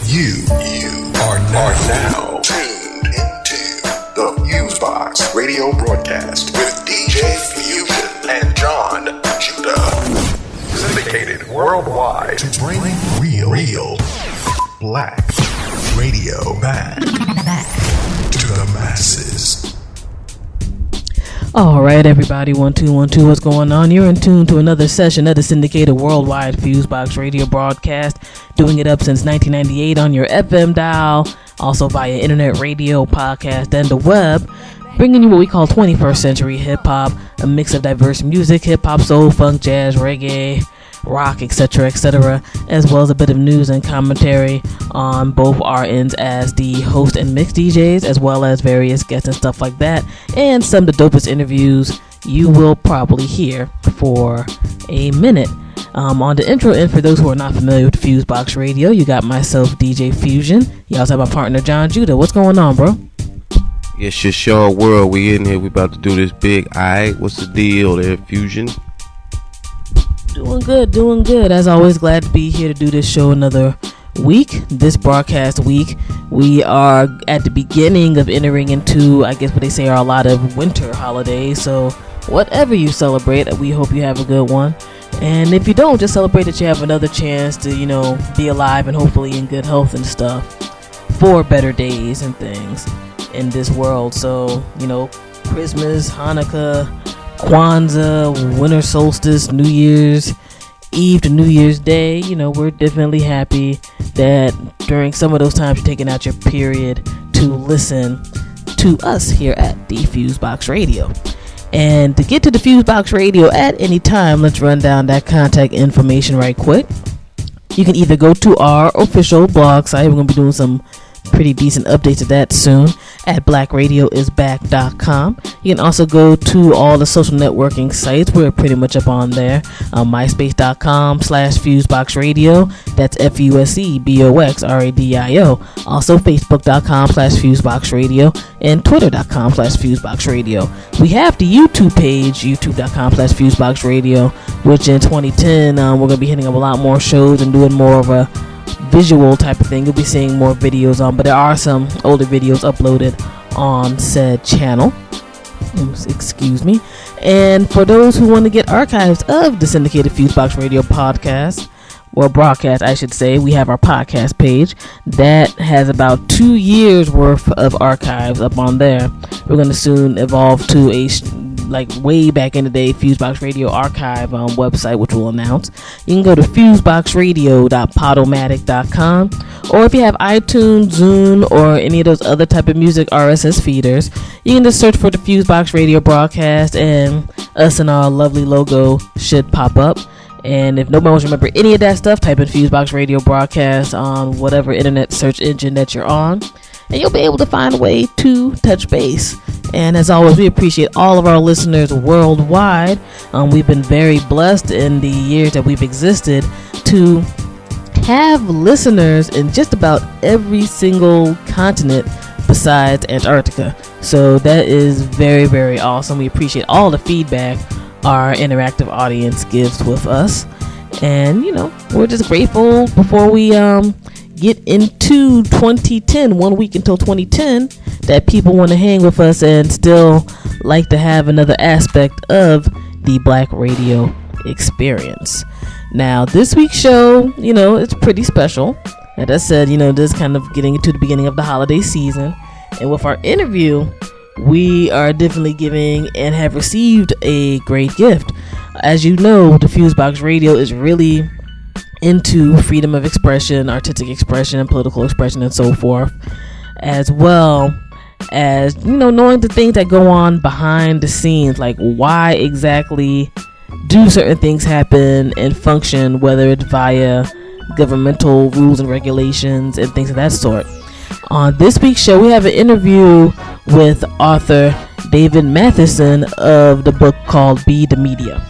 You are now tuned into the FuseBox Radio Broadcast with DJ Fusion and Jon Judah. Syndicated worldwide to bring real black radio back to the masses. All right, everybody, 1 2 1 2. What's going on? You're in tune to another session of the syndicated worldwide FuseBox Radio Broadcast, doing it up since 1998 on your FM dial, also via internet radio, podcast, and the web, bringing you what we call 21st century hip hop, a mix of diverse music, hip hop, soul, funk, jazz, reggae, rock, etc., etc., as well as a bit of news and commentary on both our ends as the host and mix DJs, as well as various guests and stuff like that, and some of the dopest interviews you will probably hear for a minute. On the intro end, for those who are not familiar with FuseBox Radio, you got myself, DJ Fusion. You also have my partner, Jon Judah. What's going on, bro? It's your show world. We in here. We about to do this big. Alright, what's the deal there, Fusion? Doing good. As always, glad to be here to do this show another week. This broadcast week, we are at the beginning of entering into, I guess what they say are a lot of winter holidays. So whatever you celebrate, we hope you have a good one. And if you don't, just celebrate that you have another chance to, be alive and hopefully in good health and stuff for better days and things in this world. So, Christmas, Hanukkah, Kwanzaa, winter solstice, New Year's Eve to New Year's Day, we're definitely happy that during some of those times you're taking out your period to listen to us here at the FuseBox Radio. And to get to the FuseBox Radio at any time, let's run down that contact information right quick. You can either go to our official blog site. We're going to be doing some pretty decent updates of that soon at blackradioisback.com. You can also go to all the social networking sites. We're pretty much up on there. MySpace.com/FuseboxRadio. That's FUSEBOXRADIO. Also Facebook.com/FuseboxRadio and Twitter.com/FuseboxRadio. We have the YouTube page, YouTube.com/FuseboxRadio, which in 2010 we're going to be hitting up a lot more shows and doing more of a visual type of thing. You'll be seeing more videos on, but there are some older videos uploaded on said channel. Excuse me. And for those who want to get archives of the syndicated FuseBox Radio podcast, well, broadcast, I should say, we have our podcast page that has about 2 years worth of archives up on there. We're going to soon evolve to a way back in the day FuseBox Radio archive website, which we'll announce. You can go to fuseboxradio.podomatic.com, or if you have iTunes, Zune, or any of those other type of music RSS feeders, you can just search for the FuseBox Radio Broadcast and us and our lovely logo should pop up. And if nobody wants to remember any of that stuff, type in FuseBox Radio Broadcast on whatever internet search engine that you're on, and you'll be able to find a way to touch base. And as always, we appreciate all of our listeners worldwide. We've been very blessed in the years that we've existed to have listeners in just about every single continent besides Antarctica. So that is very, very awesome. We appreciate all the feedback our interactive audience gives with us. And, we're just grateful before we get into 2010, 1 week until 2010, that people want to hang with us and still like to have another aspect of the Black radio experience. Now, this week's show, it's pretty special. As I said, this is kind of getting into the beginning of the holiday season. And with our interview, we are definitely giving and have received a great gift. As you know, the FuseBox Radio is really into freedom of expression, artistic expression, political expression, and so forth, as well as knowing the things that go on behind the scenes, like why exactly do certain things happen and function, whether it's via governmental rules and regulations and things of that sort. On this week's show, we have an interview with author David Matheson of the book called Be the Media.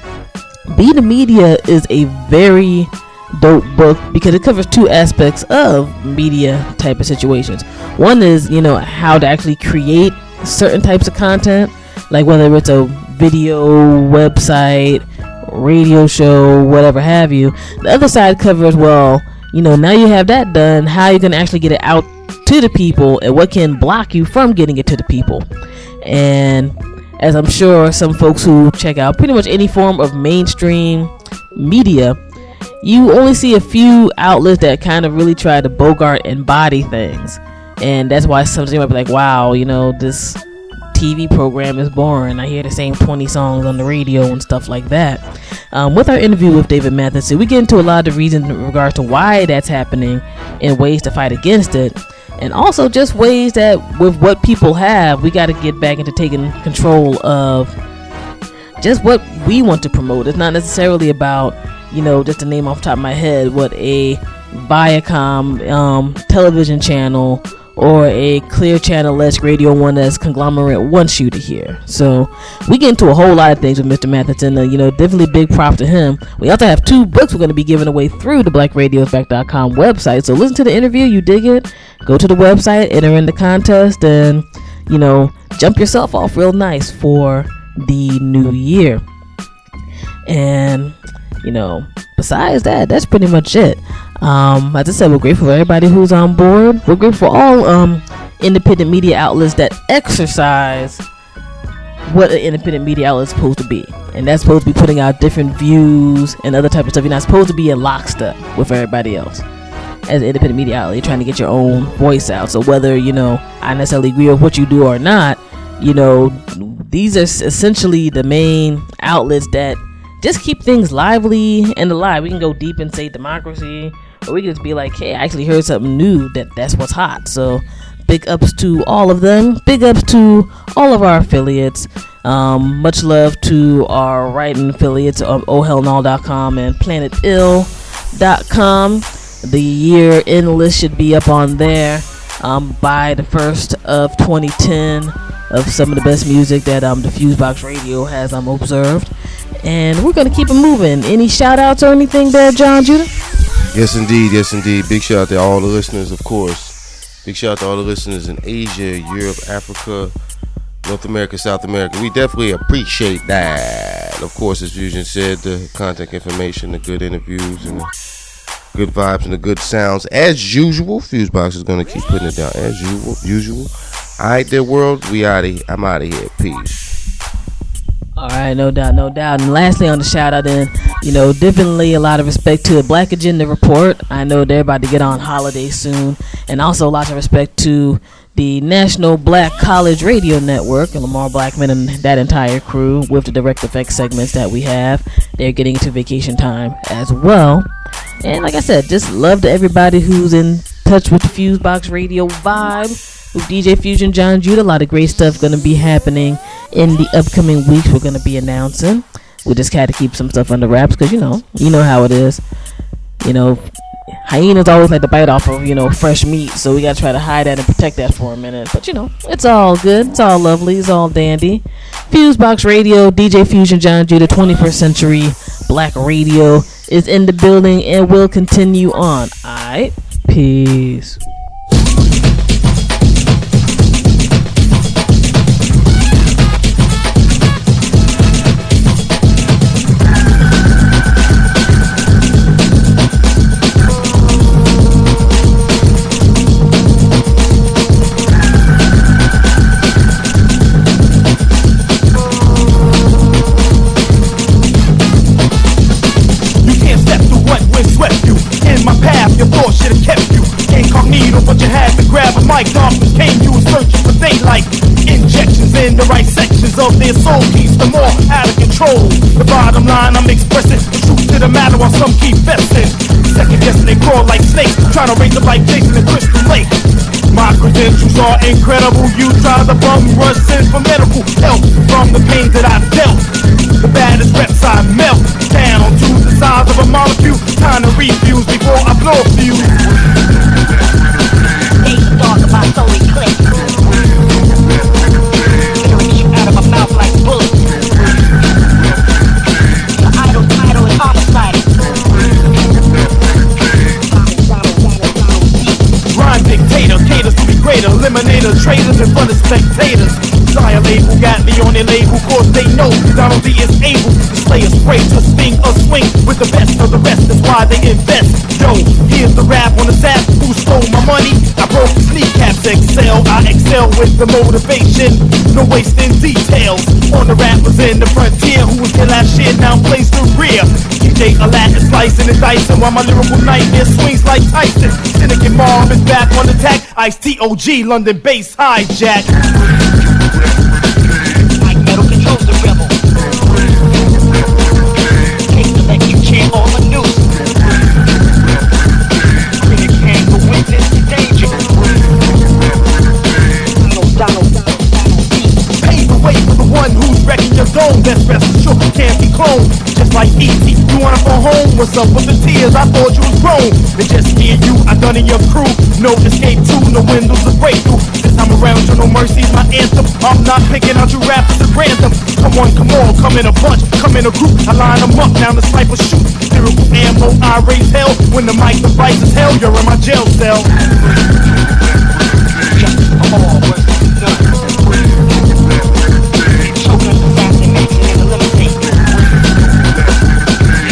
Be the Media is a very dope book because it covers two aspects of media type of situations. One is, how to actually create certain types of content, like whether it's a video, website, radio show, whatever have you. The other side covers, now you have that done. How are you going to actually get it out to the people, and what can block you from getting it to the people? And as I'm sure some folks who check out pretty much any form of mainstream media, you only see a few outlets that kind of really try to bogart and body things. And that's why sometimes you might be like, wow, this TV program is boring. I hear the same 20 songs on the radio and stuff like that. With our interview with David Matheson, we get into a lot of the reasons in regards to why that's happening and ways to fight against it. And also just ways that with what people have, we got to get back into taking control of just what we want to promote. It's not necessarily about, just to name off the top of my head, what a Viacom television channel or a Clear Channel-esque Radio 1's conglomerate wants you to hear. So we get into a whole lot of things with Mr. Matheson. Definitely big props to him. We also have 2 books we're going to be giving away through the BlackRadiosBack.com website. So listen to the interview, you dig it, go to the website, enter in the contest, and jump yourself off real nice for the new year. And besides that, that's pretty much it. As I said, we're grateful for everybody who's on board. We're grateful for all independent media outlets that exercise what an independent media outlet is supposed to be, and that's supposed to be putting out different views and other type of stuff. You're not supposed to be in lockstep with everybody else. As an independent media outlet, you're trying to get your own voice out. So whether I necessarily agree with what you do or not, these are essentially the main outlets that just keep things lively and alive. We can go deep and say democracy, or we can just be like, hey, I actually heard something new that's what's hot. So big ups to all of them. Big ups to all of our affiliates. Much love to our writing affiliates of ohellnall.com and planetill.com. The year end list should be up on there by the 1st of 2010 of some of the best music that the FuseBox Radio has observed. And we're going to keep it moving. Any shout outs or anything there, Jon Judah? Yes, indeed. Big shout out to all the listeners, of course. Big shout out to all the listeners in Asia, Europe, Africa, North America, South America. We definitely appreciate that. Of course, as Fusion said, the contact information, the good interviews, and the good vibes and the good sounds. As usual, FuseBox is going to keep putting it down. As usual. All right, there, world. I'm out of here. Peace. All right, no doubt. And lastly, on the shout out, definitely a lot of respect to the Black Agenda Report. I know they're about to get on holiday soon. And also lots of respect to the National Black College Radio Network and Lamar Blackman and that entire crew with the direct effects segments that we have. They're getting into vacation time as well. And like I said, just love to everybody who's in touch with the FuseBox Radio vibe with DJ Fusion Jon Judah. A lot of great stuff going to be happening in the upcoming weeks. We're going to be announcing. We just had to keep some stuff under wraps because you know how it is. Hyenas always like to bite off of fresh meat, so we got to try to hide that and protect that for a minute. But it's all good, it's all lovely, it's all dandy. FuseBox Radio, DJ Fusion Jon Judah, 21st Century Black Radio is in the building and will continue on. Alright, peace. The right sections of their soul keeps them all out of control. The bottom line, I'm expressing the truth to the matter while some keep fessing. Second guessing they crawl like snakes, trying to raise up like Jason in Crystal Lake. My credentials are incredible. You try the bum rush, send for medical help from the pain that I've dealt. The baddest reps I melt down to the size of a molecule. Time to refuse before I blow a fuse. They talk about so eclipse. Mouth like bullets. The idle is homicide. Rhyme dictator, caters to be greater. Eliminator, traitors in front of spectators. Sire label got me on their label, cause they know Donald D is able to slay a spray, to sting a swing with the best of the rest. That's why they invest. Yo, here's the rap on the sap. Who stole my money? I broke his kneecaps. Excel, I excel with the motivation. No wasting details on the rappers in the frontier who was their last shit, now plays the rear. DJ Aladdin slicing and dicing while my lyrical nightmare swings like Tyson. Syndicate Mom is back on attack. Ice-T-O-G, London bass hijack. Like metal controls the rebel. Take the electric chair on the news. Critic can't go witness the danger. Donald. Pave the way for the one who's wrecking your dome. Best rest assured can't be cloned. Just like E.T. You wanna go home? What's up with the tears? I thought you was grown. It's just me and you, I done in your crew. No escape too, no windows to break through. This time around, you no mercy is my anthem. I'm not picking out you rappers at random. Come on, come in a bunch, come in a group. I line them up, now the sniper shoot. Lyrical ammo, I raise hell. When the mic device is hell, you're in my jail cell. All work is done. Children, assassination and eliminate.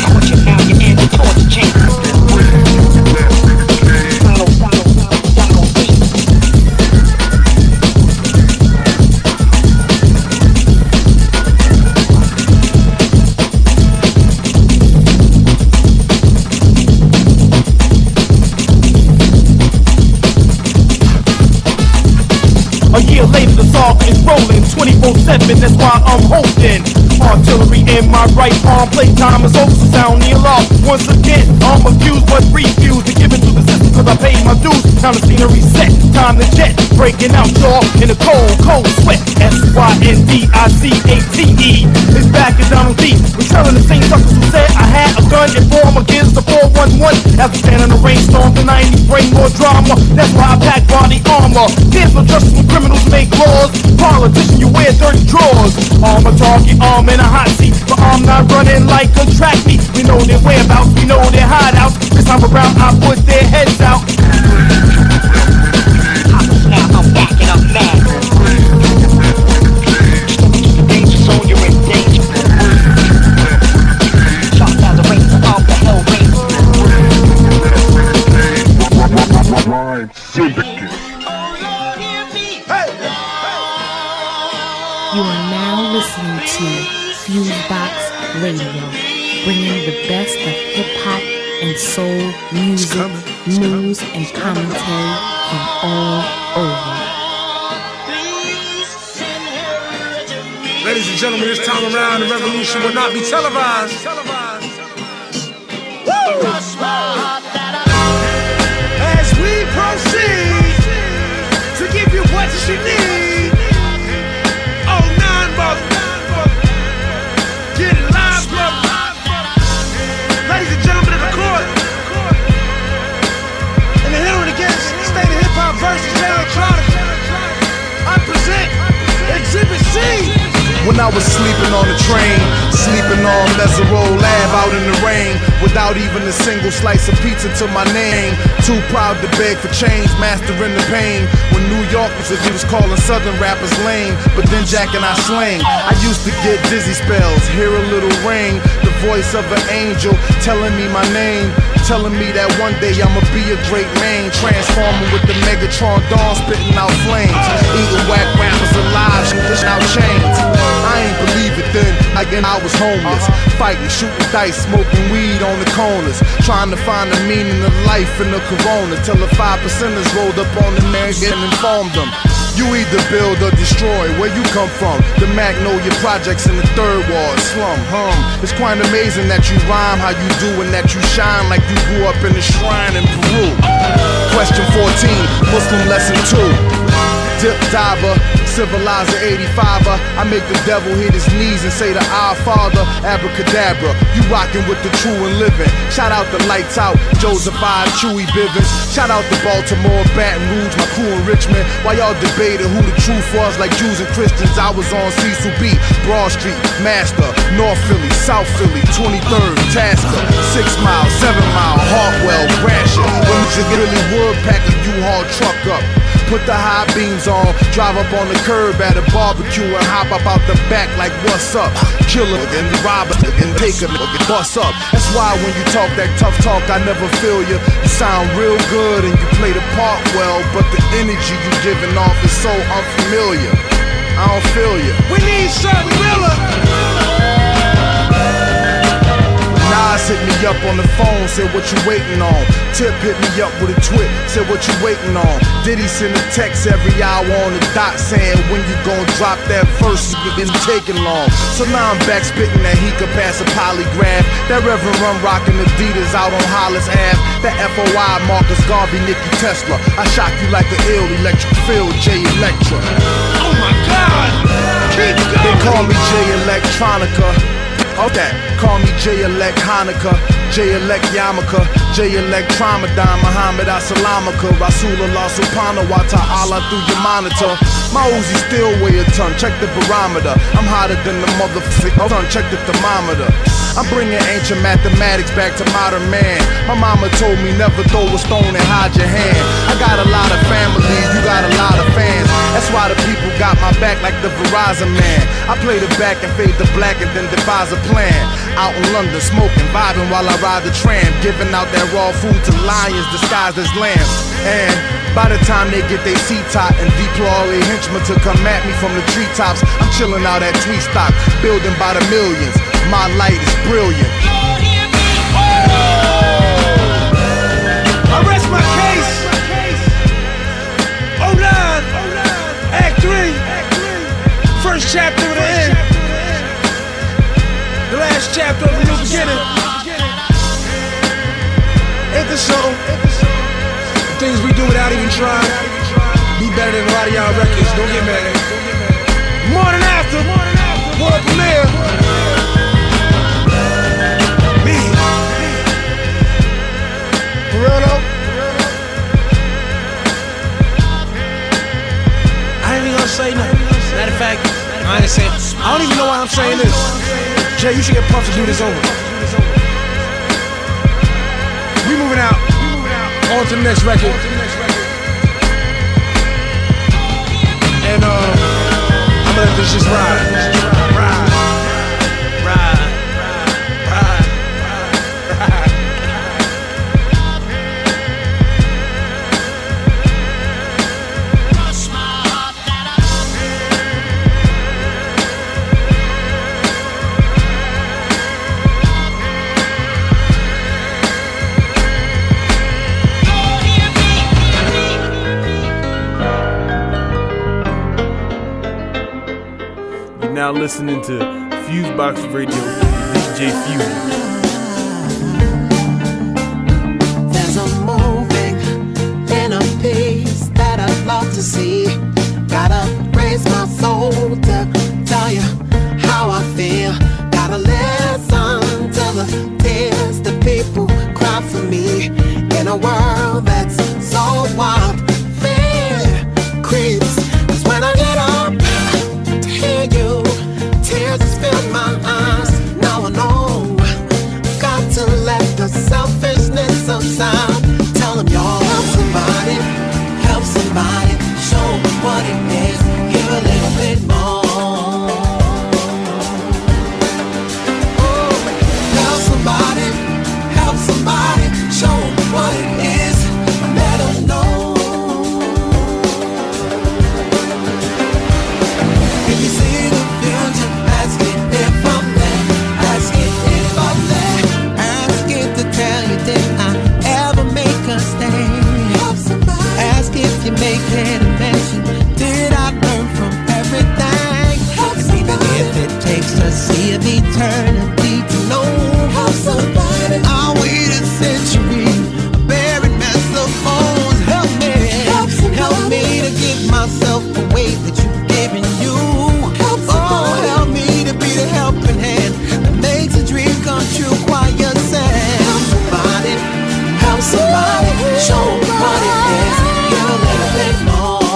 Torture now, you're in the torture chamber. Donald D. A year later the saga is rolling 24/7, that's why I'm holding artillery in my right arm. Playtime is over, so sound the alarm. Once again, I'm accused but refuse to give it to the system, cause I paid my dues. Time the scenery set, time to jet. Breaking out y'all in the cold sweat. SYNDICATE is back in Donald D. Returning the same suckers who said I had a gun and form against the 411. As we stand in the rainstorm, the 90s bring more drama. That's why I pack body armor. There's no justice when criminals make laws. Politician, you wear dirty drawers. I'm a target, I'm in a hot seat, but I'm not running like a track meet. We know their whereabouts, we know their hideouts. This time around, I put their heads out. Now I'm backing up mad. Danger zone, you're in danger. Sharp as a razor, I'm the hell raiser. Syndicate. You are now listening to FuseBox Radio, bringing the best of hip-hop and soul music, news, and commentary from all over. Ladies and gentlemen, this time around, the revolution will not be televised. As we proceed to give you what you need. Oh, 9 mother. Get it live, mother. Ladies and gentlemen of the court. And the hearing against State of Hip Hop versus Electronic. I present Exhibit C. When I was sleeping on the train, sleeping on Mesereau Lab out in the rain, without even a single slice of pizza to my name. Too proud to beg for change, mastering the pain. When New York was calling Southern rappers lame, but then Jack and I slang. I used to get dizzy spells, hear a little ring, the voice of an angel telling me my name, telling me that one day I'ma be a great man, transforming with the Megatron dawn, spitting out flames, eating whack rappers alive, dishing out chains. I ain't believe it then, again I was homeless, fighting, shooting dice, smoking weed on the corners, trying to find the meaning of life in the corona, till the 5%ers rolled up on the man and informed them. You either build or destroy, where you come from. The Magnolia Projects in the Third Ward, slum, It's quite amazing that you rhyme how you do and that you shine like you grew up in a shrine in Peru. Question 14, Muslim lesson 2. Dip diver, civilizer 85er. I make the devil hit his knees and say to our Father, abracadabra. You rockin' with the true and living. Shout out the Lights Out, Joseph I, Chewy Bivens. Shout out to Baltimore, Baton Rouge, my crew in Richmond. While y'all debated who the truth was like Jews and Christians, I was on Cecil B, Broad Street, Master, North Philly, South Philly, 23rd, Tasker, 6 Mile, 7 Mile, Hartwell, Gratiot. When you just really would pack a U-Haul truck up. Put the high beams on, drive up on the curb at a barbecue and hop up out the back like what's up? Kill a and rob a and take a bust up. That's why when you talk that tough talk, I never feel you. You sound real good and you play the part well, but the energy you giving off is so unfamiliar. I don't feel you. We need something realer. Nas hit me up on the phone, said what you waiting on. Tip hit me up with a twit, said what you waiting on. Diddy send a text every hour on the dot saying when you gon' drop that verse, it's been taking long. So now I'm back spitting that he could pass a polygraph. That Reverend Run rockin' Adidas out on Hollis Ave. That FOI Marcus Garvey, Nicky Tesla. I shock you like an ill electric field, J Electra. Oh my God! Keep going! They call me J Electronica. Okay, call me J-Elect Hanukkah, J-Elect Yarmulke, J-Elect Tramadon, Muhammad Assalamaka, Rasulullah Subhanahu wa Ta'ala through your monitor. My Uzi still weigh a ton, check the barometer. I'm hotter than the motherfucker, check the thermometer. I'm bringing ancient mathematics back to modern man. My mama told me never throw a stone and hide your hand. I got a lot of family, you got a lot of fans. That's why the people got my back like the Verizon man. I play the back and fade the black and then devise a plan. Out in London, smoking, vibing while I ride the tram, giving out that raw food to lions disguised as lambs. And by the time they get their seat top and deploy all their henchmen to come at me from the treetops, I'm chilling out at Tweet Stock, building by the millions. My light is brilliant. I rest my case. 09, Act 3, first chapter of the end. The last chapter of the new beginning. Ain't this something? The things we do without even trying. Be better than a lot of y'all records, don't get mad. Morning after, world premiere. Me. For real though? I ain't even gonna say nothing. Matter of fact, I ain't saying. I don't even know why I'm saying this. Jay, you should get Puff to do this over. We moving out. On to the next record. And I'm gonna let this just ride. Now listening to FuseBox Radio with DJ Fusion. There's a moving in a piece that I'd love to see. Gotta raise my soul to tell you how I feel. Gotta listen to the tears that people cry for me. In a world that's so wild, fear creeps. 'Cause when I get up to hear you, tears just fill my eyes. Now I know got to let the selfishness aside. Tell them y'all help somebody, show them what it is. Give a little bit more. Oh, help somebody, show them what it is. Let them know. If you see the future, ask it if I'm there. Ask it if I'm there. Ask it to tell you, did I ever make a stand? Ask if you make it a mention. Did I learn from everything? And even if it takes a sea of eternity to know, I'll wait a century, a buried mess of bones. Help me to give myself the weight that you've given you. Help me to be the helping hand that makes a dream come true. Quiet sad. Help somebody, show them what it is. Give a little bit more.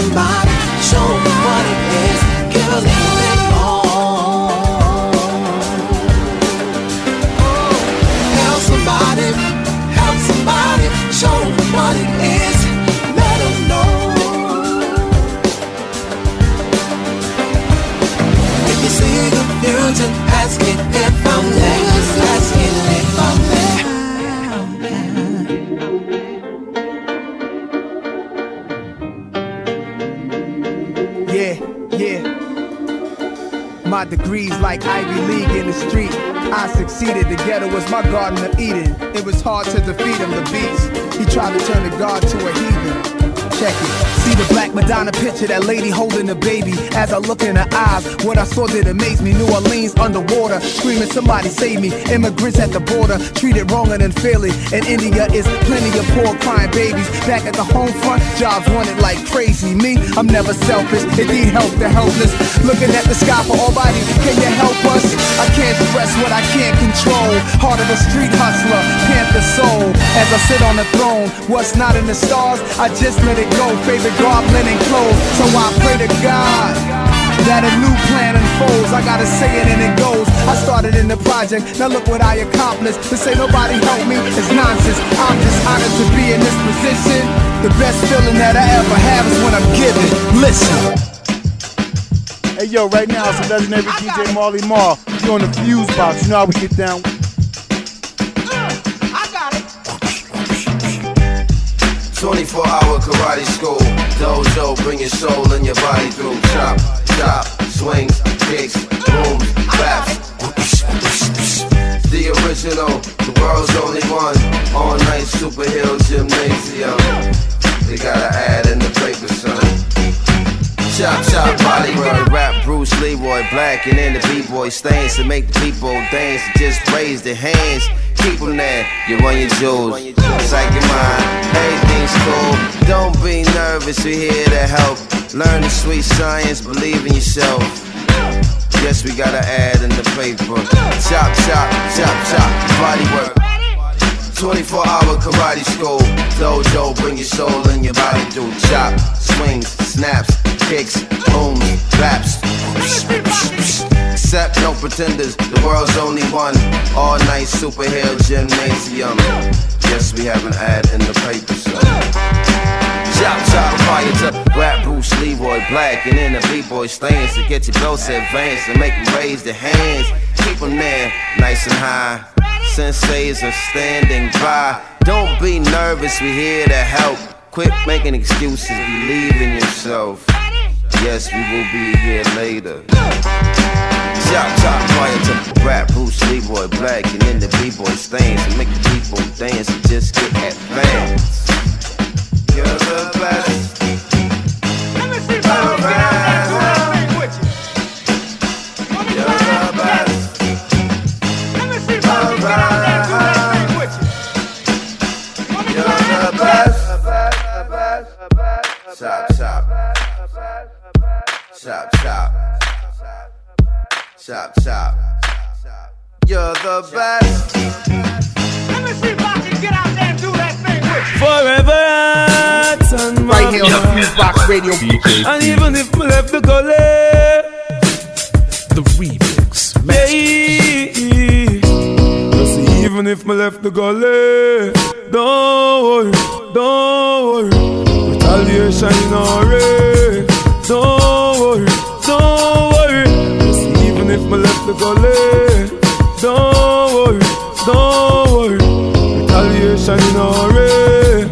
somebody, show them what it is. Give a little bit more. Help somebody, show them what it is. Let them know. If you see confusion, ask it if I'm there. Ask it if I'm there. Yeah. My degrees like Ivy League in the street. I succeeded, the ghetto was my garden of Eden. It was hard to defeat him, the beast. He tried to turn the God to a heathen. Check it. See the Black Madonna picture, that lady holding the baby. As I look in her eyes, what I saw did amaze me. New Orleans underwater, screaming somebody save me. Immigrants at the border, treated wronger than fairly. In India is plenty of poor crying babies. Back at the home front, jobs wanted like crazy. Me, I'm never selfish, it need help the helpless. Looking at the sky for almighty, can you help us? I can't stress what I can't control. Heart of a street hustler, panther soul. As I sit on the throne, what's not in the stars, I just let it go. Favorite garb, linen clothes. So I pray to God that a new plan unfolds. I gotta say it and it goes. I started in the project, now look what I accomplished. To say nobody helped me is nonsense. I'm just honored to be in this position. The best feeling that I ever have is when I'm giving. Listen. Hey yo, right now it's a legendary DJ Marley Marl. You on the FuseBox, you know how we get down. I got it. 24-hour karate school, dojo, bring your soul and your body through. Chop, chop, swings, kicks, booms, raps. The original, the world's only one. All night super hill gymnasium. They gotta add in the paper, son. Chop, chop, body run, rap, Bruce Leroy, Black, and then the B-boy stance to make the people dance. Just raise their hands, keep them there. You run your jewels, psych your mind, everything's cool. Don't be nervous, we're here to help. Learn the sweet science, believe in yourself. Yes, we gotta add in the paper. Chop, chop, chop, chop, body work. 24-hour karate school, dojo, bring your soul and your body through. Chop, swings, snaps, kicks, booms, raps. Accept no pretenders, the world's only one. All night superhero gymnasium. Yes, we have an ad in the paper, so. Chop, chop, fire to rap, Bruce Leroy, Black, and then the B-boy stance to get your belts advanced and make them raise their hands. Keep them there, nice and high. Senseis are standing by. Don't be nervous, we're here to help. Quit making excuses, believe in yourself. Yes, we will be here later. Chop, chop, fire to rap, Bruce Leroy, Black, and then the B-boy stance and make the people dance and just get advanced. You're the best. Let me see if I can get out there and do that thing with you. You're the best. Let me see if I can get out there and do that thing with you. You're the best. Chop, chop. Chop, chop. Chop, chop. You're the best. Let me see if I can get out there and do that thing with you. Forever hats and Right here on the FuseBox Radio. and even if me left the gully, The remix. yeah. You see, even if me left the gully, don't worry, don't worry. Retaliation in our way. Don't worry, don't worry. You see, even if me left the gully, don't worry, don't worry. Retaliation in our way.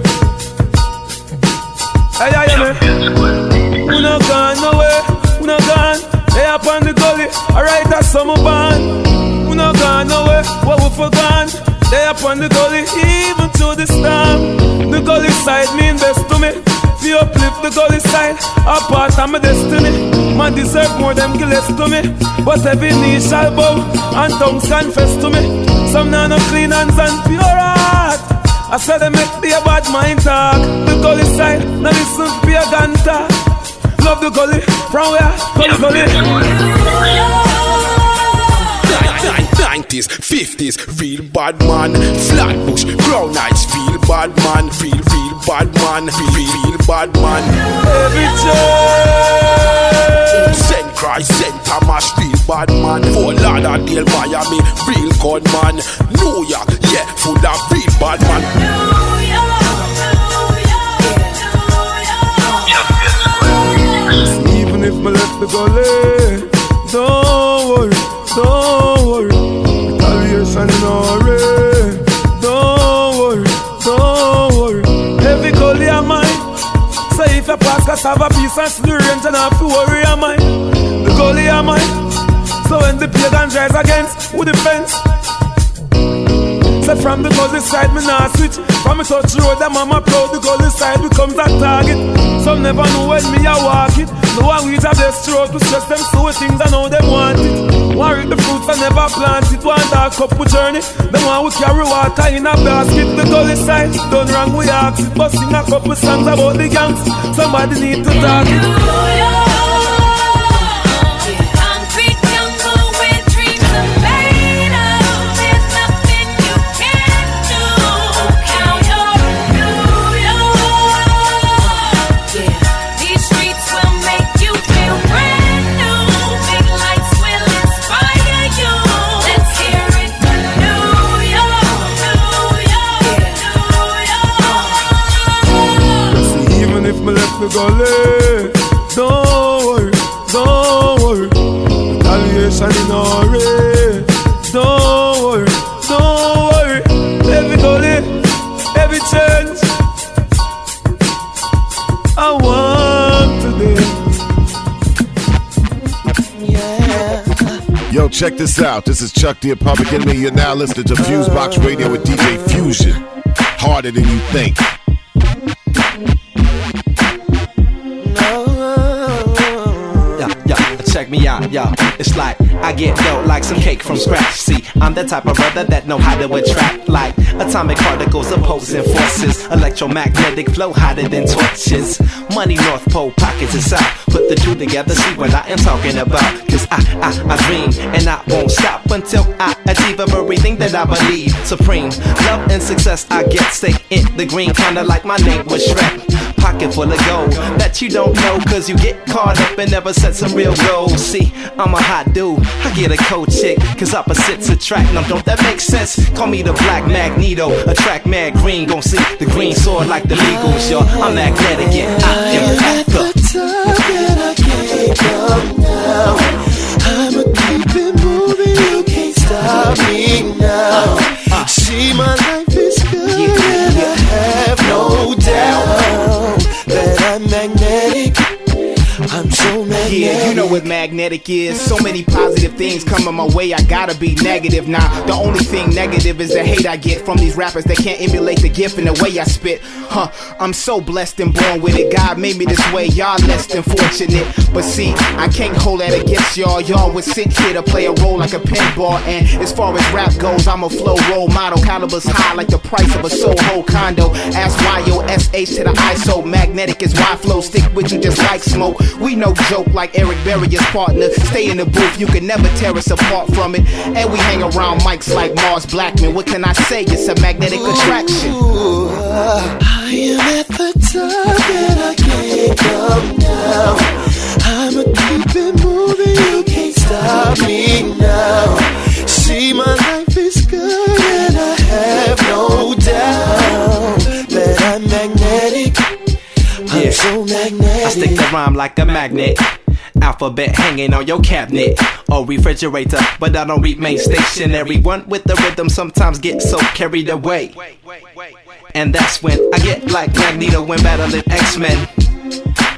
Hey, yeah, yeah, man. We not gone nowhere, we not gone. Hey, up on the gully, alright, that's summer band. We not gone nowhere, what we forgone. They up on the gully, even to the storm. The gully side mean best to me. If you uplift the gully side, a part of my destiny. Man deserve more than give less to me. But every knee shall bow, and tongues confess to me. Some now no clean hands and pure heart. I said they make be a bad mind talk. The gully side, now listen to be a gun talk. Love the gully, from where? Gully, gully. 90s, 50s, real bad man. Flatbush, Crown Heights, real bad man. Real bad man, real bad man. Every church. St. Christ, St. Thomas, real bad man. Fort Lauderdale, Miami, real gunman. New York, yeah, full of real bad man. Even if my left the gully, don't worry. Retaliation in hurry. Don't worry. Every gully of mine. So if I pass cassava piece and slew range, and I have to worry of mine. The gully of mine. So when the pagan drives against, who defends? So from the gully side, me nah switch. From me touch road, the mama proud. The gully side becomes a target. Some never know when me a walk it. No one reach a best throat to stress them so things I know them want it. Want reap the fruits I never plant it. Want dark couple journey. Them want we carry water in a basket. The gully side, done wrong we ask it. But sing a couple songs about the gangs. Somebody need to talk it. The gully. Don't worry. Retaliation in hurry. Don't worry. Every gully, every change I want today. Yeah. Yo, check this out. This is Chuck the Public Enemy. You're now listening to FuseBox Radio with DJ Fusion. Harder than you think. Check me out, yo. It's like I get dough like some cake from scratch. See, I'm the type of brother that know how to attract like atomic particles opposing forces. Electromagnetic flow hotter than torches. Money North Pole, pockets is south. Put the two together, see what I am talking about. Cause I dream and I won't stop until I achieve everything that I believe. Supreme love and success I get, stay in the green, kinda like my name was Shrek. Pocket full of gold that you don't know, cause you get caught up and never set some real goals. See, I'm a hot dude, I get a cold chick, cause opposites attract. Now don't that make sense? Call me the Black Magneto, attract mad green, gon' see the green sword like the Eagles, y'all. I'm magnetic, yeah, I am at the top and I can't come now. I'ma keep it moving, you can't stop me now. See, my life is good and I have no doubt that I'm magnetic. I'm so magnetic. Yeah, you know what magnetic is. So many positive things coming my way, I gotta be negative. Now, the only thing negative is the hate I get from these rappers that can't emulate the gift and the way I spit. I'm so blessed and born with it. God made me this way, y'all less than fortunate. But see, I can't hold that against y'all. Y'all was sent here to play a role like a pinball. And as far as rap goes, I'm a flow role model. Calibers high like the price of a Soho condo. Ask YOSH to the ISO. Magnetic is why flow stick with you just like smoke. We no joke like Eric Berry's partner. Stay in the booth, you can never tear us apart from it. And we hang around mics like Mars Blackman. What can I say? It's a magnetic attraction. I am at the top and I can't come down. I'ma keep it moving, you can't stop me now. See, my life is good and I have no doubt that I'm magnetic. I'm so magnetic. I stick to rhyme like a magnet. Alphabet hanging on your cabinet or refrigerator, but I don't remain stationary. One with the rhythm sometimes get so carried away, and that's when I get like Magneto when battling X-Men.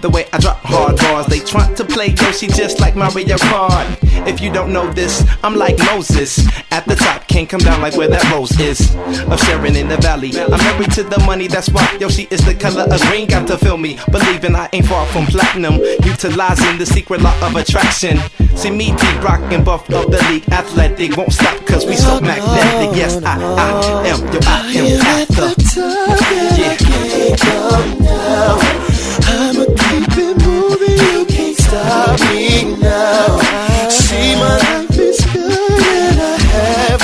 The way I drop hard bars, they try to play Yoshi just like Mario Kart. If you don't know this, I'm like Moses. At the top, can't come down like where that rose is. Of Sharon in the valley, I'm married to the money, that's why Yoshi is the color of green. Got to feel me, believing I ain't far from platinum. Utilizing the secret law of attraction. See me deep rockin' buff of the league. Athletic, won't stop cause we so magnetic. Yes, I am, yo, I am at the top. Yeah. I'ma keep it moving, you can't stop me now. See, my life is good and I have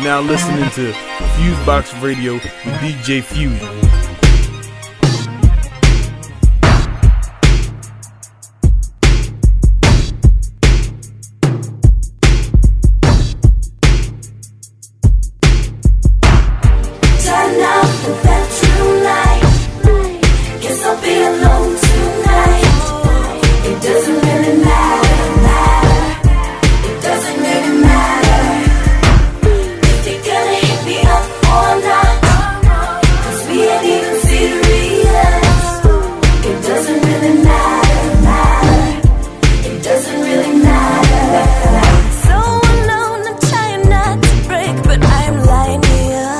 now listening to FuseBox Radio with DJ Fusion. Turn off the bedroom light. Guess I'll be alone tonight. It doesn't really matter. It doesn't really matter. If you're gonna hit me up all night, 'cause we ain't even serious. It doesn't really matter. It doesn't really matter. So alone, I'm trying not to break, but I'm lying here.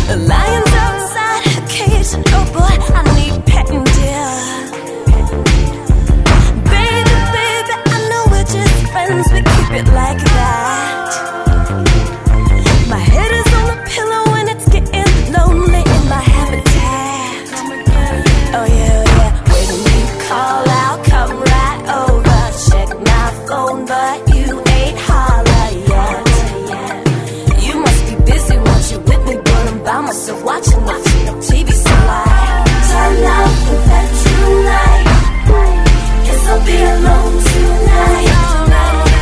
The lion's outside a cage, and oh boy, I need petting, dear. Baby, baby, I know we're just friends, we keep it like that. My head is on the pillow and it's getting lonely in my habitat. Oh yeah, oh yeah. When you call, I'll come right over. Check my phone, but you ain't holler yet. You must be busy once you're with me, but I'm by myself watching TV so loud. Turn off the bedroom light. Guess I'll be alone tonight.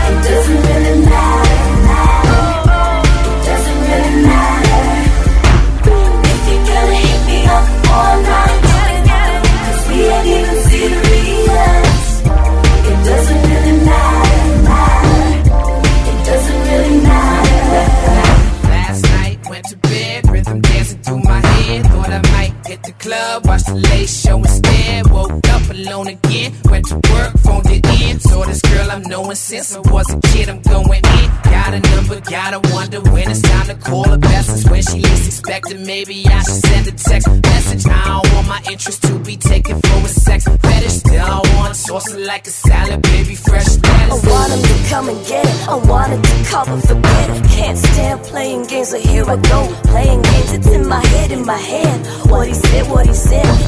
It doesn't really matter. It doesn't really matter. If you're gonna hit me up all night, 'cause we ain't even serious. It doesn't really matter. It doesn't really matter. Last night, went to bed, rhythm dancing through my head. Thought I might hit the club, watch the late show instead. Woke up alone again, went to work, phoned it in. Saw this girl I'm knowing since I was a kid, I'm going in. Got a number, gotta wonder when it's time to call her best. It's when she least expected, maybe I should send a text message. I don't want my interest to be taken for a sex fetish. Still I want sauce like a salad, baby, fresh lettuce. I want him to come and get it. I wanted to cover, forget it. Can't stand playing games, so here I go. Playing games, it's in my head, in my head. What he said,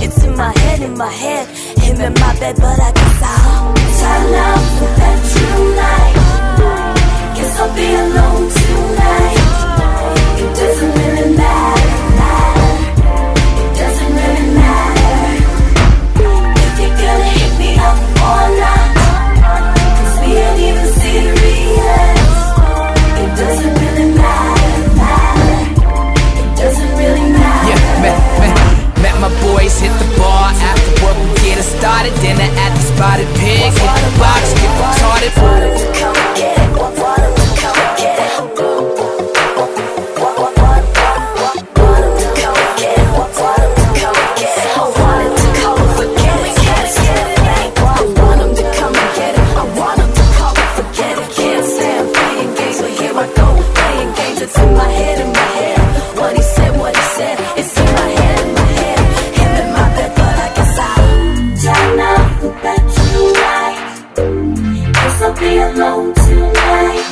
it's in my head, in my head. Him in my bed, but I guess I'll turn off the bedroom light. Guess I'll be alone tonight. It doesn't really matter. It doesn't really matter. If you're gonna hit me up all night, 'cause we ain't even serious. It doesn't really matter. It doesn't really matter. Yeah, met my boys, hit the bar after work, we get it started. Dinner at the Spotted Pig, hit the box, get retarded. Want him to come and get it. Want him to come and get it. Want him to come and get it. Want him to come and get it. I want him to come and forget it. Can't stand it. Want him to come and get it. I want him to come and forget it. Can't stand playing games, but here I go. Playing games, it's in my head, in my head. What he said, it's in my head, in my head. Him in my bed, but I guess I'll turn off the bedroom light. Guess I'll be alone tonight.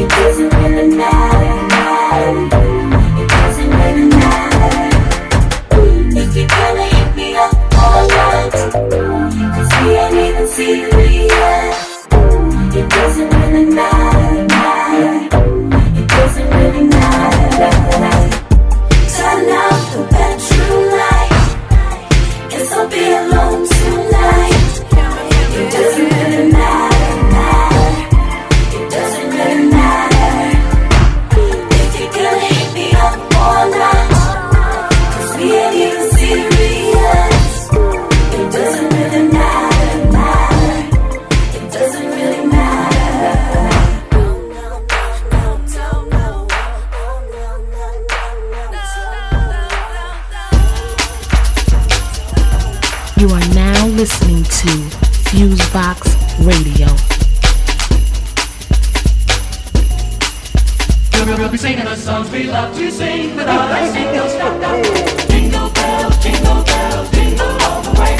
It doesn't really matter. It doesn't really matter. If you're gonna hit me up all night, 'cause we ain't even serious. It doesn't really matter. It doesn't really matter. Turn off the bedroom light. Guess I'll be alone tonight. It doesn't really matter. It doesn't really matter. If you're gonna hit me up all night, 'cause we ain't even serious. It doesn't really matter. It doesn't really matter. You are now listening to FuseBox Radio. We'll be singing the songs we love to sing with all our singles. Jingle bells, jingle bells, jingle all the way.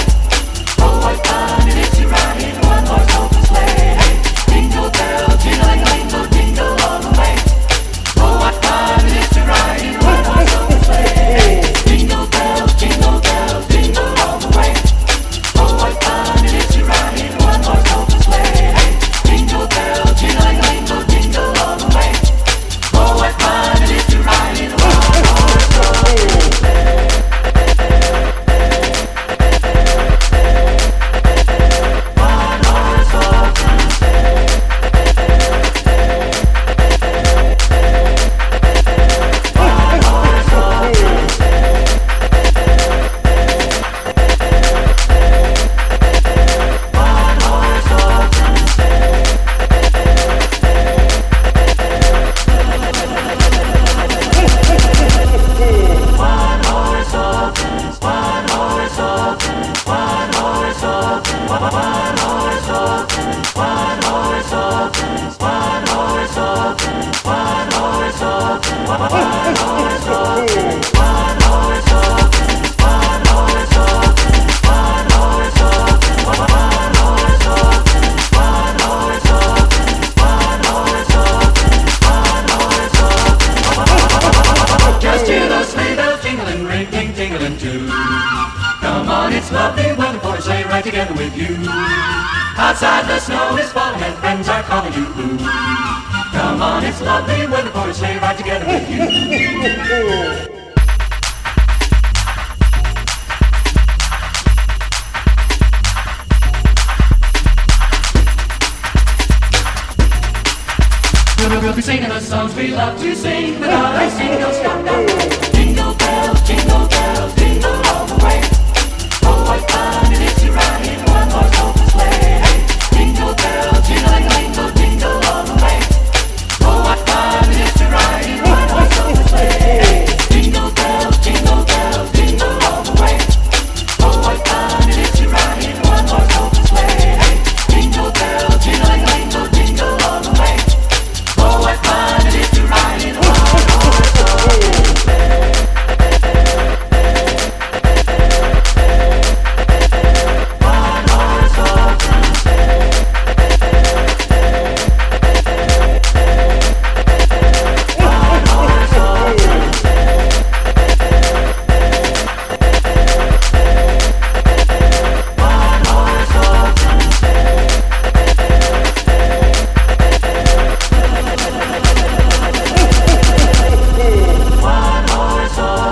Oh, what fun it is to ride in one horse open sleigh. Hey, jingle bells, jingling, jingle, jingle all the way. Oh, what fun it is to ride in one horse open sleigh. Hey, jingle bells, jingle bells, jingle all the way. Oh, what fun it is to ride in one horse open sleigh. Hey, jingle bells, jingling, jingle, jingle all the way. Just hear those sleigh bells jingling, ring, ting, tingling too. Come on, it's lovely weather for a sleigh ride together with you. Outside the snow is falling and friends are calling you. Come on, it's lovely weather for a sleigh ride together with you. We'll be singing the songs we love to sing with all our singles come down. Jingle bells, jingle all the way. Oh, what fun it is to ride in one horse open sleigh. Jingle bells, jingle all the way. Oh, what fun it is to ride in one horse open sleigh. Jingle bells, jingle all the way. Oh, what fun it is to ride in one horse open sleigh. Jingle bells, jingle all the way. Oh, what fun it is to ride in one horse open sleigh. One horse open sleigh. One horse open sleigh. One horse open sleigh. One horse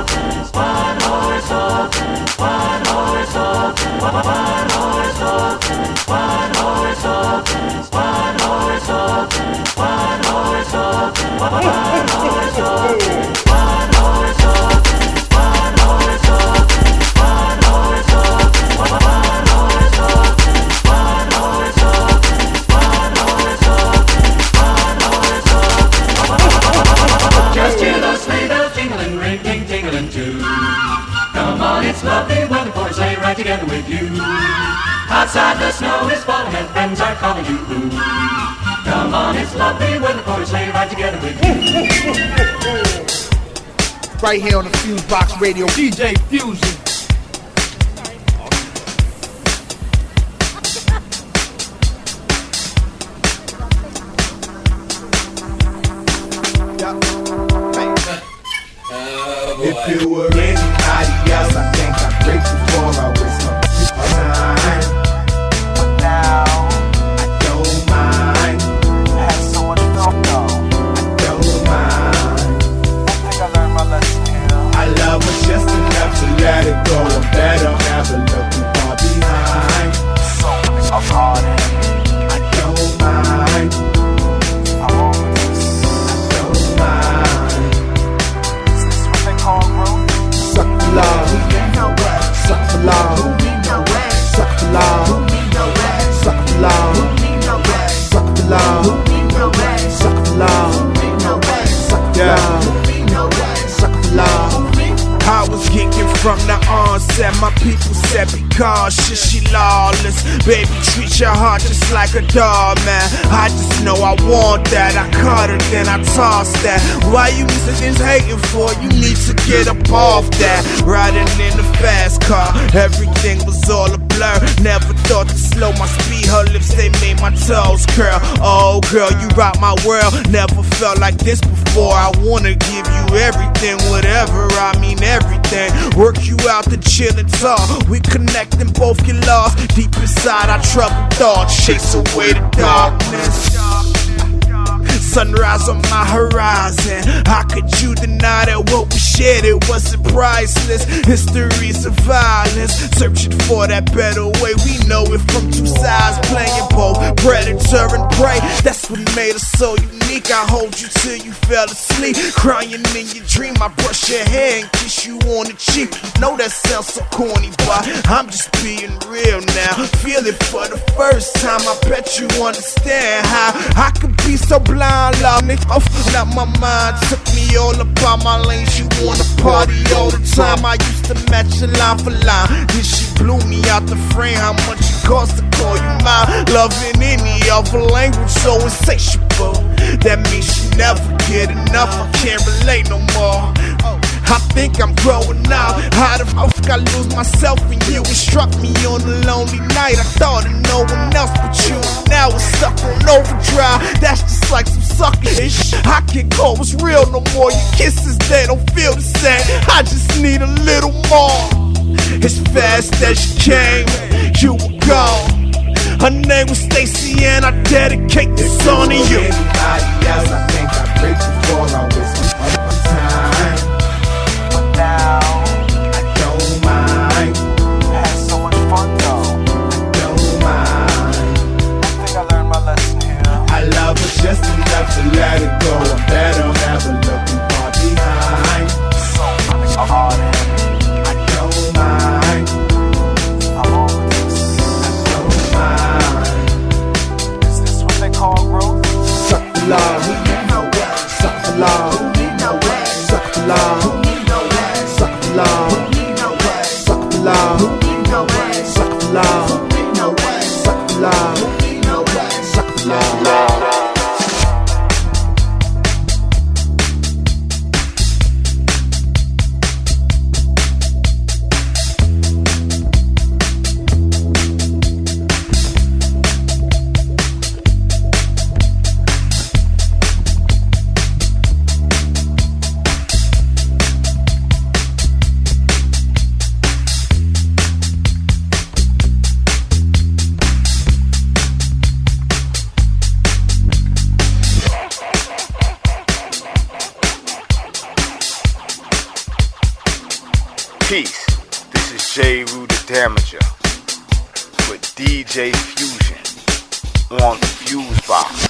opens, one horse opens, one horse opens, one horse opens, one horse opens, one horse opens, one horse opens, one horse opens, one horse opens, one horse opens, one horse opens, one horse opens, one horse opens, one horse opens. Just hear those sleigh bells jingling, ring, ting, tingling too. Come on, it's lovely weather for a sleigh ride together with you. Outside the snow is falling and friends are calling you. Come on, it's lovely weather for a sleigh ride together with you. Right here on the FuseBox Radio, DJ Fusion. If it were anybody else, I think I'd break before I waste my time. But now, I don't mind. I had so much fun though. I don't mind. I think I learned my lesson here. I love her just enough to let it go. I better never look too far behind. So I'm hard headed. I don't mind. I don't mind. Suck for love, suck for love, suck for love, suck for love, suck for love, suck for love, suck for love. I was geeking from the onset. My people said be cautious, she lawless. Baby, treat your heart just like a doll, man. I just know I want that. I caught her, then I tossed that. Why you musicians hating for? You need to get up off that. Riding in the fast car, everything was all a blur. Never thought to slow my speed. Her lips, they made my toes curl. Oh girl, you rock my world. Never felt like this before. I wanna give you everything, whatever, I mean everything. Work you out to chill and talk. We connect and both get lost. Deep inside our troubled thoughts, chase away the darkness. Sunrise on my horizon. How could you deny that what we shared, it wasn't priceless? Histories of violence, searching for that better way. We know it from two sides, playing both predator and prey. That's what made us so unique. I hold you till you fell asleep, crying in your dream. I brush your hair and kiss you on the cheek. Know that sounds so corny, but I'm just being real now. Feel it for the first time. I bet you understand how I could be so blind. Love me off, now my mind took me all about my lane. She wanna party all the time. I used to match her line for line. Then she blew me out the frame. How much it cost to call you mine? Loving any other language so insatiable. That means she never get enough. I can't relate no more. I think I'm growing up. How the fuck I lose myself in you? It struck me on a lonely night. I thought of no one else but you. Now it's stuck on overdrive. That's just like some sucker-ish. I can't call what's real no more. Your kisses, they don't feel the same. I just need a little more. As fast as you came, you were gone. Her name was Stacy and I dedicate this song to you. Anybody else, I think I break before I waste my time. But now, I don't mind. I had so much fun though. I don't mind. I think I learned my lesson here. I love her just enough to let it go. I bet I'll never look far behind. So hard in. I don't mind. I'm over this. I don't mind. Is this what they call growth? Suck the love. Suck the love. Suck the love. Suck the love. Suck the love. Suck the love. Suck the love. Suck the love. Peace, this is J. Rue the Damager with DJ Fusion on the FuseBox.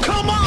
Come on!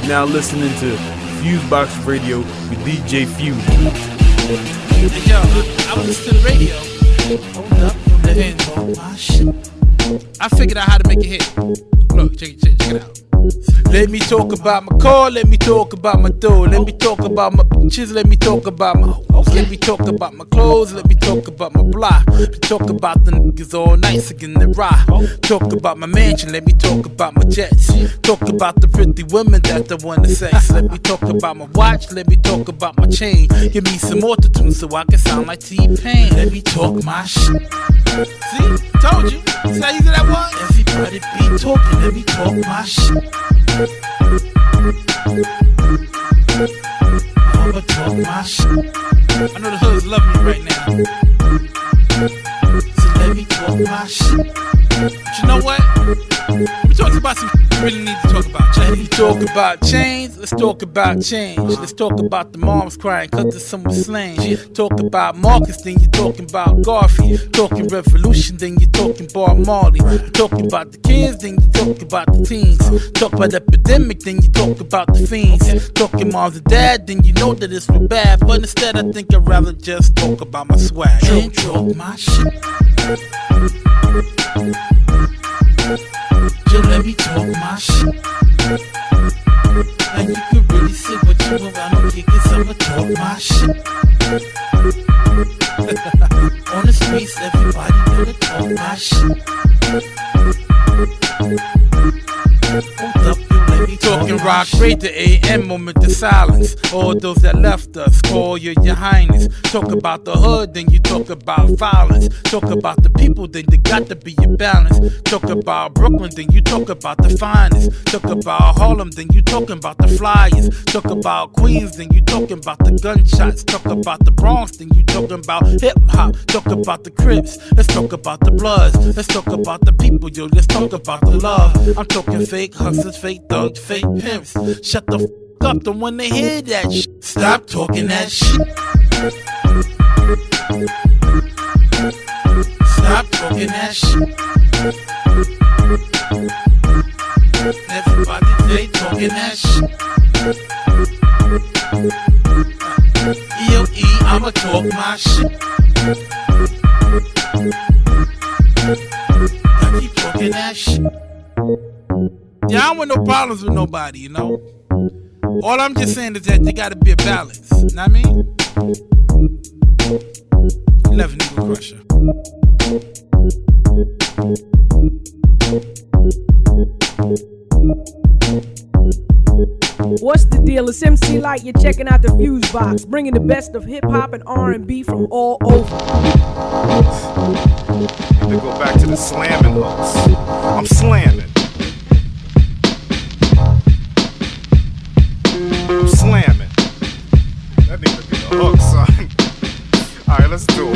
now listening to FuseBox Radio with DJ Fusion. Hey, yo, I was listening to the radio. Hold up, and my shit. I figured out how to make it hit. Look, check it out. Let me talk about my car, let me talk about my door, let me talk about my bitches, let me talk about my hoes, let me talk about my clothes, let me talk about my block, let me talk about the niggas all nice again they rock. Talk about my mansion, let me talk about my jets. Talk about the pretty women that I wanna sex. Let me talk about my watch, let me talk about my chain. Give me some autotune so I can sound like T-Pain. Let me talk my shit. See, told you. See how easy that was? Everybody be talking, let me talk my shit. I'ma talk my shit. I know the hoods love me right now. So let me talk my shit. But you know what? We talked about some shit we really need to talk about. Let me talk about chains. Let's talk about change. Let's talk about the moms crying cause the son was slain. Talk about Marcus, then you're talking about Garfield. Talking revolution, then you're talking Bob Marley. Talking about the kids, then you're talking about the teens. Talk about epidemic, then you talk about the fiends. Talking moms and dad, then you know that it's real bad. But instead I think I'd rather just talk about my swag. And talk my shit. Just let me talk my shit. And you can really say what you want. I don't kick it, so I'ma talk my shit. On the streets, everybody gonna talk my shit. Hold up, you let me talking rock, great the AM moment of silence. All those that left us, call you your highness. Talk about the hood, then you talk about violence. Talk about the people, then they got to be a balance. Talk about Brooklyn, then you talk about the finest. Talk about Harlem, then you talking about the flyers. Talk about Queens, then you talking about the gunshots. Talk about the Bronx, then you talking about hip hop. Talk about the Crips, let's talk about the Bloods. Let's talk about the people, yo, let's talk about the love. I'm talking fake hustlers, fake thugs, fake pimps. Shut the f up, don't wanna hear that shit. Stop talking that shit. Stop talking that shit. Everybody they talking that shit. EOE, I'ma talk my shit. I keep talking that shit. Yeah, I don't want no problems with nobody, you know. All I'm just saying is that there gotta be a balance. Know what I mean? 11 Eagle Crusher. What's the deal? It's MC Light. You're checking out the FuseBox, bringing the best of hip hop and R&B from all over. We go back to the slamming hooks. I'm slamming. I'm slamming. That need to be the hook, son. Alright, let's do it.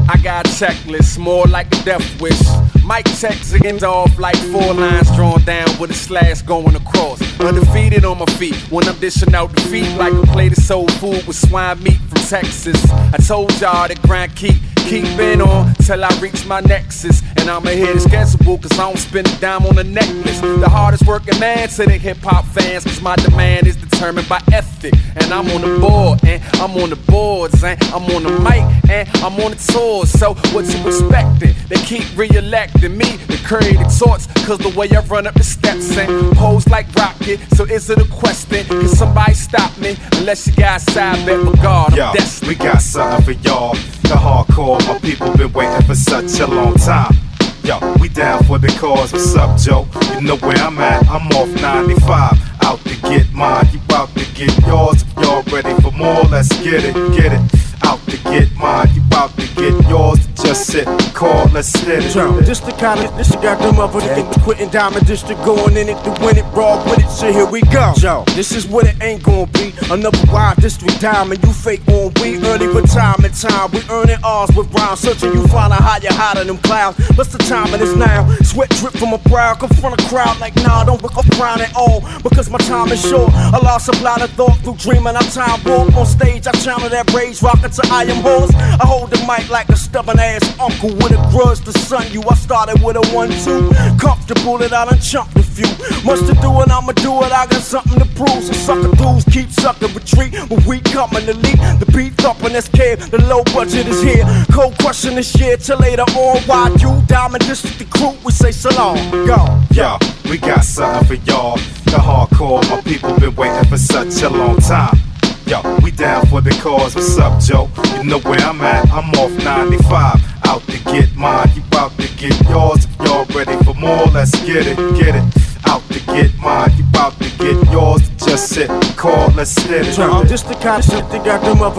I got a checklist, more like a death wish. Mic checks against off like 4 lines drawn down with a slash going across. Undefeated on my feet when I'm dishing out defeat like a plate of soul food with swine meat from Texas. I told y'all that grind keeping on till I reach my nexus. And I'ma hit the schedule cause I don't spend a dime on a necklace. The hardest working man to the hip hop fans cause my demand is determined by ethic. And I'm on the board and I'm on the boards and I'm on the mic and I'm on the tours. So what you expecting? They keep re-electing me to carry the torch cause the way I run up the steps and pose like rocket. So is it a question? Can somebody stop me? Unless you got a side bet with God, I'm destined. We got something for y'all. The hardcore, my people been waiting for such a long time. Yo, we down for the cause, what's up, Joe? You know where I'm at, I'm off 95. Out to get mine, you out to get yours. If y'all ready for more, let's get it, get it. Out to get mine, you out to get yours. Just sit, call, let's hit it. This the kind of, this the goddamn motherfucker think the quitting diamond district going in it to win it, raw with it, so here we go. Yo, this is what it ain't gonna be. Another wild district diamond, you fake on we early retirement time. We earning ours with rhymes, searching you find out how you're hotter than clouds. What's the time it is now? Sweat drip from a brow, confront a crowd like nah, don't look around at all. Because my time is short, I lost a lot of thought through dreaming. I time warp on stage, I channel that rage, rockin' to I am horse. I hold the mic like a stubborn ass uncle with a grudge to son you. I started with a 1-2, comfortable that I done chumped a few. few. Much to do and I'ma do it, I got something to prove. So sucker dudes keep sucking, retreat when we coming to lead. The beat thumping, that's cave, the low budget is here. Cold crushing this year till later on. Why you, Diamond District, the crew, we say salam, go. Yo, we got something for y'all. The hardcore, my people been waiting for such a long time. Yo, we down for the cause, what's up, Joe? You know where I'm at, I'm off 95. Out to get mine, you out to get yours. If y'all ready for more, let's get it, get it. Out to get mine, you out to get yours. Just sit, call, let's hit it. This the kind of shit that got them up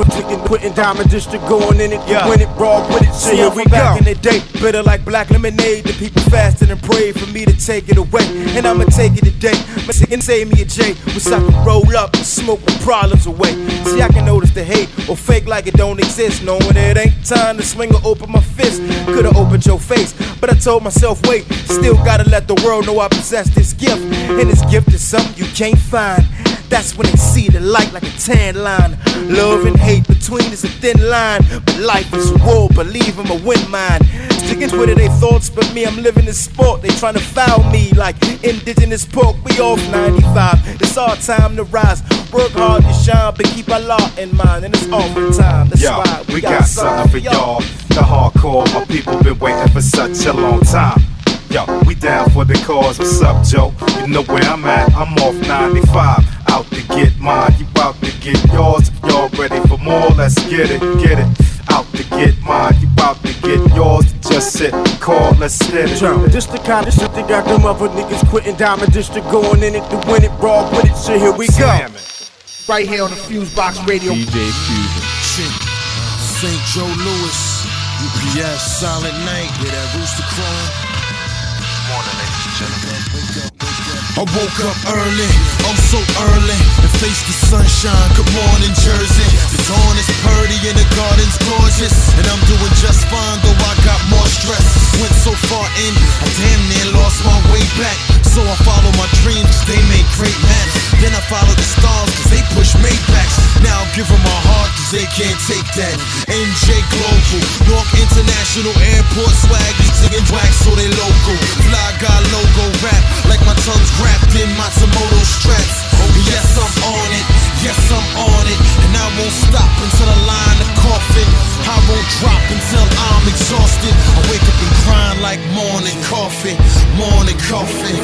quitting Diamond District, going in it, win it, raw with it. So here we back in the day, bitter like black lemonade. The people fasted and prayed for me to take it away, and I'ma take it today. My second save me a J, which I can roll up and smoke the problems away. See, I can notice the hate or fake like it don't exist, knowing it ain't time to swing or open my fist. Could've opened your face, but I told myself, wait, still gotta let the world know I possess this gift. And this gift is something you can't find. That's when they see the light like a tan line. Love and hate between is a thin line, but life is war, believe I'ma win mine. Sticking to it, they thoughts, but me, I'm living this sport. They tryna foul me like indigenous pork. We off 95, it's our time to rise. Work hard to shine, but keep our law in mind, and it's all the time. That's yo, why we got something for y'all. The hardcore, my people been waiting for such a long time. Yo, we down for the cause, what's up, Joe? You know where I'm at, I'm off 95. Out to get mine, you out to get yours. If y'all ready for more, let's get it, get it. Out to get mine, you out to get yours. Just sit, call, let's hit it. This the kind of shit that got them other niggas quitting Diamond District, going in it to win it, raw with it. So here we go. Right here on the FuseBox Radio. DJ Fusion. St. Joe Louis, UPS, Silent Night, with that rooster crowing. Morning, ladies and gentlemen. I woke up early, oh so early, and faced the sunshine. Good morning, Jersey. The dawn is purdy and the garden's gorgeous, and I'm doing just fine, though I got more stress. Went so far in, I damn near lost my way back. So I follow my dreams, cause they make great maps. Then I follow the stars, cause they push Maybachs. Now I'll give them my heart, cause they can't take that. NJ Global, Newark International Airport swag. These singing wax, so they local. Fly guy logo rap, like my tongue's wrapped in Matsumoto straps. Oh yes, I'm on it, yes I'm on it. And I won't stop until I line the coffin. I won't drop until I'm exhausted. I wake up and grind like morning coffee. Morning coffee.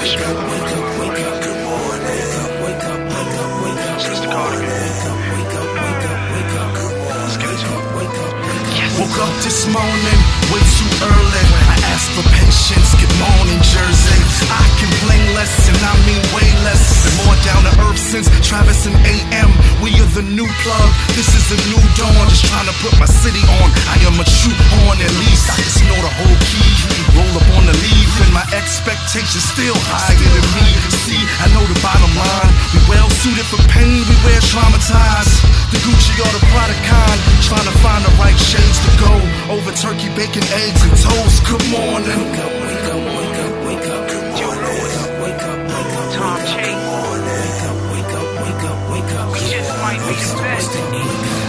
Wake up, wake up, wake up. Good morning. Wake up, wake up, wake up. Sister Carter. Wake up, wake up, wake up, wake up. Good morning. Let's get it. Wake up, wake up. Yes. Woke up this morning way too early. I asked for patience. Good morning, Jersey. I complain less, and I mean way less. Been more down to earth since Travis and AM. We are the new plug. This is a new dawn. Just trying to put my city on. I am a true horn. At least I just know the whole key. Roll up on the leaf, and my expectations still higher than me. See, I know the bottom line. We well suited for pain. We wear traumatized. The Gucci or the Prada kind. Trying to find the right shades to go over turkey, bacon, eggs, and toast. Good morning. Wake up, wake up, wake up, wake up. Joe Louis. Wake up, wake up, Tom Chase. Wake up, wake up, wake up, wake up. We just might be the best.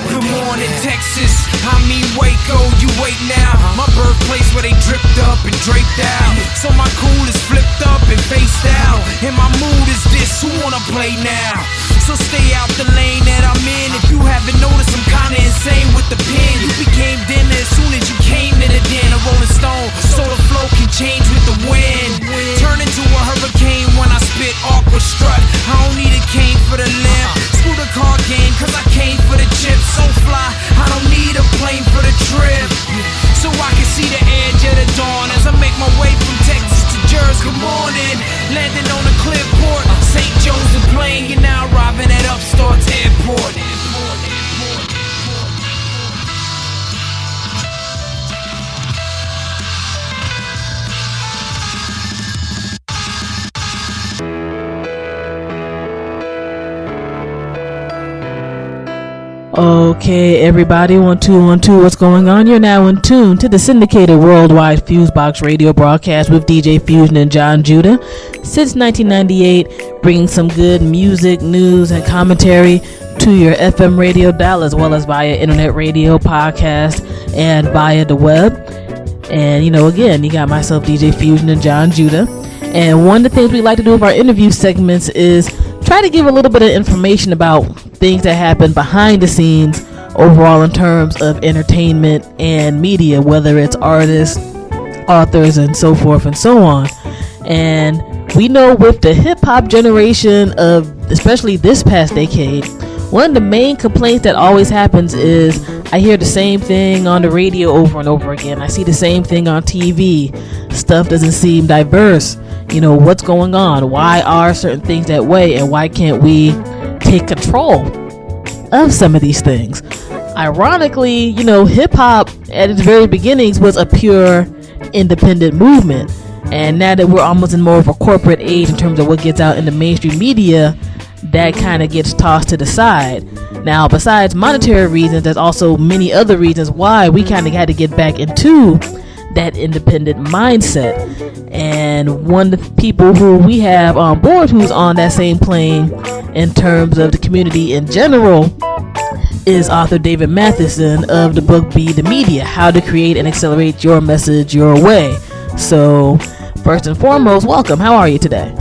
Good morning, Texas. I mean Waco, you wait now. My birthplace where they dripped up and draped out. So my cool is flipped up and faced out. And my mood is this, who wanna play now? So stay out the lane that I'm in. If you haven't noticed, I'm kinda insane with the pen. You became dinner as soon as you came to the den. A rolling stone, so the flow can change with the wind. Turn into a hurricane when I spit awkward strut. I don't need a cane for the limp. Screw the card game, cause I came for the chips. So fly, I don't need a plane for the trip. So I can see the edge of the dawn as I make my way from Texas to Jersey. Good morning, landing on a clear port. St. Joe's the plane, you're now arriving at Upstart's airport. Okay, everybody, 1 2 1 2. What's going on? You're now in tune to the syndicated worldwide FuseBox Radio Broadcast with DJ Fusion Jon Judah. Since 1998, bringing some good music, news, and commentary to your FM radio dial, as well as via internet radio, podcast, and via the web. And again, you got myself, DJ Fusion Jon Judah. And one of the things we like to do with our interview segments is try to give a little bit of information about things that happen behind the scenes overall in terms of entertainment and media, whether it's artists, authors, and so forth and so on. And we know with the hip-hop generation of especially this past decade, one of the main complaints that always happens is I hear the same thing on the radio over and over again. I see the same thing on TV. Stuff doesn't seem diverse. What's going on? Why are certain things that way? And why can't we take control of some of these things? Ironically, hip-hop at its very beginnings was a pure independent movement. And now that we're almost in more of a corporate age in terms of what gets out in the mainstream media, that kind of gets tossed to the side. Now, besides monetary reasons, there's also many other reasons why we kind of had to get back into that independent mindset. And one of the people who we have on board who's on that same plane in terms of the community in general is author David Matheson of the book Be the Media, How to Create and Accelerate Your Message Your Way. So, first and foremost, welcome. How are you today?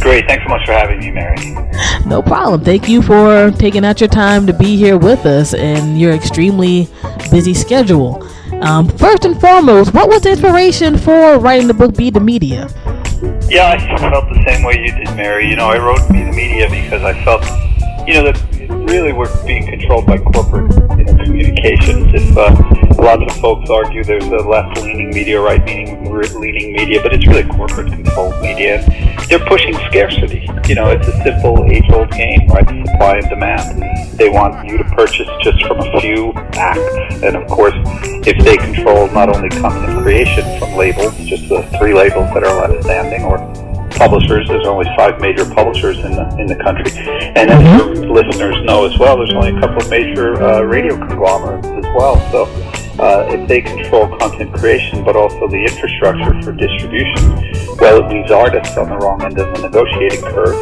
Great. Thanks so much for having me, Mary. No problem. Thank you for taking out your time to be here with us in your extremely busy schedule. First and foremost, what was the inspiration for writing the book Be the Media? Yeah, I felt the same way you did, Mary. I wrote Be the Media because I felt, that really we're being controlled by corporate communications. If a lot of the folks argue there's a left-leaning media, right-leaning media, but it's really corporate-controlled media. They're pushing scarcity. It's a simple age-old game, right? Supply and demand. They want you to purchase just from a few acts. And of course, if they control not only content creation from labels, just the 3 labels that are left standing, or publishers, there's only 5 major publishers in the country. And as your listeners know as well, there's only a couple of major radio conglomerates as well. So if they control content creation, but also the infrastructure for distribution, well, it leaves artists on the wrong end of the negotiating curve.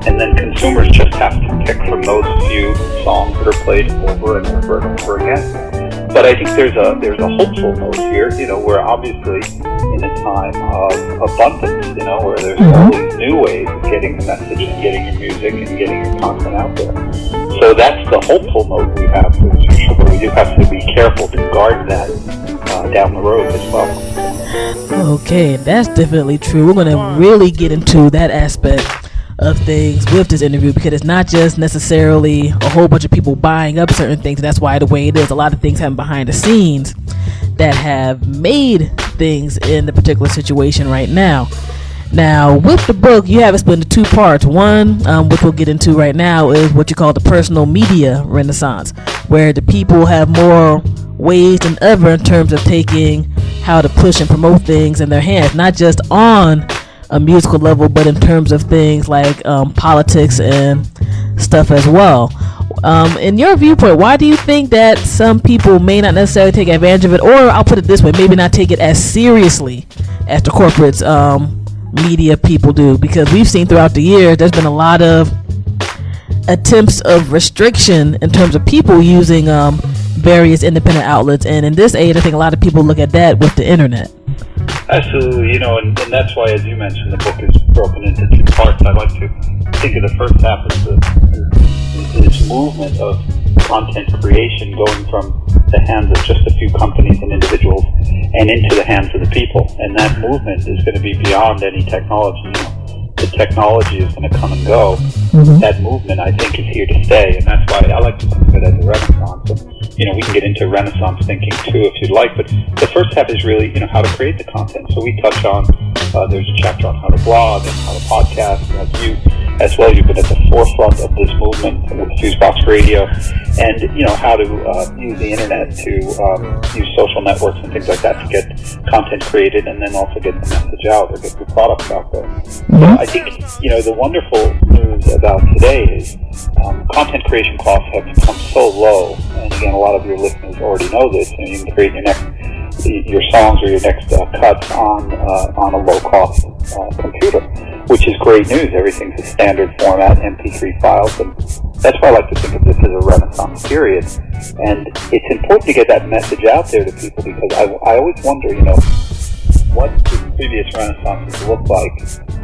And then consumers just have to pick from those few songs that are played over and over and over again. But I think there's a hopeful note here, where obviously in a time of abundance, where there's all these new ways of getting the message and getting your music and getting your content out there. So that's the hopeful note we have for the future, but we do have to be careful to guard that down the road as well. Okay, that's definitely true. We're going to really get into that aspect of things with this interview, because it's not just necessarily a whole bunch of people buying up certain things. That's why the way it is, a lot of things happen behind the scenes that have made things in the particular situation right now. Now, with the book, you have it split into 2 parts. One, which we'll get into right now, is what you call the personal media renaissance, where the people have more ways than ever in terms of taking how to push and promote things in their hands, not just on a musical level, but in terms of things like politics and stuff as well. In your viewpoint, why do you think that some people may not necessarily take advantage of it, or I'll put it this way, maybe not take it as seriously as the corporates media people do? Because we've seen throughout the years there's been a lot of attempts of restriction in terms of people using various independent outlets, and in this age I think a lot of people look at that with the internet. Absolutely, and that's why, as you mentioned, the book is broken into 2 parts. I like to think of the first half as this movement of content creation going from the hands of just a few companies and individuals and into the hands of the people. And that movement is going to be beyond any technology. The technology is going to come and go. That movement, I think, is here to stay, and that's why I like to think of it as a renaissance. And we can get into Renaissance thinking too if you'd like, but the first half is really, how to create the content. So we touch on, there's a chapter on how to blog and how to podcast, and you as well, you've been at the forefront of this movement with FuseBox Radio, and how to use the internet to use social networks and things like that to get content created, and then also get the message out or get your products out there. So I think the wonderful news about today is content creation costs have become so low, and again, a lot of your listeners already know this. You can create your songs or your next cuts on a low-cost computer, which is great news. Everything's a standard format, MP3 files, and that's why I like to think of this as a renaissance period. And it's important to get that message out there to people, because I always wonder, what did previous renaissances look like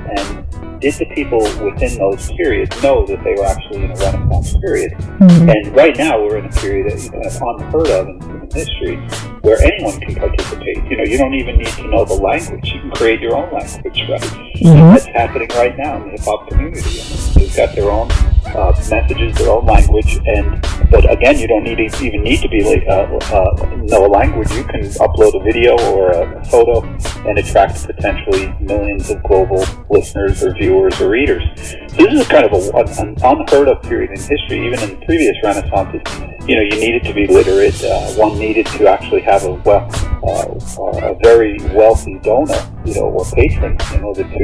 And did the people within those periods know that they were actually in a Renaissance period? Mm-hmm. And right now we're in a period that is kind of unheard of in human history, where anyone can participate. You know, you don't even need to know the language. You can create your own language, right? Mm-hmm. And that's happening right now in the hip-hop community. And they've got their own messages, their own language, but again, you don't even need to be know a language. You can upload a video or a photo and attract potentially millions of global listeners or viewers or readers. So this is kind of an unheard of period in history. Even in previous Renaissances, you know, you needed to be literate. One needed to actually have a very wealthy donor, you know, or patron, in order to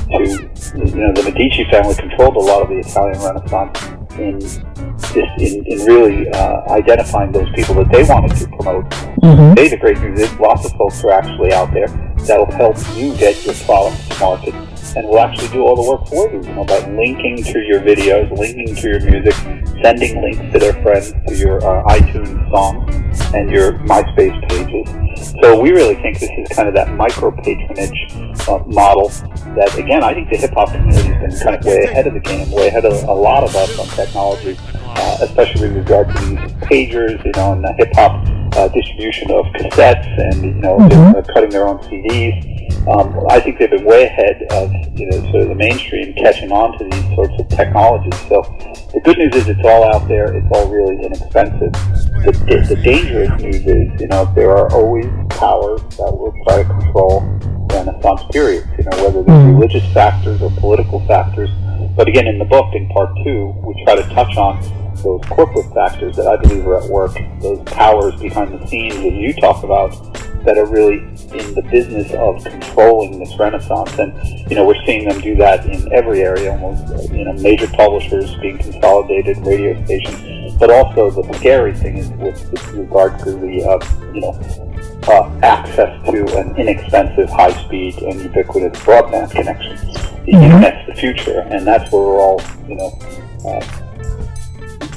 you know, the Medici family controlled a lot of the Italian Renaissance in really identifying those people that they wanted to promote. Mm-hmm. Today, the great news is lots of folks are actually out there that'll help you get your product to market, and will actually do all the work for you, you know, by linking to your videos, linking to your music, sending links to their friends to your iTunes songs and your MySpace pages. So we really think this is kind of that micro-patronage model that, again, I think the hip-hop community has been kind of way ahead of the game, way ahead of a lot of us on technology, especially with regard to these pagers, you know, and the hip-hop distribution of cassettes, and, you know, they're cutting their own CDs. I think they've been way ahead of, you know, sort of the mainstream catching on to these sorts of technologies. So the good news is it's all out there. It's all really inexpensive. The dangerous news is, you know, there are always powers that will try to control Renaissance periods, you know, whether they're religious factors or political factors. But again, in the book, in part 2, we try to touch on those corporate factors that I believe are at work, those powers behind the scenes that you talk about, that are really in the business of controlling this Renaissance. And, you know, we're seeing them do that in every area, almost, you know, major publishers being consolidated, radio stations, but also the scary thing is with regard to the, you know, access to an inexpensive, high-speed, and ubiquitous broadband connection. The internet's the future, and that's where we're all, you know,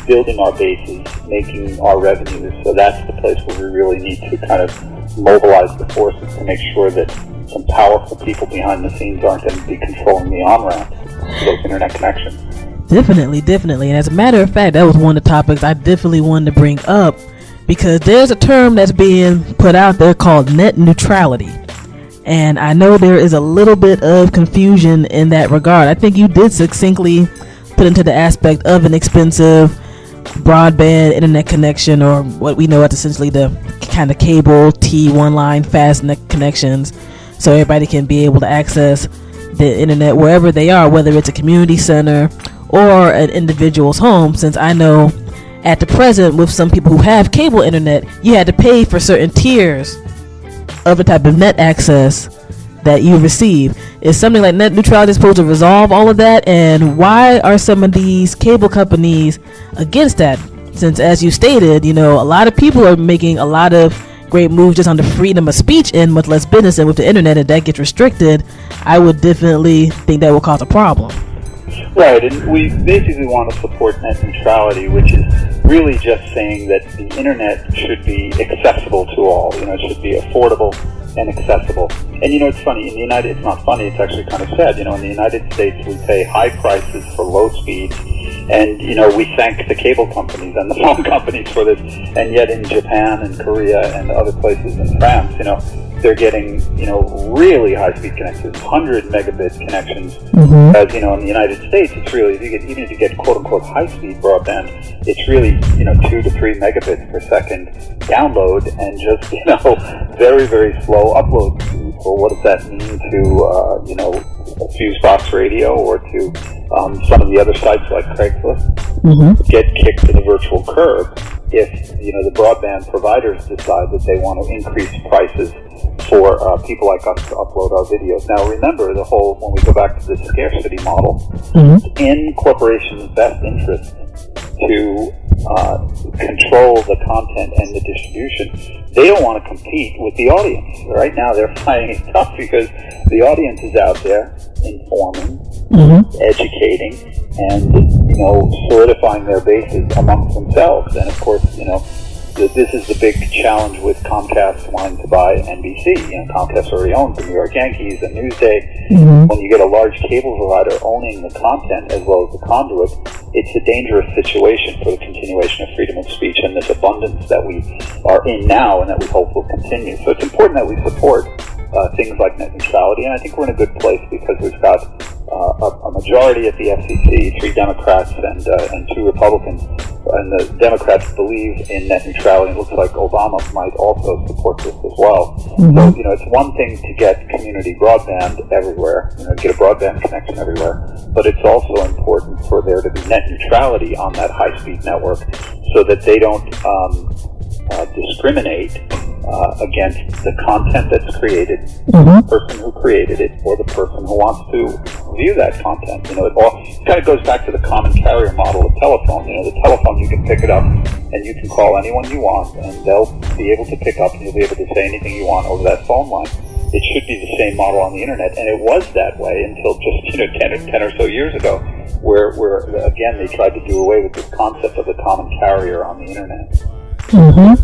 building our bases, making our revenues. So that's the place where we really need to kind of mobilize the forces to make sure that some powerful people behind the scenes aren't going to be controlling the on-ramp to those internet connections. Definitely. And as a matter of fact, that was one of the topics I definitely wanted to bring up, because there's a term that's being put out there called net neutrality. And I know there is a little bit of confusion in that regard. I think you did succinctly put into the aspect of an expensive broadband internet connection, or what we know as essentially the kind of cable T1 line fast net connections, so everybody can be able to access the internet wherever they are, whether it's a community center or an individual's home. Since I know at the present, with some people who have cable internet, you had to pay for certain tiers of the type of net access that you receive. Is something like net neutrality supposed to resolve all of that? And why are some of these cable companies against that? Since, as you stated, you know, a lot of people are making a lot of great moves just on the freedom of speech and much less business. And with the internet, if that gets restricted, I would definitely think that will cause a problem. Right, and we basically want to support net neutrality, which is really just saying that the internet should be accessible to all. You know, it should be affordable and accessible. And, you know, it's funny, in the United, it's not funny, it's actually kind of sad. You know, in the United States, we pay high prices for low speed, and, you know, we thank the cable companies and the phone companies for this. And yet in Japan and Korea and other places in France, you know, they're getting, you know, really high-speed connections, 100 megabit connections. As you know, in the United States, it's really, even if you get quote-unquote high-speed broadband, it's really, you know, 2 to 3 megabits per second download, and just, you know, very, very slow upload speed. So what does that mean to, you know, FuseBox Radio or to some of the other sites like Craigslist? Get kicked to the virtual curb if, you know, the broadband providers decide that they want to increase prices for people like us to upload our videos. Now remember, the whole, when we go back to the scarcity model, in corporations' best interest to control the content and the distribution. They don't want to compete with the audience. Right now they're finding it tough because the audience is out there informing, educating, and, you know, solidifying their bases amongst themselves. And of course, you know, this is the big challenge with Comcast wanting to buy NBC. Comcast already owns the New York Yankees and Newsday. Mm-hmm. When you get a large cable provider owning the content as well as the conduit, it's a dangerous situation for the continuation of freedom of speech and this abundance that we are in now and that we hope will continue. So it's important that we support things like net neutrality, and I think we're in a good place because we've got a majority at the FCC, 3 Democrats and 2 Republicans, and the Democrats believe in net neutrality. It looks like Obama might also support this as well. Mm-hmm. So, it's one thing to get community broadband everywhere, get a broadband connection everywhere, but it's also important for there to be net neutrality on that high-speed network so that they don't discriminate against the content that's created, mm-hmm. the person who created it, or the person who wants to view that content. It all kind of goes back to the common carrier model of telephone. The telephone, you can pick it up and you can call anyone you want, and they'll be able to pick up and you'll be able to say anything you want over that phone line. It should be the same model on the internet, and it was that way until just 10 or so years ago, where again they tried to do away with this concept of the common carrier on the internet. Mm-hmm.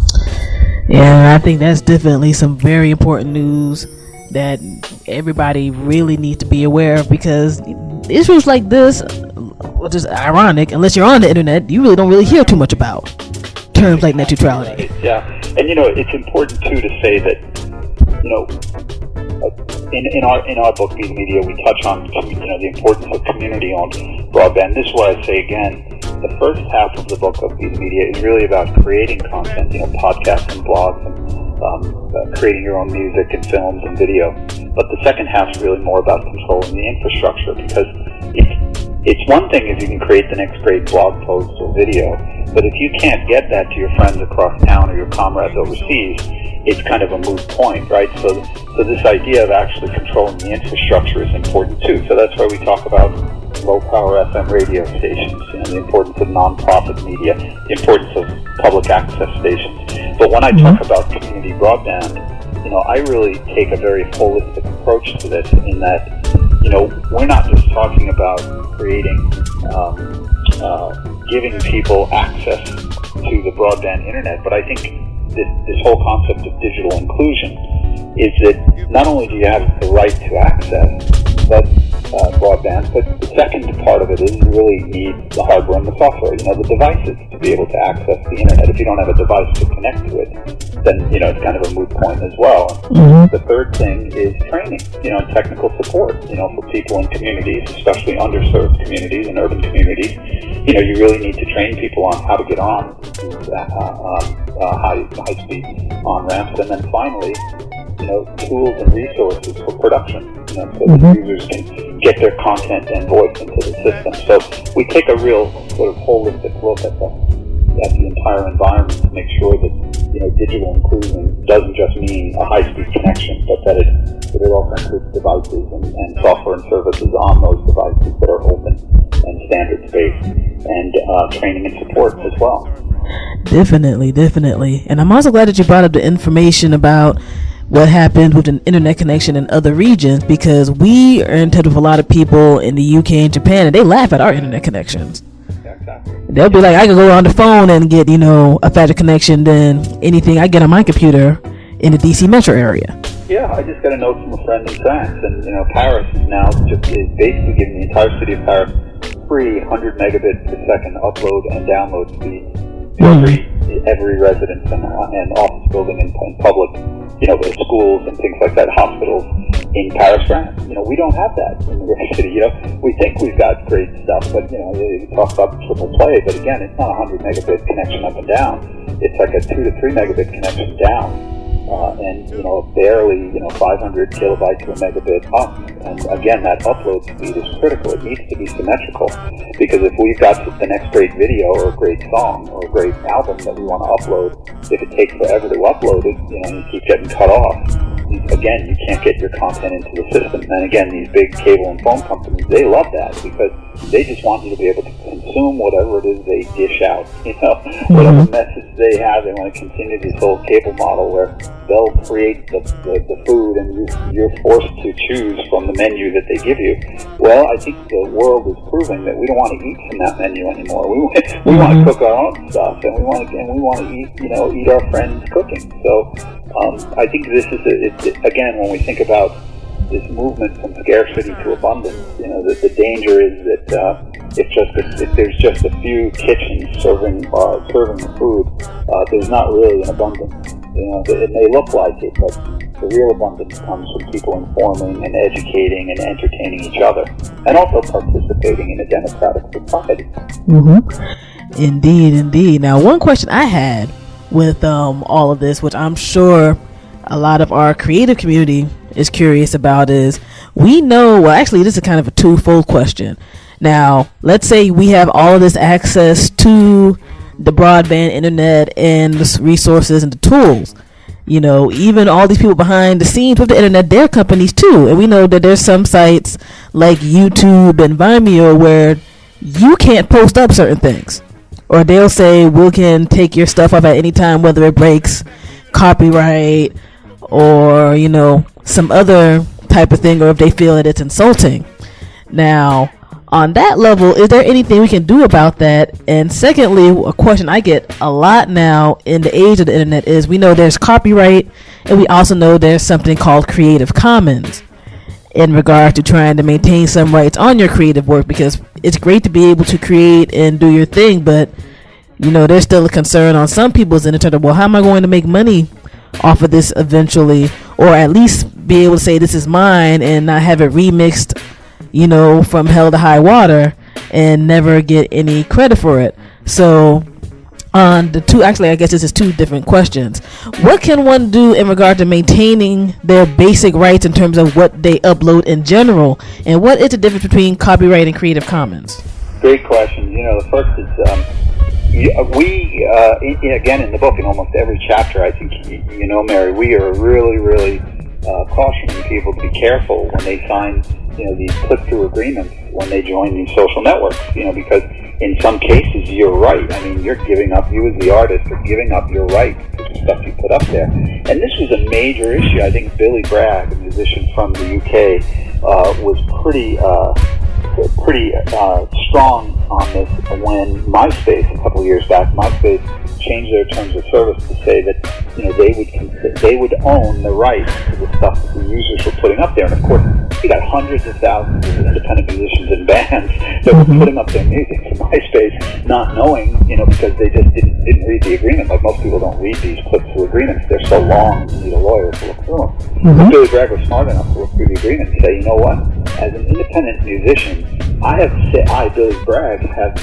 Yeah, I think that's definitely some very important news that everybody really needs to be aware of, because issues like this, which is ironic, unless you're on the internet, you really don't really hear too much about terms like net neutrality. Yeah, and it's important too to say that in our book, Be the Media, we touch on the importance of community-owned broadband. This is why I say again, the first half of the book of Be the Media is really about creating content, podcasts and blogs, and creating your own music and films and video. But the second half is really more about controlling the infrastructure, because it's one thing if you can create the next great blog post or video, but if you can't get that to your friends across town or your comrades overseas, it's kind of a moot point, right? So this idea of actually controlling the infrastructure is important too. So that's why we talk about low-power FM radio stations, the importance of non-profit media, the importance of public access stations. But when I talk about community broadband, I really take a very holistic approach to this, in that, we're not just talking about creating, giving people access to the broadband internet, but I think this whole concept of digital inclusion is that not only do you have the right to access broadband, but the second part of it is you really need the hardware and the software, the devices to be able to access the internet. If you don't have a device to connect to it, then, it's kind of a moot point as well. Mm-hmm. The third thing is training, and technical support, for people in communities, especially underserved communities and urban communities. You really need to train people on how to get on high-speed on-ramps. And then finally, tools and resources for production, so that users can get their content and voice into the system. So we take a real sort of holistic look at the entire environment to make sure that, digital inclusion doesn't just mean a high-speed connection, but that it also includes devices and software and services on those devices that are open and standards-based, and training and support as well. Definitely. And I'm also glad that you brought up the information about what happens with an internet connection in other regions, because we are in touch with a lot of people in the UK and Japan, and they laugh at our internet connections. They'll be like, I can go on the phone and get, a faster connection than anything I get on my computer in the DC metro area. Yeah, I just got a note from a friend in France, and Paris is now is basically giving the entire city of Paris free 100 megabit per second upload and download speed to every residence and office building and public, schools and things like that, hospitals in Paris, France. We don't have that in New York City. We think we've got great stuff, but you talk about triple play, but again, it's not a 100 megabit connection up and down. It's like a 2 to 3 megabit connection down, and barely 500 kilobytes to a megabit up. And again, that upload speed is critical. It needs to be symmetrical, because if we've got the next great video or a great song or a great album that we want to upload, if it takes forever to upload it, you keep getting cut off. again, you can't get your content into the system. And again, these big cable and phone companies, they love that because they just want you to be able to consume whatever it is they dish out. Whatever message they have, they want to continue this whole cable model where they'll create the food and you're forced to choose from the menu that they give you. Well, I think the world is proving that we don't want to eat from that menu anymore. We want to cook our own stuff, and we want to eat our friends' cooking. So I think this is again, when we think about this movement from scarcity to abundance, the danger is that if there's just a few kitchens serving the food, there's not really an abundance. It may look like it, but the real abundance comes from people informing and educating and entertaining each other, and also participating in a democratic society. Indeed. Now, one question I had with all of this, which I'm sure a lot of our creative community is curious about, is we know, well, actually, this is kind of a twofold question. Now, let's say we have all of this access to the broadband internet and the resources and the tools. Even all these people behind the scenes with the internet, they're companies too. And we know that there's some sites like YouTube and Vimeo where you can't post up certain things. Or they'll say, we can take your stuff off at any time, whether it breaks copyright or, some other type of thing, or if they feel that it's insulting. Now, on that level, is there anything we can do about that? And secondly, a question I get a lot now in the age of the internet is, we know there's copyright, and we also know there's something called Creative Commons in regard to trying to maintain some rights on your creative work, because it's great to be able to create and do your thing, but there's still a concern on some people's end in terms of, well, how am I going to make money off of this eventually, or at least be able to say this is mine and not have it remixed from hell to high water and never get any credit for it. So on the two, actually I guess this is two different questions. What can one do in regard to maintaining their basic rights in terms of what they upload in general, and what is the difference between copyright and Creative Commons? Great question. The first is again, in the book, in almost every chapter, I think Mary, we are really cautioning people to be careful when they sign these click-through agreements when they join these social networks, because in some cases you're right. I mean, you're giving up, you as the artist are giving up your rights to the stuff you put up there. And this was a major issue. I think Billy Bragg, a musician from the UK, was pretty strong on this when MySpace, a couple of years back, MySpace changed their terms of service to say that they would own the rights to the stuff that the users were putting up there. And of course, you got hundreds of thousands of independent musicians and bands that were putting up their music to MySpace, not knowing, because they just didn't read the agreement. Like, most people don't read these click-through agreements. They're so long, you need a lawyer to look through them. But Billy Bragg was smart enough to look through the agreement and say, you know what? As an independent musician, Billy Bragg, have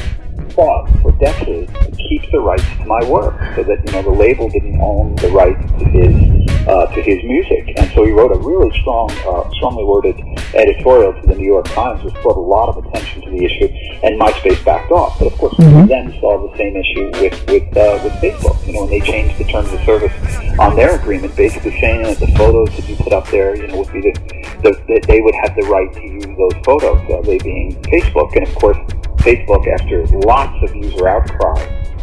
fought for decades to keep the rights to my work, so that the label didn't own the rights to his music. And so he wrote a really strongly worded editorial to the New York Times, which brought a lot of attention to the issue, and MySpace backed off. But of course, we then saw the same issue with Facebook. When they changed the terms of service on their agreement, basically saying that the photos that you put up there, would be that they would have the right to use those photos, they being Facebook. And of course, Facebook, after lots of user outcry,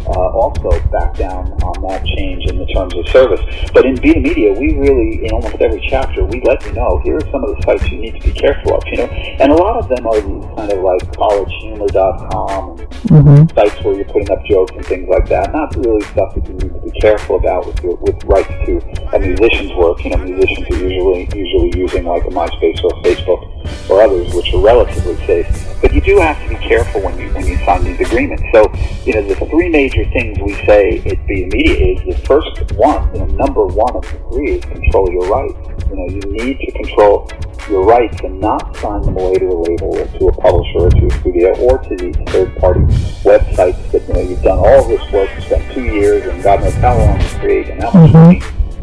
also backed down on that change in the terms of service. But in Vita Media, we really, in almost every chapter, we let you know, here are some of the sites you need to be careful of, and a lot of them are these kind of like collegehumor.com and sites where you're putting up jokes and things like that. Not really stuff that you need to be careful about with rights to a musician's work. Musicians are usually using like a MySpace or Facebook or others, which are relatively safe. But you do have to be careful when you sign these agreements. So, the three major things we say at Vita Media is, the first one, number one of the three, is control your rights. You need to control your rights and not sign them away to a label or to a publisher or to a studio or to these third-party websites that, you've done all this work, spent 2 years and God knows how long to create and how much money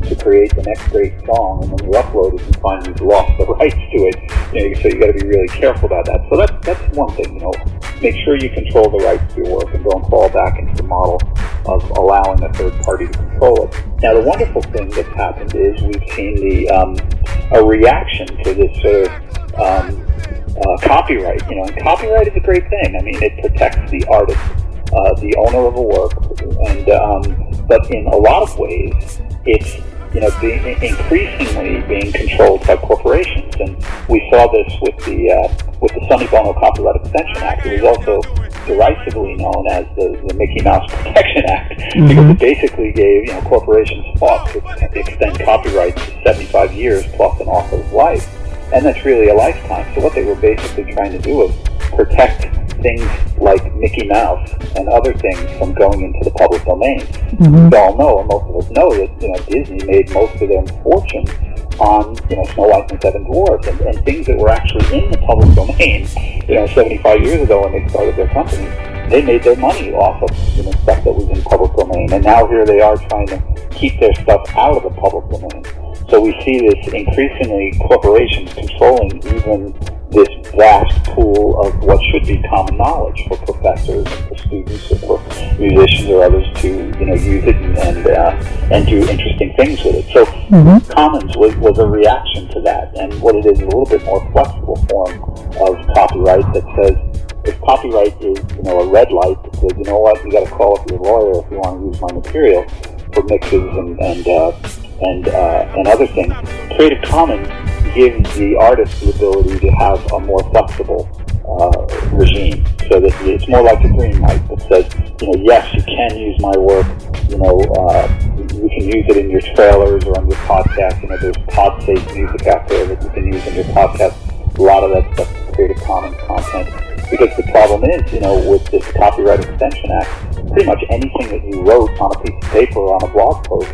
to create the next great song, and when you upload it, you find you've lost the rights to it. So you got to be really careful about that. So that's one thing. make sure you control the rights to your work and don't fall back into the model of allowing a third party to control it. Now, the wonderful thing that's happened is we've seen a reaction to this sort of copyright. And copyright is a great thing. I mean, it protects the artist, the owner of a work, and but in a lot of ways, it's increasingly being controlled by corporations, and we saw this with the Sonny Bono Copyright Extension Act. It was also derisively known as the Mickey Mouse Protection Act, because it basically gave corporations fought to extend copyright to 75 years plus an author's life, and that's really a lifetime. So what they were basically trying to do was protect things like Mickey Mouse and other things from going into the public domain. We all know, and most of us know, that Disney made most of their fortune on Snow White and the Seven Dwarfs and things that were actually in the public domain. 75 years ago when they started their company, they made their money off of stuff that was in public domain, and now here they are trying to keep their stuff out of the public domain. So we see this increasingly corporations controlling even this vast pool of what should be common knowledge for professors and for students or for musicians or others to use it and do interesting things with it. So Commons was a reaction to that, and what it is a little bit more flexible form of copyright that says if copyright is a red light that says you got to call up your lawyer if you want to use my material for mixes and other things. Creative Commons gives the artist the ability to have a more flexible regime, so that it's more like a green light that says, yes, you can use my work, you can use it in your trailers or on your podcast. There's pod-safe music out there that you can use in your podcast. A lot of that stuff is Creative Commons content. Because the problem is, with this Copyright Extension Act, pretty much anything that you wrote on a piece of paper or on a blog post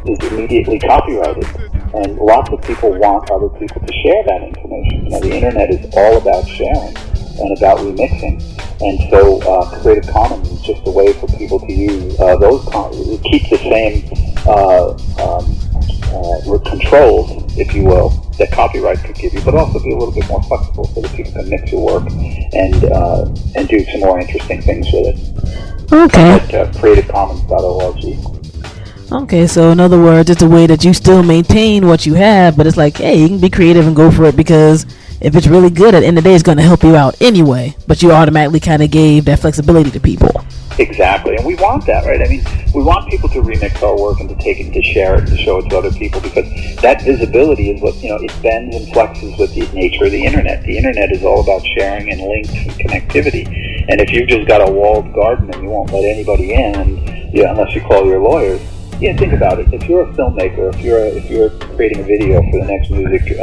is immediately copyrighted. And lots of people want other people to share that information. The internet is all about sharing and about remixing. And so Creative Commons is just a way for people to use those it keeps the same controls, if you will, that copyright could give you, but also be a little bit more flexible so that people can mix your work and do some more interesting things with it. Okay. At creativecommons.org. Okay, so in other words, it's a way that you still maintain what you have, but it's like, hey, you can be creative and go for it, because if it's really good, at the end of the day, it's going to help you out anyway, but you automatically kind of gave that flexibility to people. Exactly, and we want that, right? I mean, we want people to remix our work and to take it, to share it, to show it to other people, because that visibility is what, it bends and flexes with the nature of the internet. The internet is all about sharing and links and connectivity, and if you've just got a walled garden and you won't let anybody in, unless you call your lawyers, think about it. If you're a filmmaker, if you're creating a video for the next music,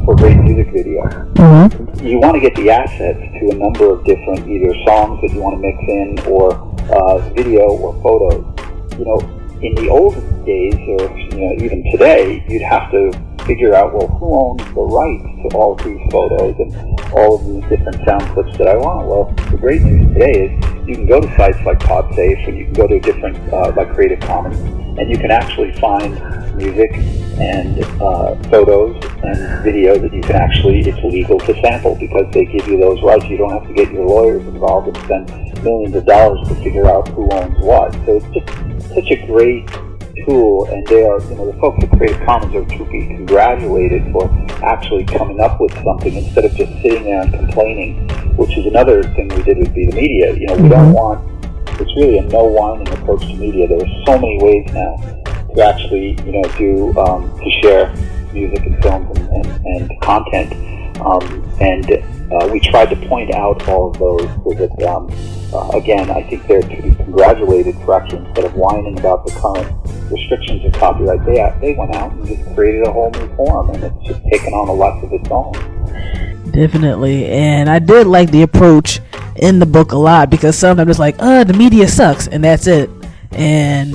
for great music video, you want to get the assets to a number of different either songs that you want to mix in, or video or photos. In the old days, or even today, you'd have to figure out, well, who owns the rights to all of these photos and all of these different sound clips that I want? Well, the great news today is you can go to sites like PodSafe, and you can go to different, like Creative Commons, and you can actually find music and photos and video that you can actually, it's legal to sample, because they give you those rights. You don't have to get your lawyers involved and spend millions of dollars to figure out who owns what. So it's just such a great tool, and they are, the folks at Creative Commons are to be congratulated for actually coming up with something instead of just sitting there and complaining, which is another thing we did with Be the Media. We don't want, it's really a no-whining approach to media. There are so many ways now to actually, to share music and films and content, we tried to point out all of those so that, again, I think they're to be congratulated for actually, instead of whining about the current restrictions of copyright, they went out and just created a whole new form, and it's just taken on a life of its own. Definitely, and I did like the approach in the book a lot, because sometimes it's like, the media sucks, and that's it. And,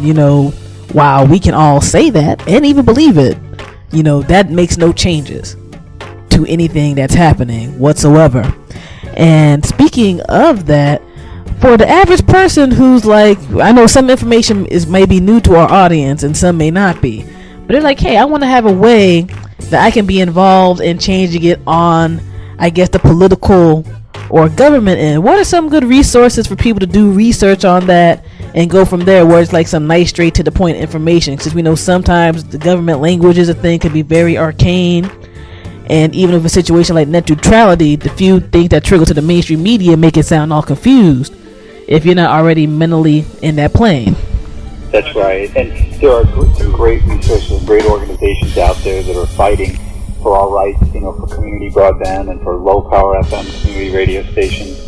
while we can all say that and even believe it, that makes no changes to anything that's happening whatsoever. And speaking of that, for the average person who's like, I know some information is maybe new to our audience and some may not be, but they're like, hey, I want to have a way that I can be involved in changing it on, I guess, the political or government end? What are some good resources for people to do research on that and go from there, where it's like some nice straight to the point information? Because we know sometimes the government language is a thing, can be very arcane, and even with a situation like net neutrality, the few things that trickle to the mainstream media make it sound all confused if you're not already mentally in that plane. That's right, and there are some great resources, great organizations out there that are fighting for our rights, for community broadband and for low power FM community radio stations.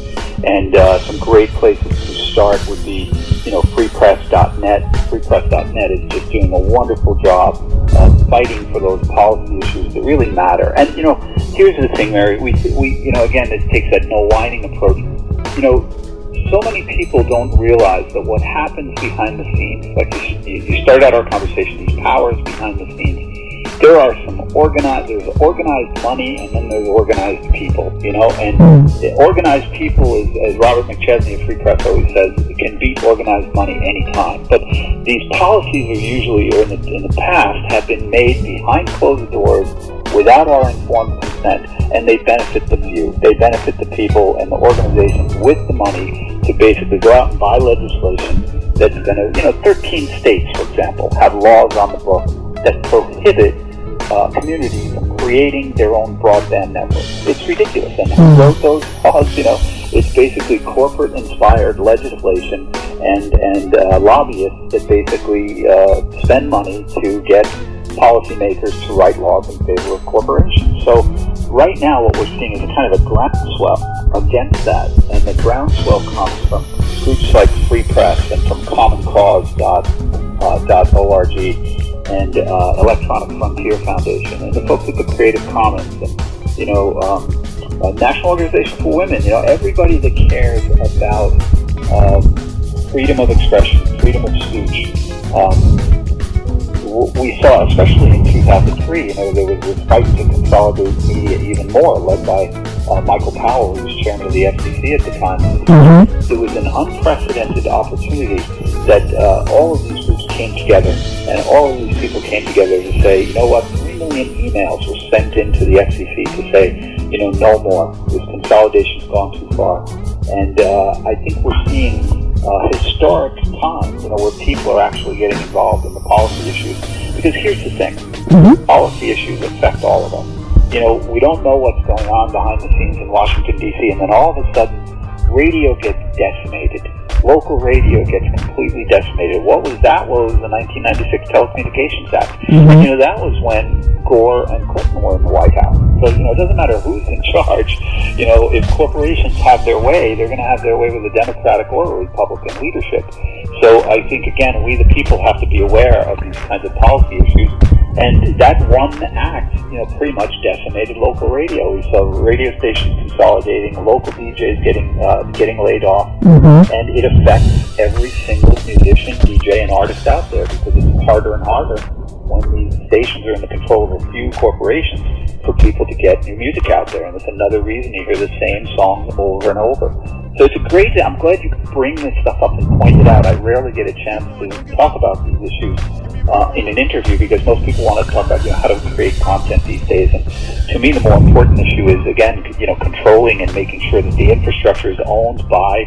And some great places to start would be, freepress.net. Freepress.net is just doing a wonderful job of fighting for those policy issues that really matter. And, here's the thing, Mary, we again, it takes that no whining approach. So many people don't realize that what happens behind the scenes, like you started out our conversation, these powers behind the scenes, there are there's organized money, and then there's organized people, and organized people is, as Robert McChesney of Free Press always says, it can beat organized money anytime. But these policies are usually, or in the past, have been made behind closed doors without our informed consent, and they benefit the few. They benefit the people and the organizations with the money to basically go out and buy legislation that's going to, 13 states, for example, have laws on the books that prohibit communities from creating their own broadband networks. It's ridiculous. And who wrote those laws? It's basically corporate-inspired legislation and lobbyists that basically spend money to get policymakers to write laws in favor of corporations. So right now what we're seeing is a kind of a groundswell against that, and the groundswell comes from groups like Free Press and from commoncause.org and Electronic Frontier Foundation and the folks at the Creative Commons and National Organization for Women. Everybody that cares about freedom of expression, freedom of speech. We saw, especially in 2003, there was this fight to consolidate media even more, led by Michael Powell, who was chairman of the FCC at the time. It was an unprecedented opportunity that all of these groups came together, and all of these people came together to say, 3 million emails were sent into the FCC to say, no more. This consolidation's gone too far. And I think we're seeing historic time, where people are actually getting involved in the policy issues. Because here's the thing, policy issues affect all of us. We don't know what's going on behind the scenes in Washington, D.C., and then all of a sudden, radio gets decimated. Local radio gets completely decimated. What was that? Well, it was the 1996 Telecommunications Act. And, that was when Gore and Clinton were in the White House. So, it doesn't matter who's in charge. If corporations have their way, they're going to have their way with a Democratic or a Republican leadership. So I think, again, we the people have to be aware of these kinds of policy issues. And that one act, pretty much decimated local radio. We saw radio stations consolidating, local DJs getting laid off, and it affects every single musician, DJ, and artist out there because it's harder and harder when these stations are in the control of a few corporations for people to get new music out there. And it's another reason you hear the same songs over and over. So it's I'm glad you bring this stuff up and point it out. I rarely get a chance to talk about these issues in an interview because most people want to talk about how to create content these days. And to me, the more important issue is, again, controlling and making sure that the infrastructure is owned by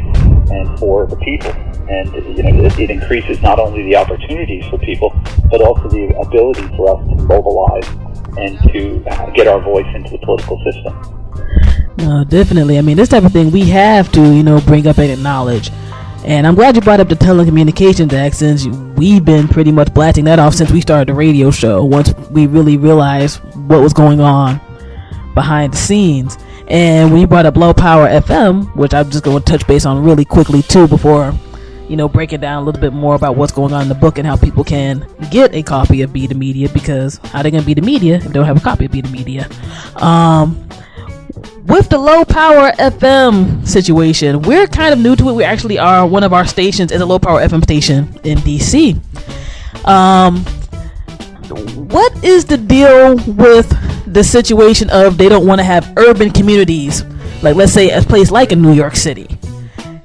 and for the people. And it increases not only the opportunities for people, but also the ability for us to mobilize and to get our voice into the political system. No, definitely. I mean, this type of thing we have to, bring up and acknowledge. And I'm glad you brought up the Telecommunications Act, since we've been pretty much blasting that off since we started the radio show, once we really realized what was going on behind the scenes. And when you brought up low power FM, which I'm just going to touch base on really quickly too before, breaking down a little bit more about what's going on in the book and how people can get a copy of Be The Media, because how they going to be the media if they don't have a copy of Be The Media? With the low power FM situation, we're kind of new to it. We actually are, one of our stations is a low power FM station in DC. What is the deal with the situation of they don't want to have urban communities, like let's say a place like in New York City,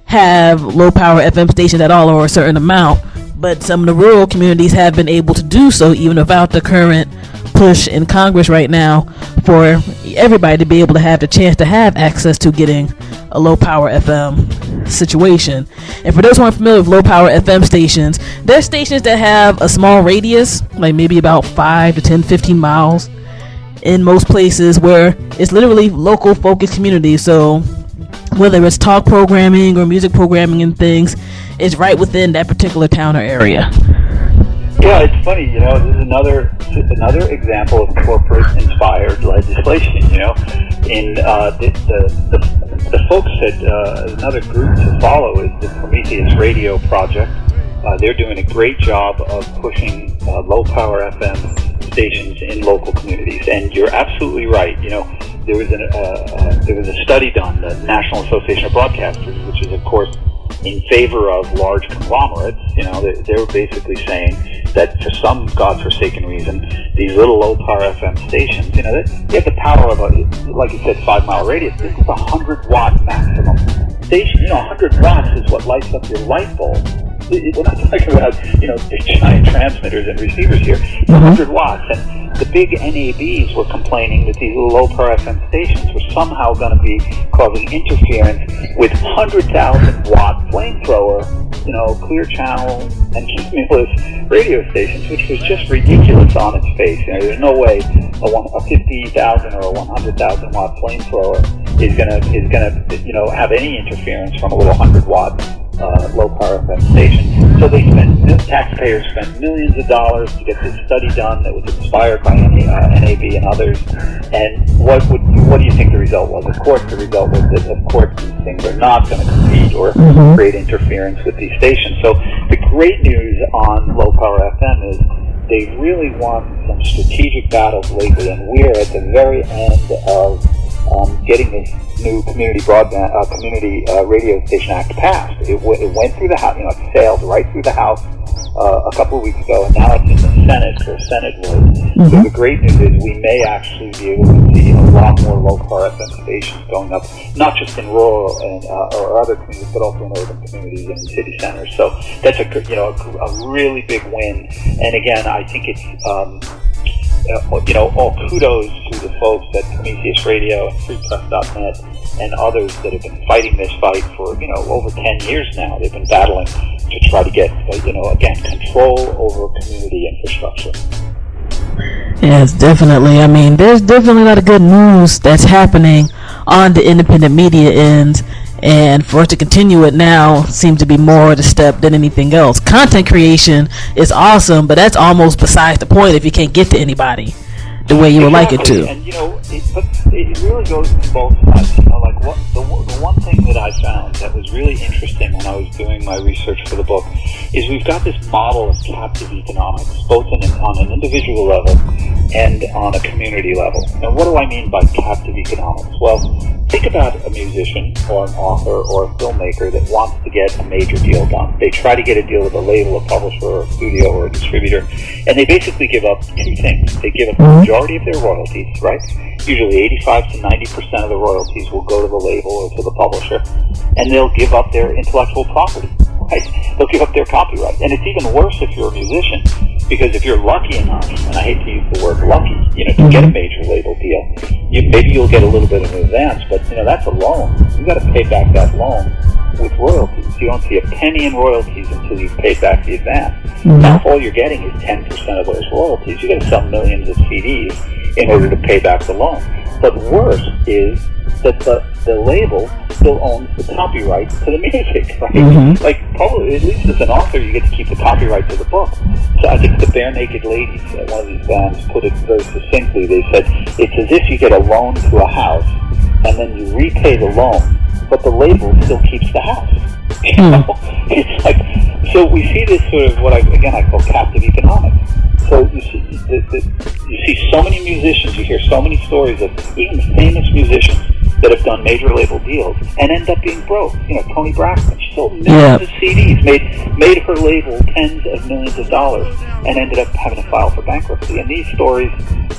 have low power FM stations at all or a certain amount, but some of the rural communities have been able to do so even without the current push in Congress right now for everybody to be able to have the chance to have access to getting a low power FM situation. And for those who aren't familiar with low power FM stations, they're stations that have a small radius, like maybe about 5 to 10, 15 miles in most places, where it's literally local focused communities. So whether it's talk programming or music programming and things, it's right within that particular town or area. Yeah, it's funny, you know, this is another example of corporate-inspired legislation, you know. In the folks that, another group to follow is the Prometheus Radio Project. They're doing a great job of pushing low-power FM stations in local communities. And you're absolutely right, you know, there was a study done, the National Association of Broadcasters, which is, of course, in favor of large conglomerates. You know, they were basically saying that for some godforsaken reason, these little low-power FM stations, you know, they have the power of like you said, 5-mile radius. This is a 100-watt maximum station. You know, 100 watts is what lights up your light bulb. We're not talking about, you know, giant transmitters and receivers here. It's 100 watts. And the big NABs were complaining that these little low-power FM stations were somehow going to be causing interference with 100,000-watt flamethrower, you know, clear channel and cumulus radio stations, which was just ridiculous on its face. You know, there's no way a 50,000 or a 100,000-watt flamethrower is gonna you know, have any interference from a little 100-watt low-power FM station. So taxpayers spent millions of dollars to get this study done that was inspired by NAB and others. And what do you think the result was? Of course, the result was that, of course, these things are not going to compete or create interference with these stations. So the great news on low-power FM is they really won some strategic battles lately, and we're at the very end of getting this new community radio station act passed. It went through the House, you know, it sailed right through the House a couple of weeks ago, and now it's in the Senate for a Senate vote. So the great news is we may actually be able to see a lot more low-power FM stations going up, not just in rural and or other communities, but also in urban communities and in city centers. So that's a really big win. And again, I think it's you know, all kudos to the folks at Prometheus Radio and FreePress.net and others that have been fighting this fight for, you know, over 10 years now. They've been battling to try to get, you know, again, control over community infrastructure. Yes, definitely. I mean, there's definitely a lot of good news that's happening on the independent media end. And for us to continue it now seems to be more the step than anything else. Content creation is awesome, but that's almost besides the point if you can't get to anybody the way you would like it to. And you know, it really goes to both sides. You know, like the one thing that I found that was really interesting when I was doing my research for the book is we've got this model of captive economics, both on an individual level and on a community level. And what do I mean by captive economics? Well, think about a musician or an author or a filmmaker that wants to get a major deal done. They try to get a deal with a label, a publisher, or a studio, or a distributor, and they basically give up two things. They give up the majority of their royalties, right? Usually 85 to 90% of the royalties will go to the label or to the publisher, and they'll give up their intellectual property, right? They'll give up their copyright. And it's even worse if you're a musician, because if you're lucky enough, and I hate to use the word lucky, you know, to get a major label deal, maybe you'll get a little bit of an advance, but you know, that's a loan. You got to pay back that loan with royalties. You don't see a penny in royalties until you've paid back the advance. Now, if all you're getting is 10% of those royalties, you got to sell millions of CDs in order to pay back the loan. But worse is that the label still owns the copyright to the music, right? Like, probably, at least as an author, you get to keep the copyright to the book. So I think the Bare Naked Ladies, one of these bands, put it very succinctly. They said, it's as if you get a loan to a house, and then you repay the loan, but the label still keeps the house. You know? It's like, so we see this sort of what I call captive economics. So you see so many musicians, you hear so many stories of even famous musicians that have done major label deals and end up being broke. You know, Toni Braxton, she sold millions of CDs, made her label tens of millions of dollars, and ended up having to file for bankruptcy. And these stories,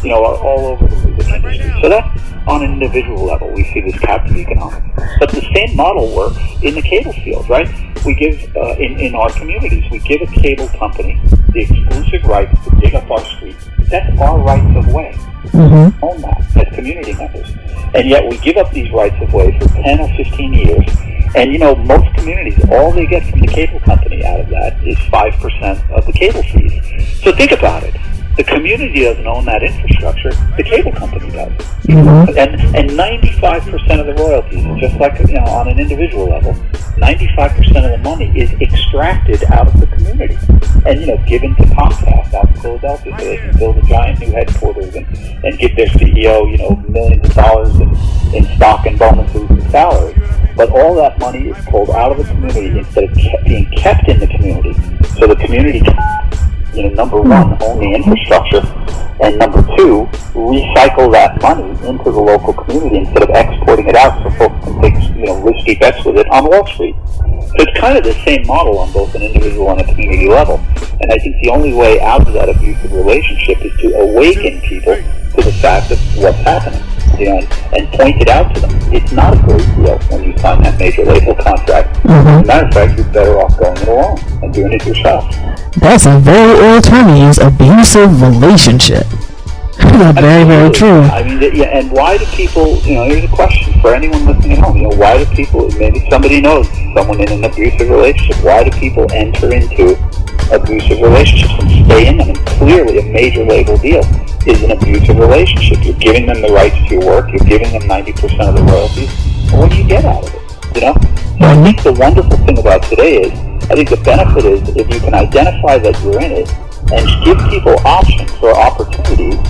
you know, are all over the music industry. So that's on an individual level. We see this captive economics. But the same model works in the cable field, right? We give, in our communities, we give a cable company the exclusive rights to dig up our streets, That's our rights of way. Mm-hmm. Own that as community members. And yet we give up these rights of way for 10 or 15 years. And, you know, most communities, all they get from the cable company out of that is 5% of the cable fees. So think about it. The community doesn't own that infrastructure. The cable company does. Mm-hmm. And 95% of the royalties, just like, you know, on an individual level, 95% of the money is extracted out of the community and, you know, given to Comcast out in Philadelphia so they can build a giant new headquarters and give their CEO, you know, millions of dollars in stock and bonuses and salaries. But all that money is pulled out of the community instead of being kept in the community. So the community can, you know, number one, own the infrastructure, and number two, recycle that money into the local community instead of exporting it out so folks can take, you know, risky bets with it on Wall Street. So it's kind of the same model on both an individual and a community level. And I think the only way out of that abusive relationship is to awaken people to the fact of what's happening, you know, and point it out to them. It's not a great deal when you sign that major label contract. Mm-hmm. As a matter of fact, you're better off going it alone and doing it yourself. That's a very old term to use, abusive relationship. Very, very true. I mean, yeah, and why do people, you know, here's a question for anyone listening at home, you know, why do people, maybe somebody knows someone in an abusive relationship, why do people enter into abusive relationships and stay in them? And clearly a major label deal is an abusive relationship. You're giving them the rights to your work, you're giving them 90% of the royalties, and what do you get out of it, you know? So I think the wonderful thing about today is, I think the benefit is if you can identify that you're in it and give people options or opportunities,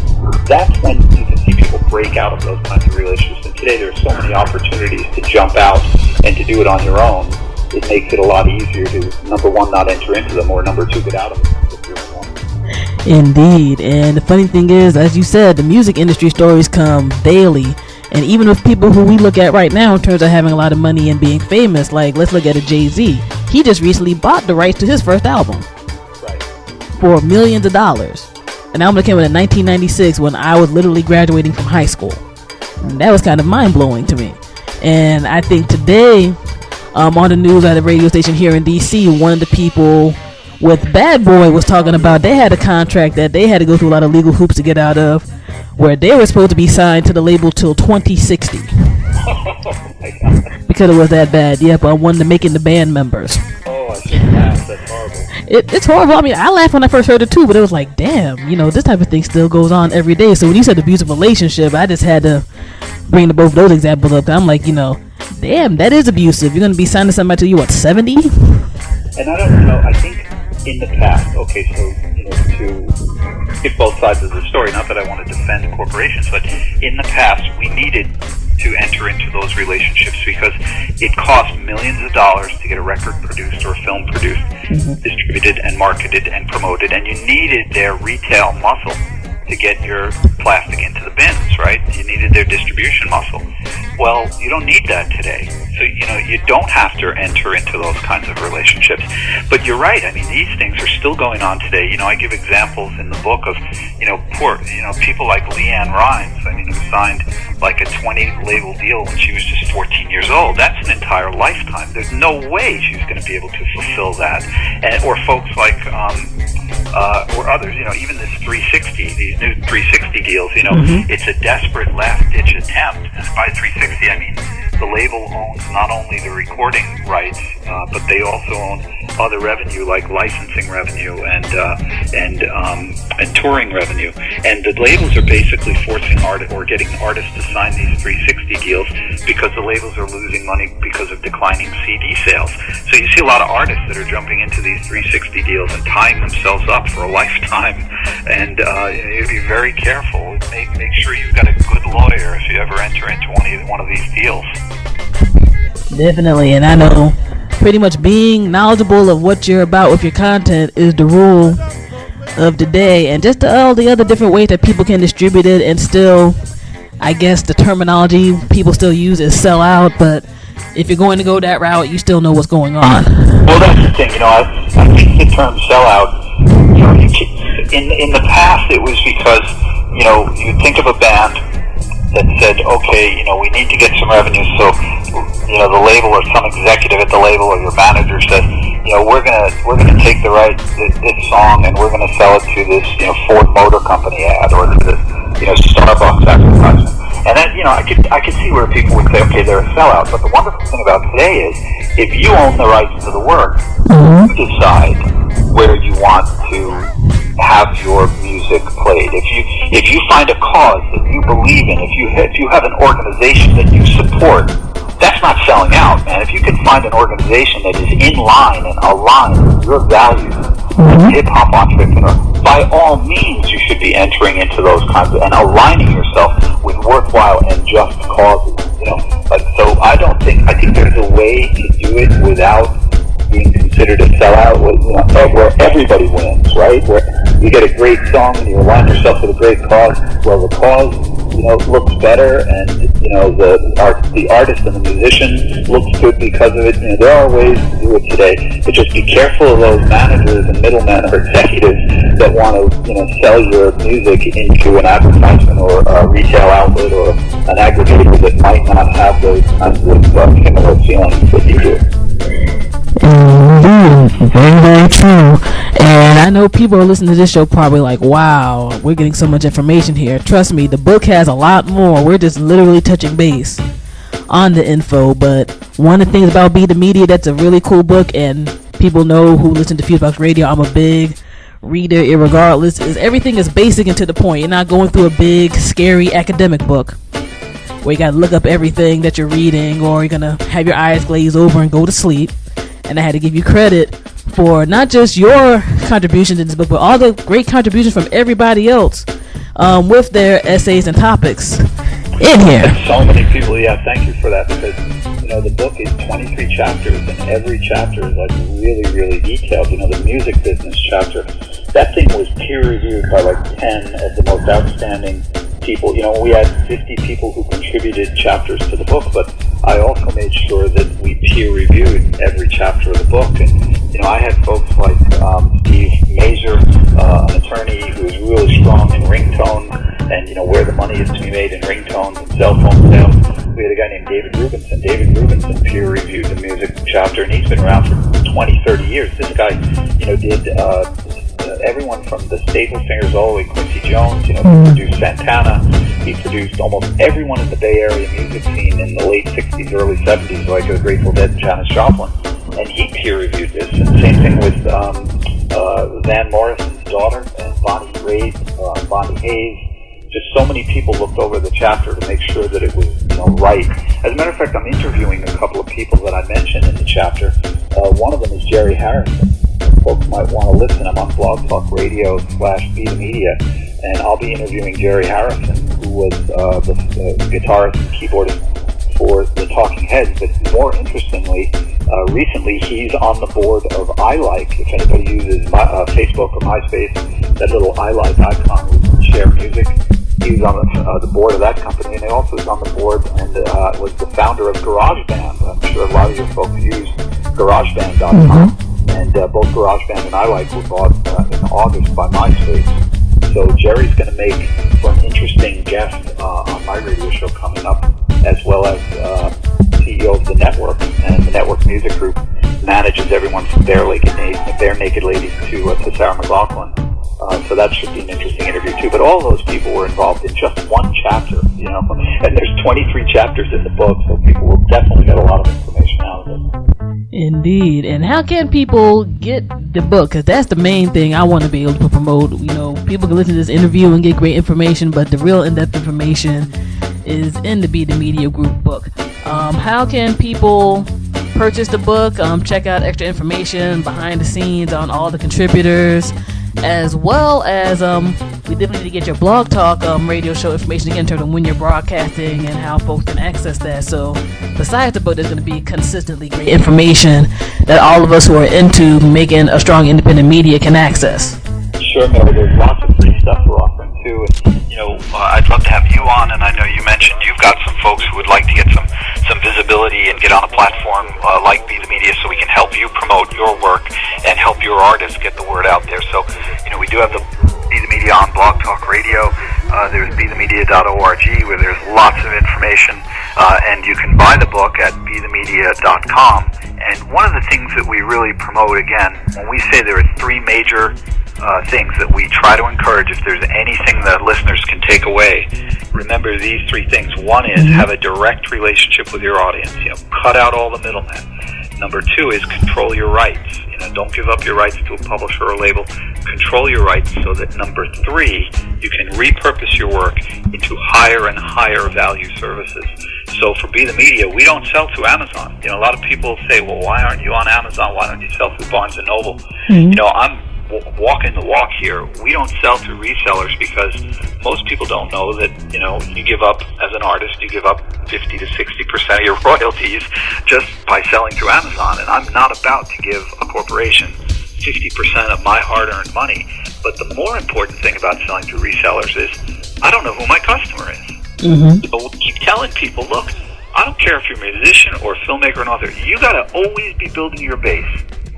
that's when you can see people break out of those kinds of relationships. And today there are so many opportunities to jump out and to do it on your own. It makes it a lot easier to, number one, not enter into them, or number two, get out of them if you're in one. Indeed. And the funny thing is, as you said, the music industry stories come daily. And even with people who we look at right now in terms of having a lot of money and being famous, like let's look at a Jay-Z. He just recently bought the rights to his first album for millions of dollars. An album that came out in 1996 when I was literally graduating from high school. And that was kind of mind-blowing to me. And I think today, on the news at a radio station here in DC, one of the people with Bad Boy was talking about they had a contract that they had to go through a lot of legal hoops to get out of, where they were supposed to be signed to the label till 2060. Because it was that bad. Yep, I wanted to make it the band members. Oh, I shouldn't laugh. That's horrible. It's horrible. I mean, I laughed when I first heard it too, but it was like, damn, you know, this type of thing still goes on every day. So when you said abusive relationship, I just had to bring both those examples up. I'm like, you know, damn, that is abusive. You're going to be signing somebody till you, what, 70? And I don't, you know, I think in the past, okay, so, you know, to get both sides of the story, not that I want to defend corporations, but in the past, we needed to enter into those relationships because it cost millions of dollars to get a record produced or a film produced, distributed and marketed and promoted, and you needed their retail muscle to get your plastic into the bins, right? You needed their distribution muscle. Well, you don't need that today. So, you know, you don't have to enter into those kinds of relationships. But you're right. I mean, these things are still going on today. You know, I give examples in the book of, you know, people like Leanne Rimes, I mean, who signed like a 20 label deal when she was just 14 years old. That's an entire lifetime. There's no way she's going to be able to fulfill that. Or folks like, or others, you know, even this 360, these new 360 deals, you know, it's a desperate last-ditch attempt. And by 360, I mean the label owns not only the recording rights, but they also own other revenue like licensing revenue and touring revenue. And the labels are basically forcing getting artists to sign these 360 deals because the labels are losing money because of declining CD sales. So you see a lot of artists that are jumping into these 360 deals and tying themselves up for a lifetime. And you have to be very careful. Make sure you've got a good lawyer if you ever enter into one of these deals. Definitely, and I know pretty much being knowledgeable of what you're about with your content is the rule of the day, and just all the other different ways that people can distribute it, and still, I guess the terminology people still use is sell out, but if you're going to go that route, you still know what's going on. Well, that's the thing, you know, I think the term sell out, you know, in the past it was because, you know, you think of a band that said, okay, we need to get some revenue, so the label or some executive at the label or your manager says, we're gonna take this song and we're gonna sell it to this Ford Motor Company ad or to this Starbucks advertisement. And then I could see where people would say, okay, they're a sellout. But the wonderful thing about today is if you own the rights to the work, you decide where you want to have your music played. If you find a cause that you believe in, if you have an organization that you support, that's not selling out, man. If you can find an organization that is in line and aligned with your values as a hip-hop entrepreneur, by all means you should be entering into those kinds of, and aligning yourself with worthwhile and just causes. So I think there's a way to do it without being considered a sellout, where everybody wins, right? Where you get a great song and you align yourself with a great cause. Well, the cause looks better, and the artist and the musician looks good because of it. There are ways to do it today, but just be careful of those managers and middlemen or executives that want to sell your music into an advertisement or a retail outlet or an aggregator that might not have those kinds of similar feelings that you do. Indeed, very, very true. And I know people are listening to this show probably like, wow, we're getting so much information here. Trust me, the book has a lot more. We're just literally touching base on the info. But one of the things about Be the Media that's a really cool book, and people know who listen to FuseBox Radio, I'm a big reader irregardless, is everything is basic and to the point. You're not going through a big, scary academic book where you got to look up everything that you're reading, or you're going to have your eyes glaze over and go to sleep. And I had to give you credit for not just your contributions in this book, but all the great contributions from everybody else with their essays and topics in here. So many people, thank you for that, because the book is 23 chapters, and every chapter is like really, really detailed. The music business chapter, that thing was peer reviewed by like 10 of the most outstanding people. We had 50 people who contributed chapters to the book, but I also made sure that we peer reviewed every chapter of the book. And I had folks like Steve Mazur, an attorney who is really strong in ringtone and where the money is to be made in ringtones and cell phone sales. We had a guy named David Rubinson. David Rubinson peer reviewed the music chapter, and he's been around for 20, 30 years. This guy, did everyone from the Staple Singers all the way Quincy Jones, he produced Santana, he produced almost everyone in the Bay Area music scene in the late 60s, early 70s, like the Grateful Dead and Janis Joplin, and he peer reviewed this. And the same thing with Van Morrison's daughter and Bonnie Raitt, Bonnie Hayes. Just so many people looked over the chapter to make sure that it was right. As a matter of fact, I'm interviewing a couple of people that I mentioned in the chapter. One of them is Jerry Harrison. Folks might want to listen. I'm on Blog Talk Radio /Be the Media, and I'll be interviewing Jerry Harrison, who was the guitarist and keyboardist for the Talking Heads. But more interestingly, recently he's on the board of iLike. If anybody uses Facebook or MySpace, that little iLike icon with share music, he was on the board of that company, and he also was on the board and was the founder of GarageBand. I'm sure a lot of your folks use GarageBand.com. And both GarageBand and iLike were bought in August by MySpace. So Jerry's going to make for an interesting guest on my radio show coming up, as well as CEO of the network, and the network music group manages everyone from Bare Naked Ladies to Sarah McLachlan. So that should be an interesting interview too. But all those people were involved in just one chapter, and there's 23 chapters in the book, so people will definitely get a lot of information out of it. Indeed. And how can people get the book? Because that's the main thing I want to be able to promote. People can listen to this interview and get great information, but the real in-depth information is in the Be the Media Group book. How can people purchase the book? Check out extra information behind the scenes on all the contributors, as well as we definitely need to get your Blog Talk radio show information again in terms of when you're broadcasting and how folks can access that. So besides the book, there's going to be consistently great information that all of us who are into making a strong independent media can access. Sure, Mary. There's lots of free stuff we're offering too. And, I'd love to have you on, and I know you mentioned you've got some folks who would like to get some visibility and get on a platform like Be the Media, so we can help you promote your work and help your artists get the word out there. So, we do have the Be The Media on Blog Talk Radio. There's bethemedia.org where there's lots of information, and you can buy the book at bethemedia.com. And one of the things that we really promote, again, when we say there are three major things that we try to encourage, if there's anything that listeners can take away, remember these three things. One is have a direct relationship with your audience. Cut out all the middlemen. Number two is control your rights. Don't give up your rights to a publisher or label. Control your rights so that, number three, you can repurpose your work into higher and higher value services. So for Be The Media, we don't sell to Amazon. A lot of people say, well, why aren't you on Amazon? Why don't you sell through Barnes & Noble? I'm walking the walk here. We don't sell to resellers because most people don't know that, you give up, as an artist, you give up 50 to 60% of your royalties just by selling through Amazon. And I'm not about to give a corporation 50% of my hard-earned money. But the more important thing about selling through resellers is I don't know who my customer is. So we'll keep telling people, look, I don't care if you're a musician or a filmmaker or an author. You got to always be building your base.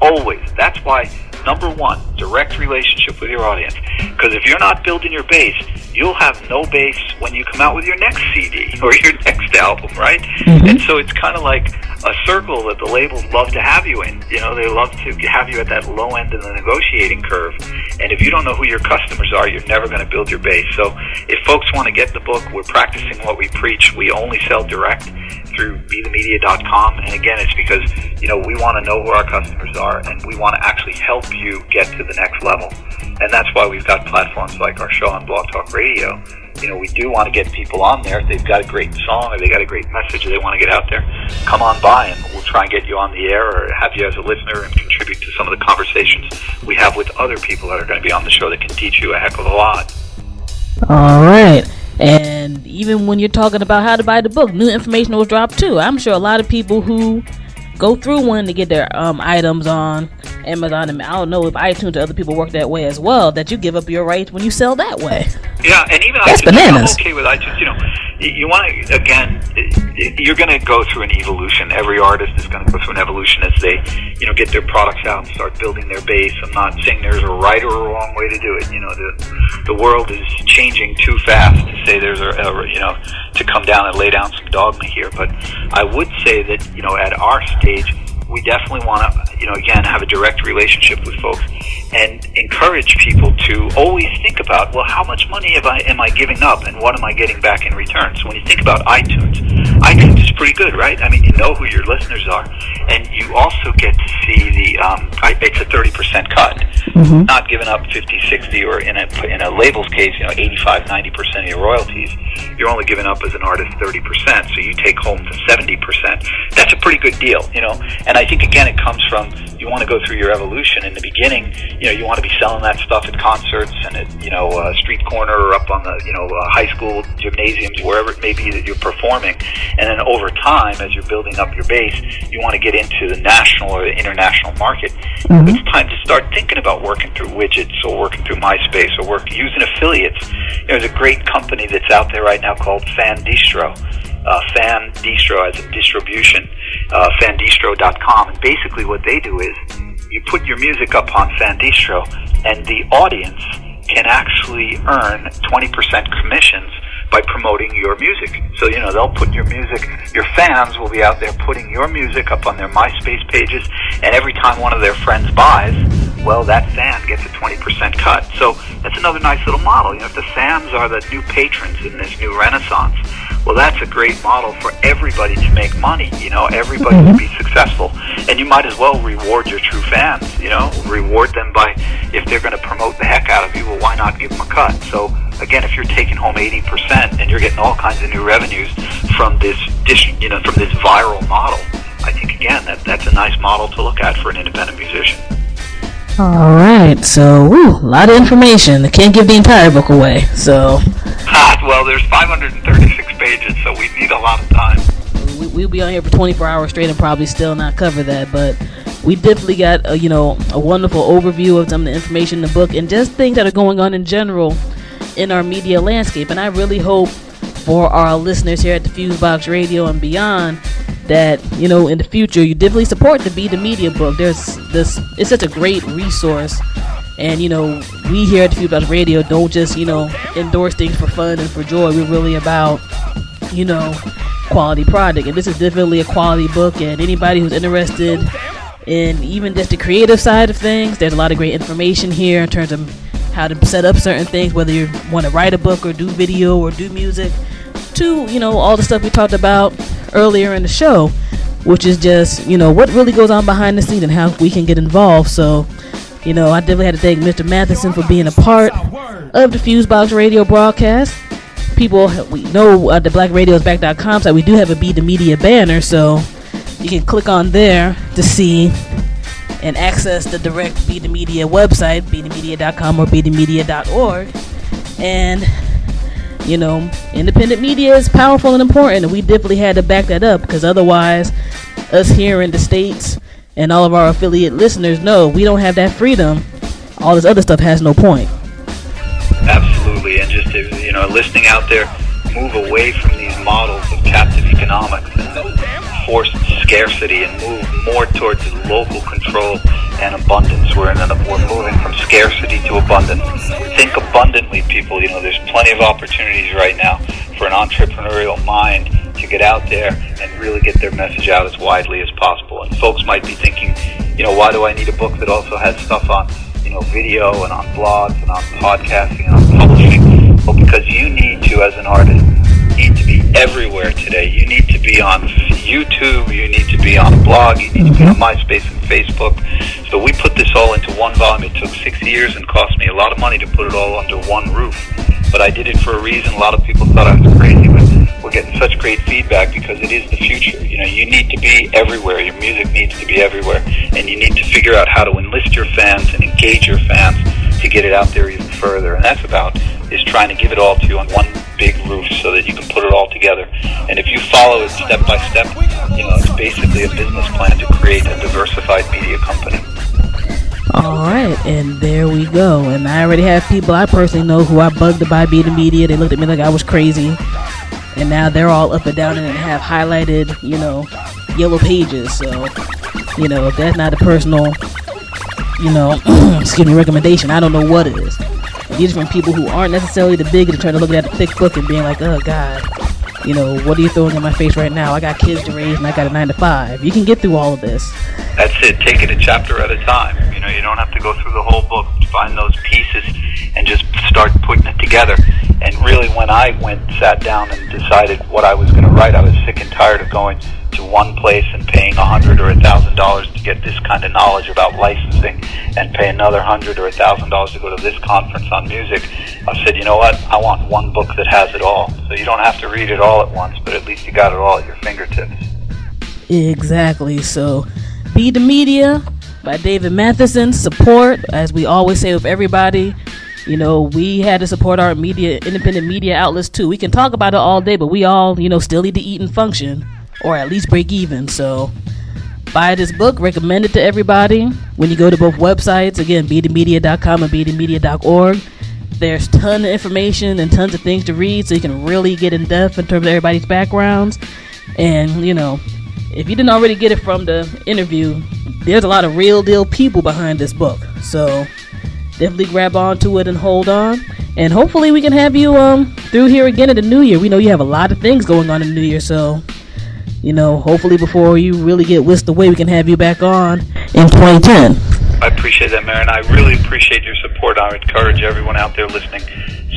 Always. That's why, number one, direct relationship with your audience. Because if you're not building your base, you'll have no base when you come out with your next CD or your next album, right? And so it's kind of like a circle that the labels love to have you in. They love to have you at that low end of the negotiating curve. And if you don't know who your customers are, you're never going to build your base. So if folks want to get the book, we're practicing what we preach. We only sell direct through bethemedia.com. And again, it's because, we want to know who our customers are, and we want to actually help you get to the next level. And that's why we've got platforms like our show on Blog Talk Radio. We do want to get people on there. If they've got a great song or they got a great message they want to get out there, come on by and we'll try and get you on the air or have you as a listener and contribute to some of the conversations we have with other people that are going to be on the show that can teach you a heck of a lot. All right. And even when you're talking about how to buy the book, new information was dropped too. I'm sure a lot of people who go through one to get their items on Amazon, and I don't know if iTunes or other people work that way as well, that you give up your rights when you sell that way. Yeah, and even that's iTunes, bananas. I'm okay with iTunes. You want to, again, you're going to go through an evolution. Every artist is going to go through an evolution as they, get their products out and start building their base. I'm not saying there's a right or a wrong way to do it. The world is changing too fast to say there's to come down and lay down some dogma here. But I would say that, at our stage, we definitely want to, again, have a direct relationship with folks and encourage people to always think about, well, how much money am I giving up and what am I getting back in return? So when you think about iTunes is pretty good, right? I mean, you know who your listeners are, and you also get to see it's a 30% cut, not giving up 50, 60, or in a label's case, 85, 90% of your royalties. You're only giving up as an artist 30%, so you take home the 70%. That's a pretty good deal, And I think, again, it comes from you want to go through your evolution. In the beginning, you want to be selling that stuff at concerts and at, street corner or up on the, high school gymnasiums, wherever it may be that you're performing. And then over time, as you're building up your base, you want to get into the national or the international market. It's time to start thinking about working through widgets or working through MySpace or using affiliates. There's a great company that's out there right now called FanDistro. FanDistro as in distribution, fandistro.com. And basically what they do is you put your music up on FanDistro and the audience can actually earn 20% commissions by promoting your music. So, they'll put your music, your fans will be out there putting your music up on their MySpace pages, and every time one of their friends buys, well, that fan gets a 20% cut. So that's another nice little model. If the fans are the new patrons in this new renaissance, well, that's a great model for everybody to make money, everybody to be successful. And you might as well reward your true fans, reward them by, if they're going to promote the heck out of you, well, why not give them a cut? So, again, if you're taking home 80% and you're getting all kinds of new revenues from this viral model, I think, again, that's a nice model to look at for an independent musician. All right, so a lot of information. I can't give the entire book away, so. Well, there's 536 pages, so we need a lot of time. We'll be on here for 24 hours straight and probably still not cover that, but we definitely got a wonderful overview of some of the information in the book and just things that are going on in general in our media landscape. And I really hope for our listeners here at the FuseBox Radio and beyond that, in the future, you definitely support the Be The Media book. It's such a great resource And, you know, we here at the FuseBox Radio don't just, you know, endorse things for fun and for joy. We're really about, you know, quality product. And this is definitely a quality book. And anybody who's interested in even just the creative side of things, there's a lot of great information here in terms of how to set up certain things, whether you want to write a book or do video or do music, to, you know, all the stuff we talked about earlier in the show, which is just, you know, what really goes on behind the scenes and how we can get involved. So, you know, I definitely had to thank Mr. Matheson for being a part of the FuseBox Radio Broadcast. People, we know at the blackradiosback.com site, we do have a Be The Media banner, so you can click on there to see and access the direct Be The Media website, bethemedia.com or bethemedia.org. And, you know, independent media is powerful and important, and we definitely had to back that up, because otherwise, us here in the States and all of our affiliate listeners know we don't have that freedom. All this other stuff has no point. Absolutely, and just, you know, listening out there, move away from these models of captive economics and forced scarcity and move more towards local control and abundance. We're moving from scarcity to abundance. Think abundantly, people. You know, there's plenty of opportunities right now for an entrepreneurial mind to get out there and really get their message out as widely as possible. And folks might be thinking, you know, why do I need a book that also has stuff on, you know, video and on blogs and on podcasting and on publishing? Well, because you need to, as an artist, need to be everywhere today. You need to be on YouTube, you need to be on a blog, you need to be on MySpace and Facebook. So we put this all into one volume. It took 6 years and cost me a lot of money to put it all under one roof. But I did it for a reason. A lot of people thought I was crazy, but we're getting such great feedback because it is the future. You know, you need to be everywhere. Your music needs to be everywhere. And you need to figure out how to enlist your fans and engage your fans to get it out there even further. And that's about is trying to give it all to you on one big roof so that you can put it all together. And if you follow it step by step, you know, it's basically a business plan to create a diversified media company. Alright, and there we go. And I already have people I personally know who I bugged to buy Be The Media. They looked at me like I was crazy. And now they're all up and down and have highlighted, you know, yellow pages. So, you know, if that's not a personal, you know, excuse me, recommendation, I don't know what is. And these are from people who aren't necessarily the biggest, trying to look at the thick book and being like, oh God, you know, what are you throwing in my face right now? I got kids to raise and I got a 9 to 5. You can get through all of this. That's it. Take it a chapter at a time. You know, you don't have to go through the whole book. Find those pieces and just start putting it together. And really, when I sat down and decided what I was going to write, I was sick and tired of going to one place and paying $100 or $1,000 to get this kind of knowledge about licensing, and pay another $100 or $1,000 to go to this conference on music. I said, you know what? I want one book that has it all. So you don't have to read it all at once, but at least you got it all at your fingertips. Exactly. So, Be The Media by David Matheson. Support, as we always say with everybody. You know, we had to support our media, independent media outlets too. We can talk about it all day, but we all, you know, still need to eat and function, or at least break even. So buy this book, recommend it to everybody. When you go to both websites, again, bethemedia.com and bethemedia.org, there's tons of information and tons of things to read, so you can really get in depth in terms of everybody's backgrounds. And, you know, if you didn't already get it from the interview, there's a lot of real deal people behind this book. So definitely grab onto it and hold on. And hopefully we can have you through here again in the new year. We know you have a lot of things going on in the new year, so, you know, hopefully before you really get whisked away, we can have you back on in 2010. I appreciate that, Marin. I really appreciate your support. I encourage everyone out there listening,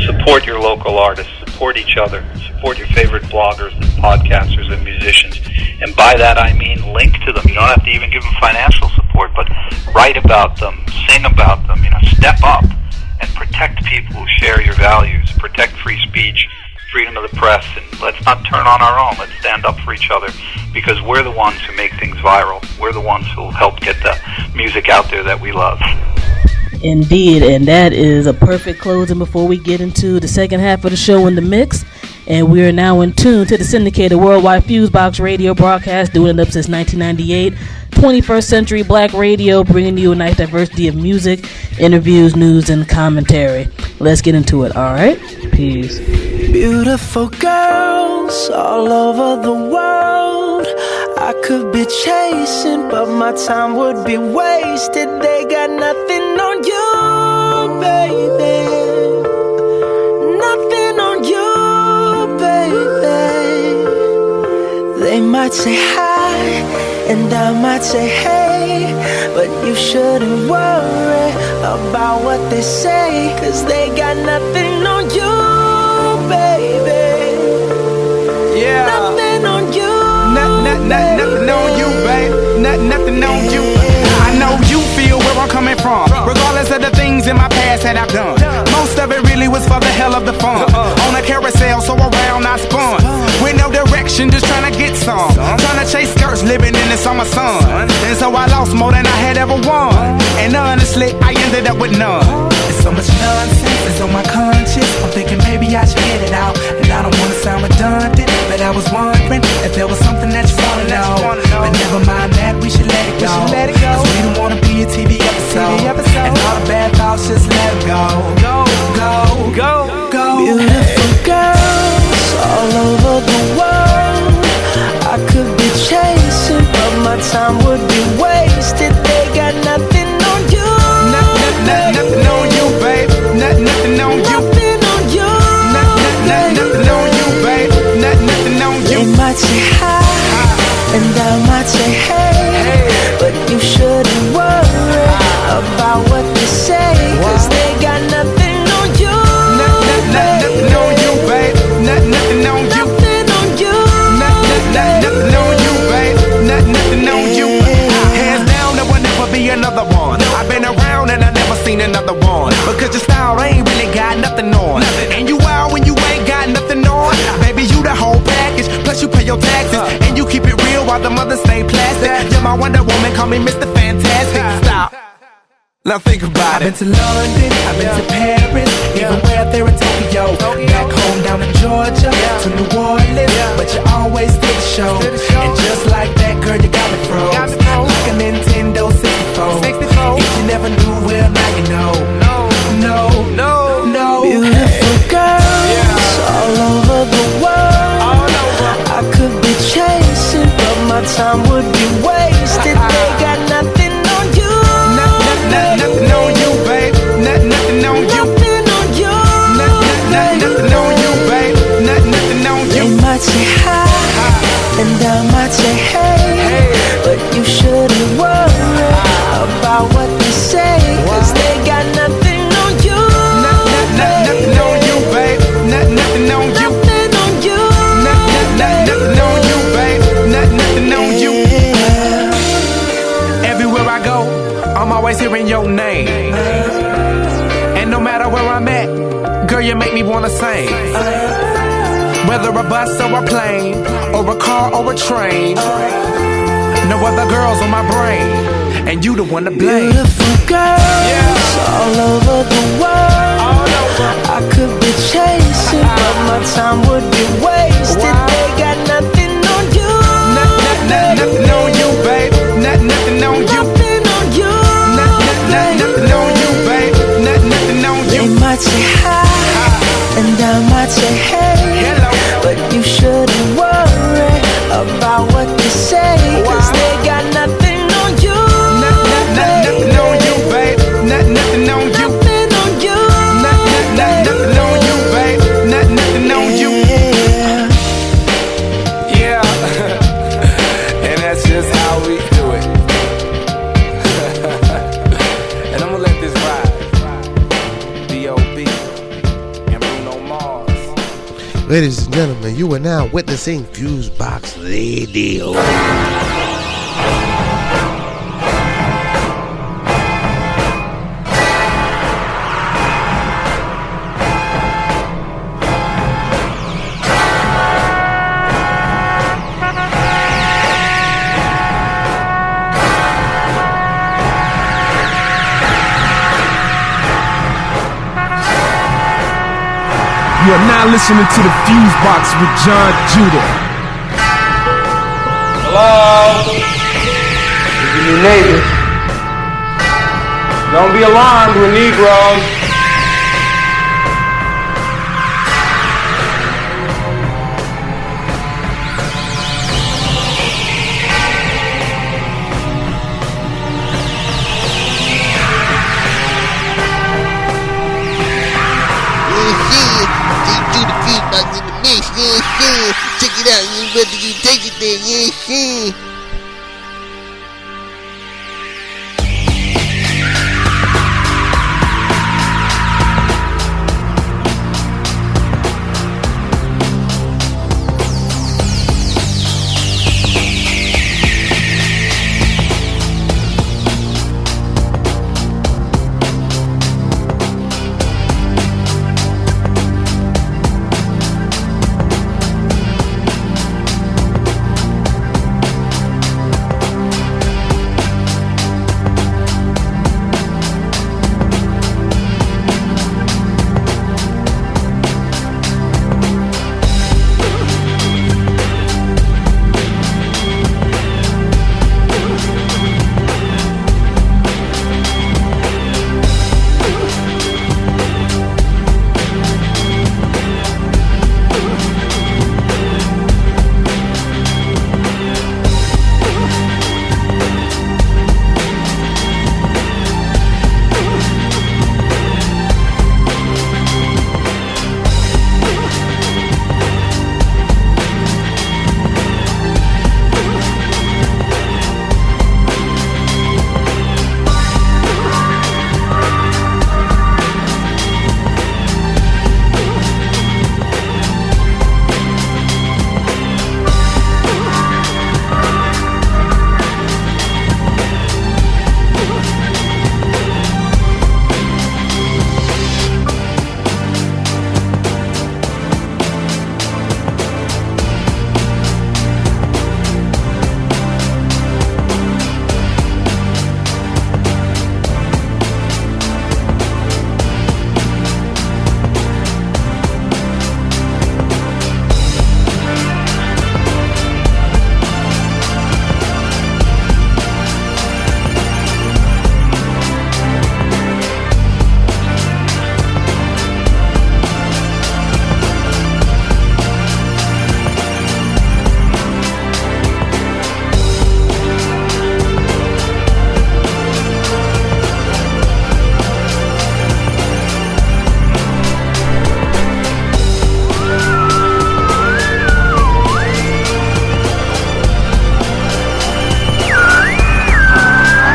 support your local artists, support each other, support your favorite bloggers and podcasters and musicians. And by that I mean link to them. You don't have to even give them financial support, but write about them, sing about them, you know, step up and protect people who share your values, protect free speech, freedom of the press, and let's not turn on our own. Let's stand up for each other, because we're the ones who make things viral. We're the ones who help get the music out there that we love. Indeed, and that is a perfect closing before we get into the second half of the show in the mix. And we are now in tune to the syndicated worldwide FuseBox Radio Broadcast, doing it up since 1998. 21st Century Black Radio, bringing you a nice diversity of music, interviews, news, and commentary. Let's get into it, alright? Peace. Beautiful girls all over the world, I could be chasing, but my time would be wasted. They got nothing on you, baby. Nothing on you, baby. They might say hi, and I might say hey, but you shouldn't worry about what they say, 'cause they got nothing on you, baby. Yeah. Nothing on you. Nothing on you, babe. Nothing on you. I know you feel where I'm coming from, regardless of the things in my past that I've done. Most of it really was for the hell of the fun. On a carousel, so around I spun. With no direction, just trying to get some. Trying to chase skirts, living in the summer sun. And so I lost more than I had ever won. And honestly, I ended up with none. There's so much nonsense is on my conscience. I'm thinking maybe I should get it out. And I don't want to sound redundant, but I was wondering if there was something that you want to know. But never mind that, we should let it go. 'Cause we don't want to be a TV episode. And all the bad thoughts, just let it go. Go, go, go, go. Beautiful girls all over the world. I could be chasing, but my time would be wasted. They got nothing on you. Nothing on you, babe. Nothing on you. Nothing on you. Nothing on you, babe. Nothing on you. They might say hi, and I might say hey, but you shouldn't worry about what they say, 'cause they got nothing on you. Nothing on you, babe. Nothing on you. Nothing on you. Nothing on you, babe. Nothing on you. Hands down, there will never be another one. I've been around and I never seen another one. Because your style ain't really got nothing on. And you out when you ain't got nothing on. Baby, you the whole package. Plus you pay your taxes. And you keep it real while the mothers stay plastic. You're my Wonder Woman, call me Mr. Fantastic. Stop. Now think about it. I've been to London, I've been to Paris, even where there in Tokyo. Back home down in Georgia, to New Orleans, but you always did the show. And just like that, girl, you got me froze. Like a Nintendo 64. If you never knew, well, now you know. No. Beautiful girls all over the world. I could be chasing, but my time would be wasted. They got nothing on you. Nothing on you, babe. Nothing on you. Nothing on you. Nothing on you, babe. Nothing on you. They might say hi, and I might say hey, but you shouldn't worry about what they say, 'cause they got nothing on you. Nothing on you, babe. Nothing on you. Nothing on you. Nothing on you, babe. Nothing on you. Everywhere I go, I'm always hearing your name. And no matter where I'm at, girl, you make me wanna sing. Whether a bus or a plane, or a car or a train, no other girls on my brain, and you the one to blame. Beautiful girls all over the world. I could be chasing, but my time would be wasted. They got nothing on you. Nothing on you, babe. Nothing on you. Nothing on you. Nothing on you, babe. Nothing on you. They might say hi, and I might say hey, but you shouldn't worry about what they say, 'cause they got nothing on you. Nothing on you, babe. Nothing on you. Nothing on you. Nothing on you, babe. Nothing on you. Yeah. And that's just how we do it. And I'm gonna let this ride. B.O.B. and Bruno Mars. Ladies and gentlemen, you are now witnessing FuseBox Radio. You are now listening to the FuseBox with Jon Judah. Hello? This is your neighbor. Don't be alarmed, we're Negroes. yeah.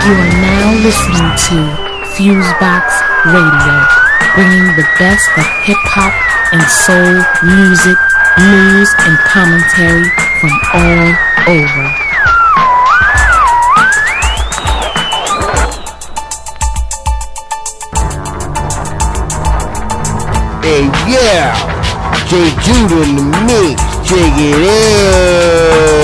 You are now listening to FuseBox Radio, bringing the best of hip-hop and soul music, news, and commentary from all over. Hey, yeah! J. Judah in the mix, check it out!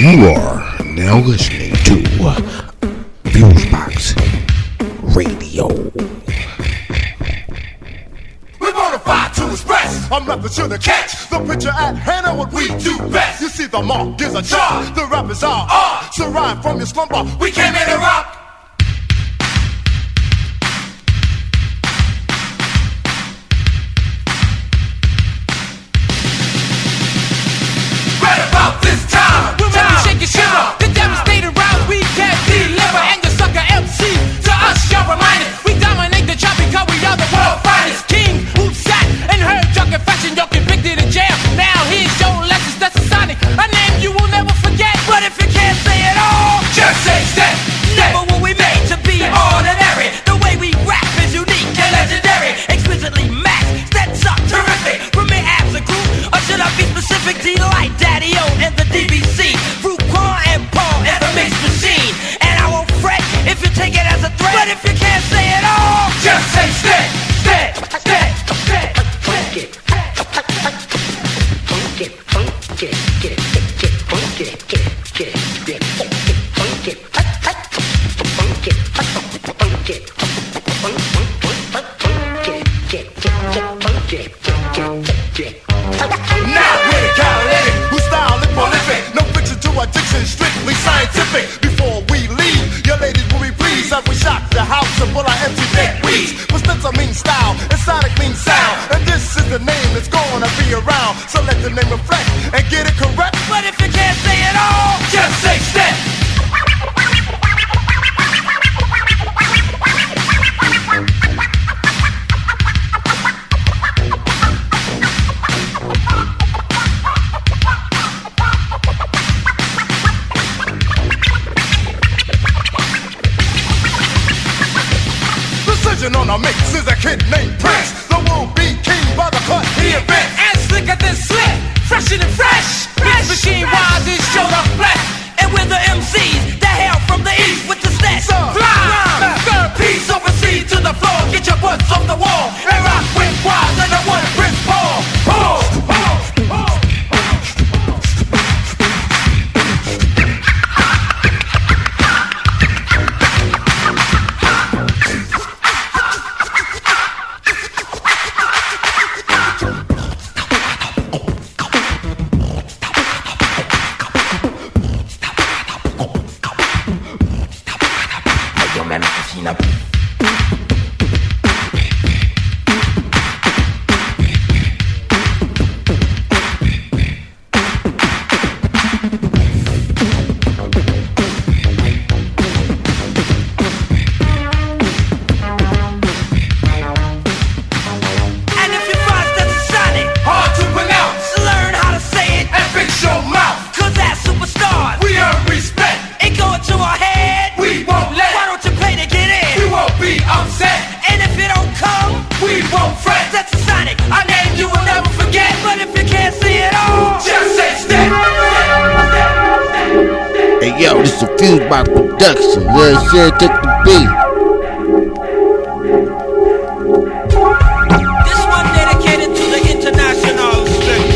You are now listening to FuseBox Radio. We're gonna fight to express our method to the catch. The picture at hand and what we do best. You see the mark is a jar. The rappers are art. So ride from your slumber. We came in to rock. The devastated round we can't deliver. And the sucker MC, to us you're reminded, we dominate the job because we are the world finest. King who sat and heard your confession, you're convicted in jail. Now here's your lessons, that's a sonic, a name you will never forget. But if you can't say it all, just say step. Never were we made to be ordinary. The way we rap is unique and legendary. Exquisitely maxed, that's up terrific. From me as a group, or should I be specific? Delight Daddy-O and the DBC. If you take it as a threat, but if you can't say it all, just say step, step, step, step. Funk it, funk it, funk it, get it, funk it, get it, funk it, funk it, funk it, Now we're the catalytic, who style is prolific. No fiction to addiction, strictly scientific. Before we leave, your ladies will be pleased that we shock the house and pull our empty neck weeds. But that's a mean style, and sonic means sound. And this is the name that's gonna be around. So let the name reflect and get it correct. But if you can't say it all, just say step. On a mix is a kid named Prince. The will-be king by the cut he invents. And slicker than slick, fresher than fresh. Mix machine wise is show the flesh. And we're the MCs that hail from the east with the stats. Fly, third piece overseas to the floor. Get your butts off the wall and rock with wise and the one Prince Paul. Yo, this is a FuseBox production. Yeah, shit, take the beat. This one dedicated to the international state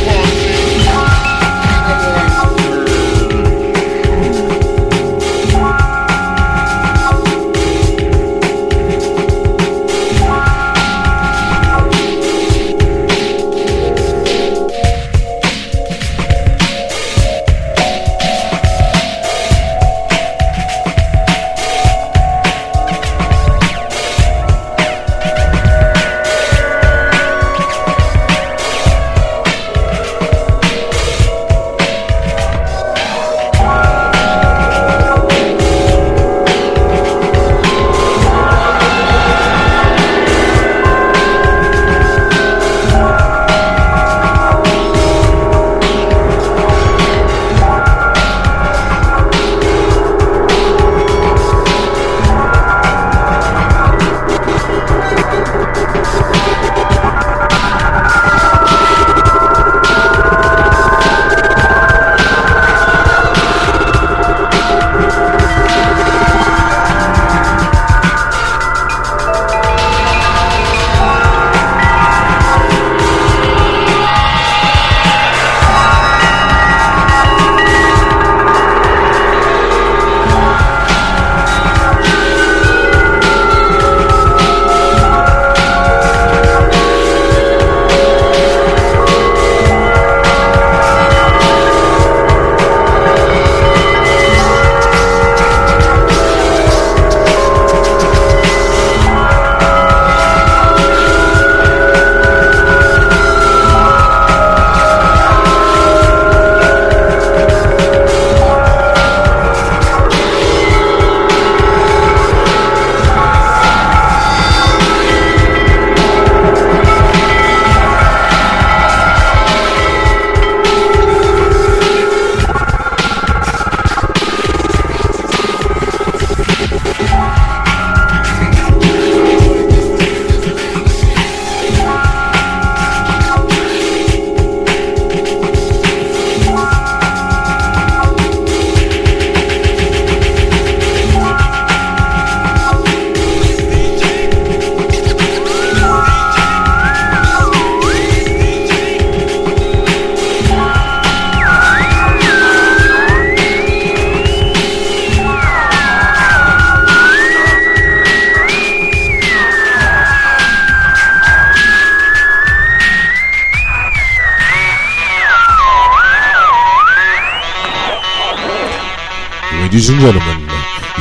Ladies and gentlemen,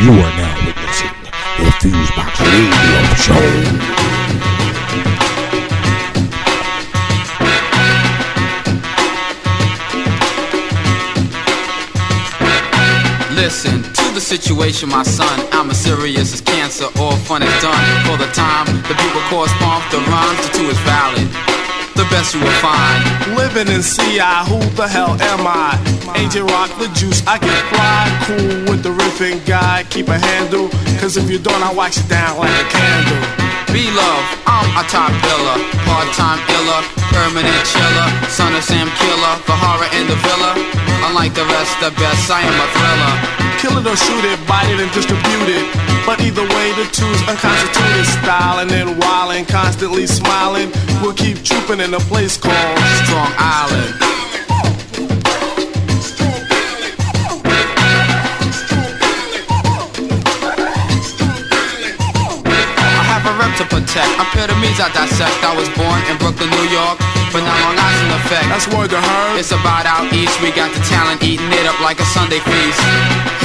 you are now witnessing the FuseBox Radio Show. Listen to the situation, my son. I'm as serious as cancer, all fun is done. For the time, the people correspond, the rhymes, the two is valid. The best you will find. Living in CI, who the hell am I? Agent Rock the Juice, I get fly. Cool with the riffing guy, keep a handle. Cause if you don't, I wax you down like a candle. Be love, I'm a top biller. Part-time iller, permanent chiller. Son of Sam Killer, the horror in the villa. Unlike the rest, the best, I am a thriller. Kill it or shoot it, bite it and distribute it. But either way, the two's unconstituted. Styling and wildin', constantly smiling. We'll keep trooping in a place called Strong Island. I have a rep to protect. I'm epitomes I dissect. I was born in Brooklyn, New York, but now Long Island effect. That's word to her. It's about out east. We got the talent eating it up like a Sunday feast.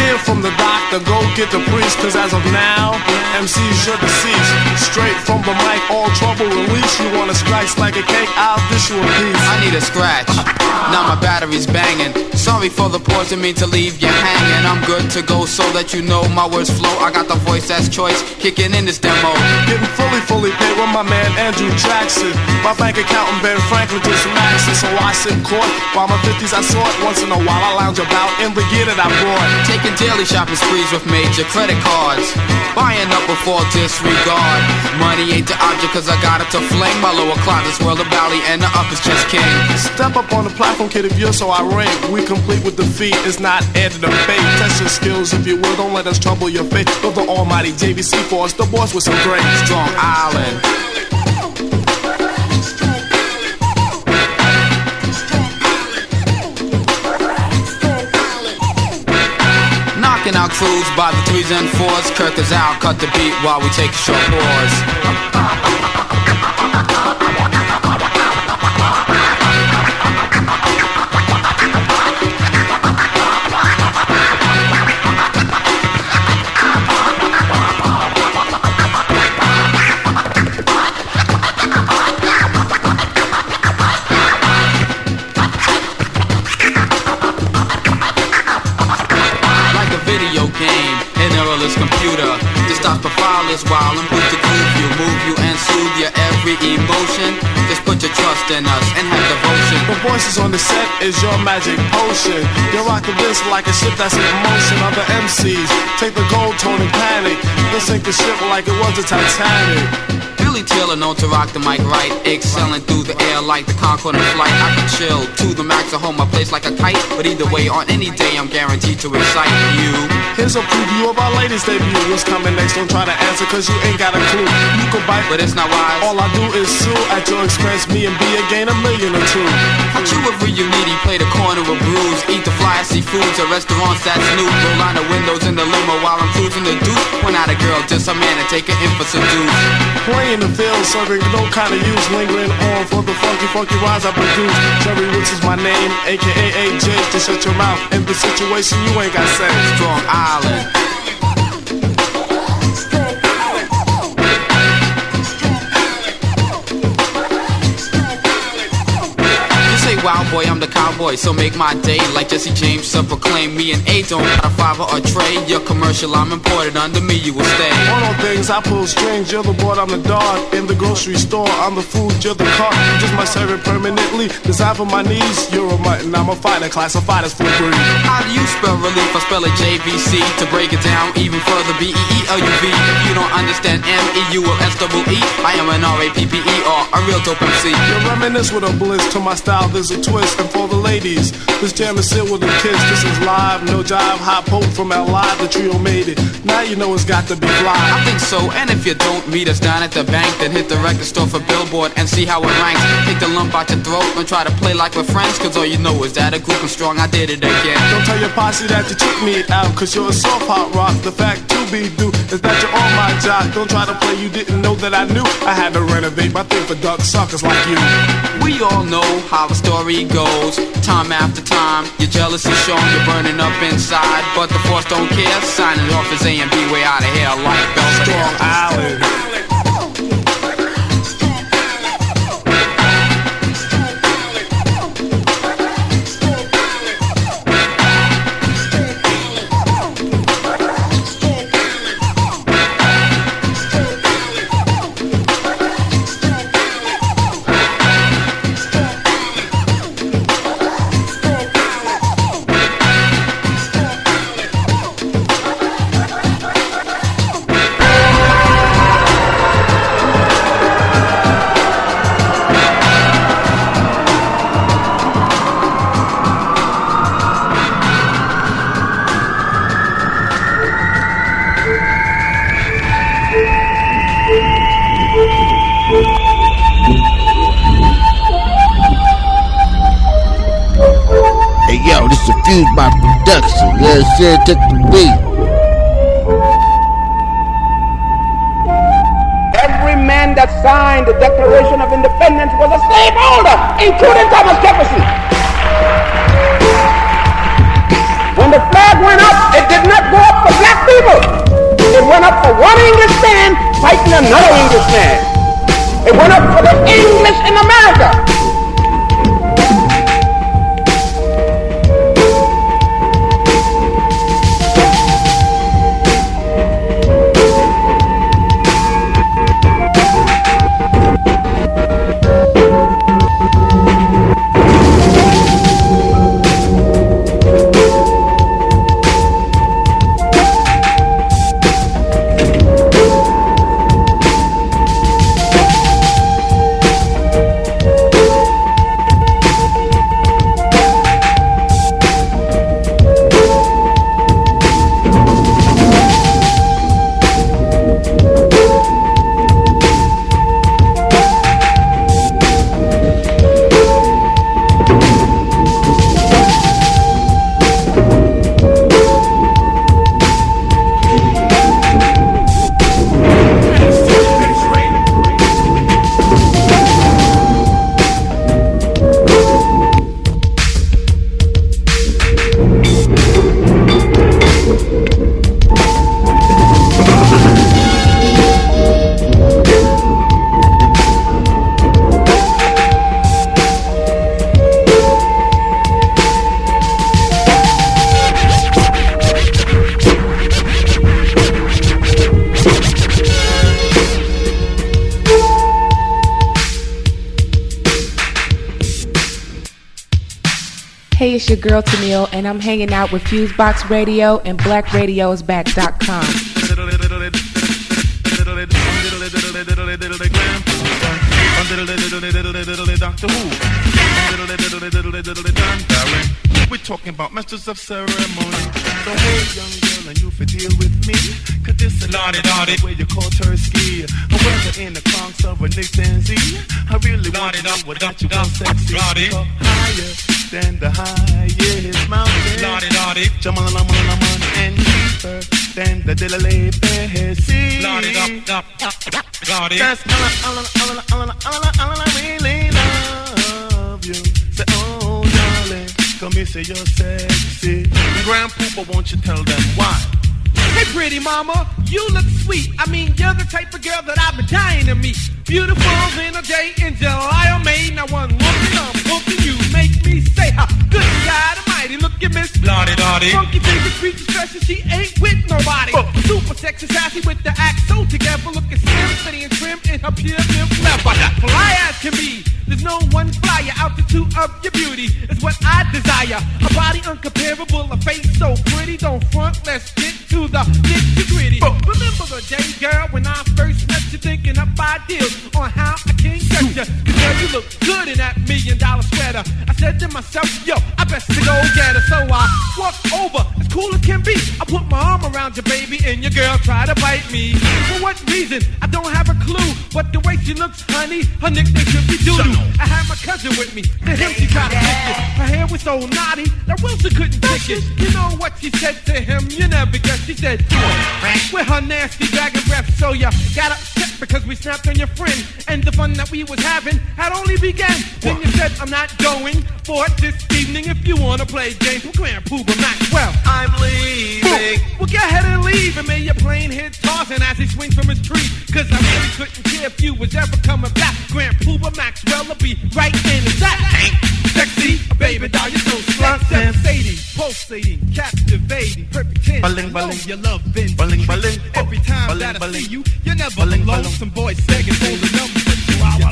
Hear from the doctor, go get the priest. Cause as of now, MC's your deceased. Straight from the mic, all trouble release. You wanna slice like a cake, I'll dish you a piece. I need a scratch, now my battery's banging. Sorry for the pause, didn't mean to leave you hanging. I'm good to go so that you know my words flow. I got the voice that's choice, kicking in this demo. Getting fully paid with my man Andrew Jackson. My bank accountant Ben Franklin just maxing. So I sit court while my 50s I sort. Once in a while I lounge about in the gear that I brought. Taking daily shopping sprees with major credit cards. Buying up before disregard. Money ain't the object cause I got it to fling. My lower closet's world of valley and the upper's just king. Step up on the platform, kid, if you're so irate. We complete with defeat, it's not added to fate. Test your skills if you will, don't let us trouble your faith. Build the almighty JVC for us, the boss with some great Strong Island. Knocking out crews by the 3s and 4s. Kirk is out, cut the beat while we take a short pause. Computer to stop the filers while I'm good to move you and soothe your every emotion. Just put your trust in us and have devotion. The voices on the set is your magic potion. You rock the wrist like a ship that's in motion. Other MCs take the gold tone and panic. They sink the ship like it was the Titanic. Billy Taylor known to rock the mic right, excelling through the air like the Concorde in flight. I can chill to the max, I hold my place like a kite. But either way, on any day, I'm guaranteed to excite you. Here's a preview of our latest debut. What's coming next? Don't try to answer, cause you ain't got a clue. You could bite, but it's not wise. All I do is sue at your expense. Me and B gain $1 million or two. I chew every you need, play the corner with brews. Eat the fly, see foods at restaurants that's new. Roll line the windows in the limo while I'm cruising the deuce. Point out a girl, just a man, and take her in for seduce. Playing the field, serving no kind of use. Lingering on for the funky rhymes I produce. Jerry Woods is my name, aka AJ. To shut your mouth in the situation you ain't got say. Strong Island. Wow boy, I'm the cowboy, so make my day like Jesse James, so proclaim me and A don't got a fiver or tray. Your commercial, I'm imported, under me you will stay. One on things, I pull strings, you're the board, I'm the dog. In the grocery store, I'm the food, you're the cart. Just my servant permanently, designed for my needs. You're a mutton, I'm a fighter, classified as full breed. How do you spell relief? I spell it JVC. To break it down even further, BEELUV. If you don't understand MEULSEE, I am an RAPPER, a real dope MC. You reminisce with a bliss to my style, there's a twist. And for the ladies, this jam is sealed with a kiss. This is live, no jive, hot poke from our live, the trio made it. Now you know it's got to be fly. I think so, and if you don't meet us down at the bank, then hit the record store for Billboard and see how it ranks. Take the lump out your throat and try to play like we're friends, cause all you know is that a group of strong, I did it again. Don't tell your posse that you took me out, cause you're a soft hot rock. The fact to be due is that you're on my job. Don't try to play, you didn't know that I knew. I had to renovate my thing for duck suckers like you. We all know how the story story goes, time after time, your jealousy shown, you're burning up inside, but the force don't care, signing off as A and B, way out of here like bells of Strong Island. FuseBox production. Yeah, shit, took the beat. Every man that signed the Declaration of Independence was a slaveholder, including Thomas Jefferson. When the flag went up, it did not go up for black people. It went up for one Englishman fighting another Englishman. It went up for the English in America. Hey, it's your girl Tennille, and I'm hanging out with FuseBox Radio and BlackRadiosBack.com. We're talking about masters of ceremony. So hey, young girl, and you for deal with me. Cause this is the way you call Tursky. Whether in the Bronx or Nixon Z, I really want to know what got you all sexy. Higher than the highest mountain. Jamal and deeper than the Delay Sea. That's all I really love you. Say, oh darling, come here, say you're sexy. Grandpa, won't you tell them why? Hey pretty mama, you look sweet. I mean, you're the type of girl that I've been dying to meet. Beautiful in a day in July or May. Now one look I'm hoping you make me say, ha, good God Almighty, look at Miss Lottie. Funky fingers, sweet expression, she ain't with nobody. Super sexy, sassy with the act so together. Looking slim, steady and trim in her pure leather. Fly as can be, there's no one flyer. Altitude of your beauty is what I desire. A body uncomparable, a face so pretty. Don't front, let's get to the nitty-gritty. Remember the day, girl, when I first met you, thinking up ideas on how I can get you. Girl, you look good in that $1 million sweater. I said to myself, yo, I best to go get her. So I walked over, as cool as can be. I put my arm around your baby, and your girl tried to bite me. For what reason? I don't have a clue. But the way she looks, honey, her nickname should be Doodoo. I had my cousin with me. To him, she tried to kick it. Her hair was so naughty that Wilson couldn't pick it. You know what she said to him? You never guess. She said, with her nasty dragon breath. So you got upset because we snapped on your friend, and the fun that we was having had only began. Then you said, I'm not going for it this evening. If you wanna play games with Grandpa Maxwell, I'm leaving. Well, go ahead and leave and may your plane hit Tarzan as he swings from his tree. Cause I really couldn't care if you was ever coming back. Grandpa Maxwell will be right in his act. Sexy, baby doll, you're so sensating, pulsating, captivating, perfect 10. Balling, balling, your love been balling, balling. Every time balling, that I balling. see you, you're never Balling, alone. balling. Some boys begging for the number. Your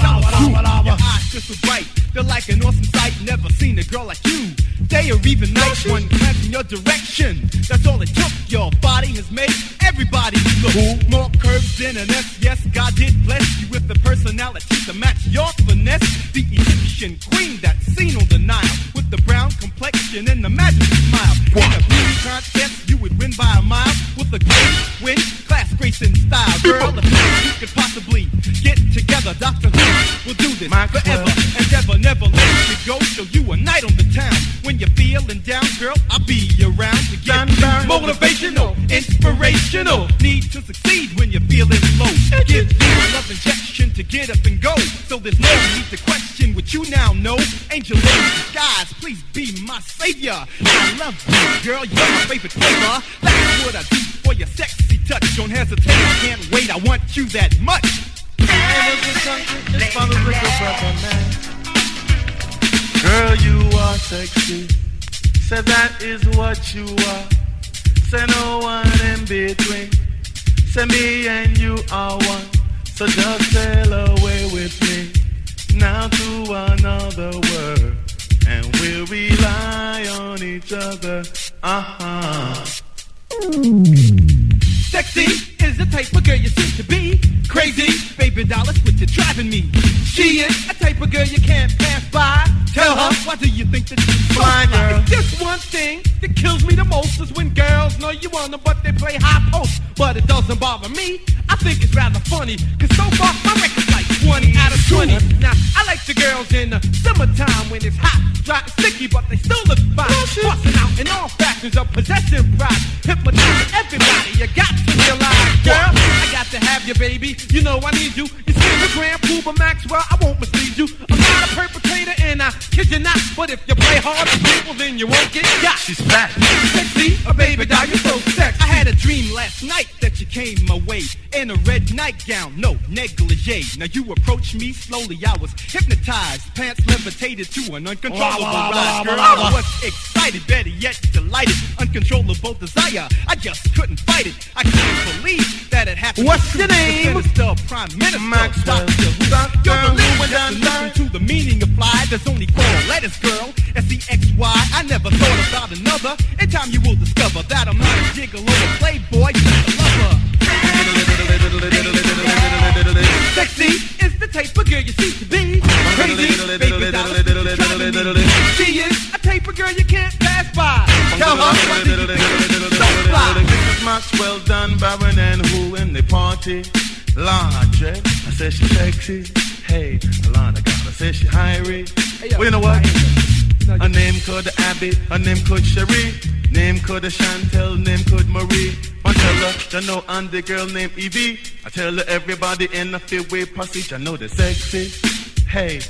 eyes just so bright, feel like an awesome sight. Never seen a girl like you. Day or even night, one glance in your direction. That's all it took. Your body has made everybody look more curves than an S. Yes, God did bless you with the personality to match your finesse. The Egyptian queen that's seen on the Nile with the brown complexion and the magic smile. In a beauty contest, you would win by a mile with a great win, class, grace, and style. Girl, if you could possibly get together, Dr. Who will do this forever and ever, never let you go. Show you a night on the town. When you're feeling down, girl, I'll be around to get you motivational, inspirational. Need to succeed when you're feeling low. Give you a love injection to get up and go. So there's no need to question what you now know. Angel in disguise, please be my savior. I love you, girl, you're my favorite flavor. That's what I do for your sexy touch. Don't hesitate, I can't wait, I want you that much. Girl, you are sexy. Say that is what you are. Say no one in between. Say me and you are one. So just sail away with me now to another world, and we'll rely on each other. Sexy is the type of girl you seem to be. Crazy, baby doll, that's what you're driving me. She is a type of girl you can't pass by. Tell her, why do you think that she's fly, girl? It's just one thing that kills me the most is when girls know you want them, but they play high post. But it doesn't bother me. I think it's rather funny, cause so far my record's like 20 out of 20. Now, I like the girls in the summertime when it's hot, dry and sticky, but they still look fine. Busting out in all factions of possessive pride. Hypnotizing everybody, you got to realize, girl, I got to have you, baby. You know I need you. You see the Grandpa Maxwell, I won't mislead you. I'm not a perpetrator and I kid you not. But if you play hard to people, then you won't get got. She's fat. Sexy, a baby doll, you're so sexy. I had a dream last night that you came my way in a red nightgown, no negligee. Now you approached me slowly, I was hypnotized. Pants levitated to an uncontrollable ride. Girl, I was excited, better yet delighted. Uncontrollable desire, I just couldn't fight it. I couldn't believe that it happened. What's your name? Mr. Prime Minister Maxwell. You're the little one that listen to the meaning of fly. There's only 4 letters, girl. S-E-X-Y. I never thought about another. In time you will discover that I'm not a gigolo or playboy, just a lover. Sexy is the type of girl you seem to be. Crazy, baby doll, she is a type of girl you can't pass by. Tell her what did you think so fly. This is Maxwell, Don Baron, and who in the party? Lana J, I said she sexy. Hey, Alana got I said she hairy. Well, you know what? Her name could Abby, her name could Cherie, name could Chantel, name could Marie. I tell her, you know, and the girl named Evie. I tell her everybody in the freeway posse, you know they're sexy. Hey,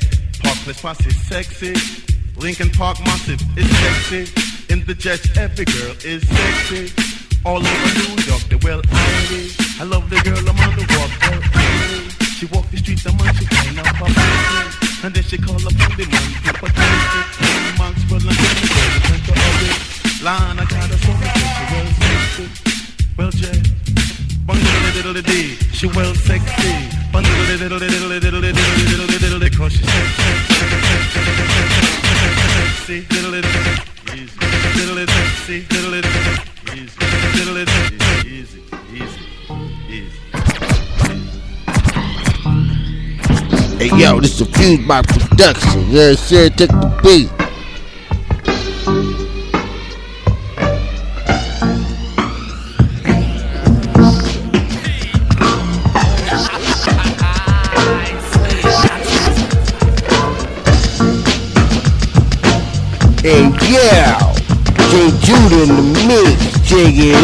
Park Place posse sexy. Lincoln Park Massive is sexy. In the Jets, every girl is sexy. All over New York, they well Irish. I love the girl, I'm on the walk, well Irish. She walk the streets, I'm on, she clean up her body. And then she call up on the man, people tasty. Maxwell and then the girl, center of it. Lana got a song, she well sexy. Well, Jay, bundle-diddle-diddle-dee, she well sexy. Bundle-diddle-diddle-diddle-diddle-diddle-diddle, cause she's sexy, diddle-diddle, easy, diddle-diddle, diddle-diddle, easy, diddle-diddle, easy, easy, easy. Hey yo, this is a FuseBox production. Yeah, shit, take the beat. Hey yo, DJ Judah in the mix. Check it out.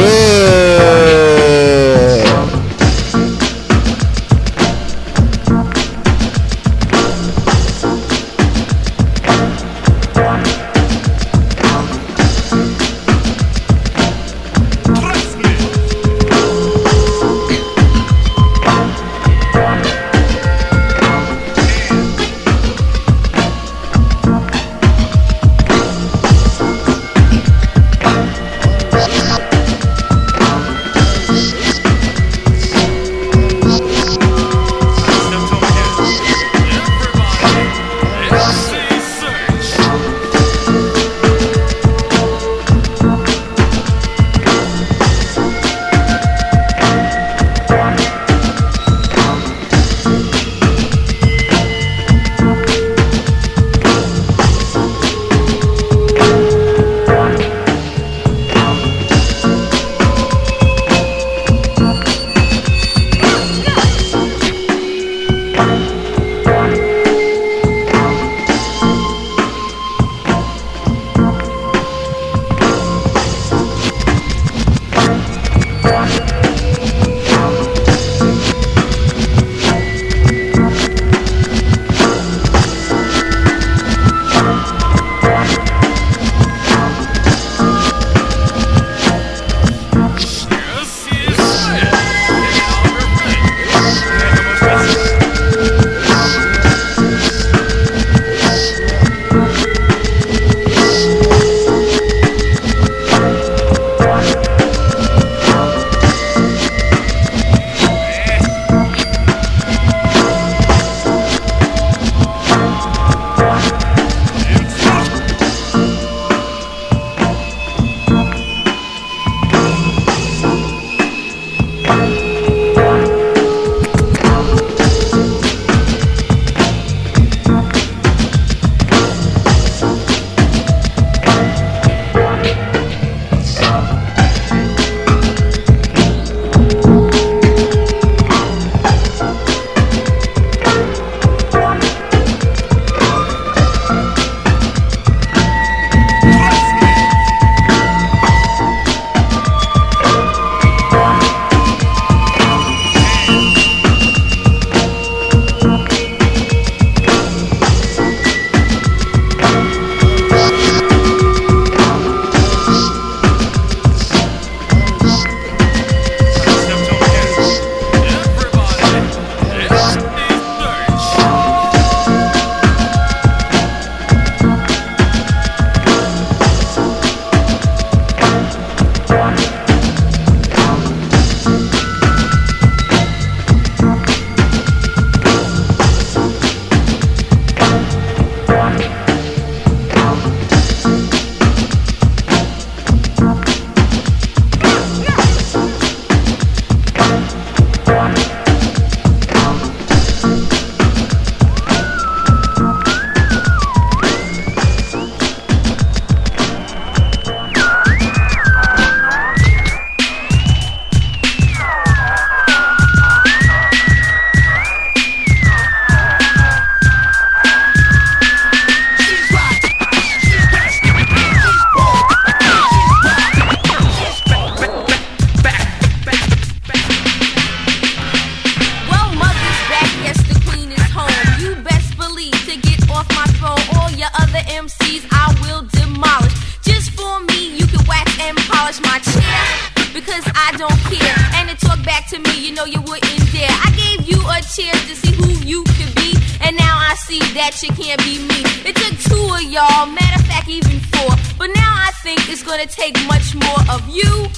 massage my chair because I don't care. And to talk back to me, you know you wouldn't dare. I gave you a chance to see who you could be, and now I see that you can't be me. It took 2 of y'all, matter of fact even 4, but now I think it's gonna take much more of you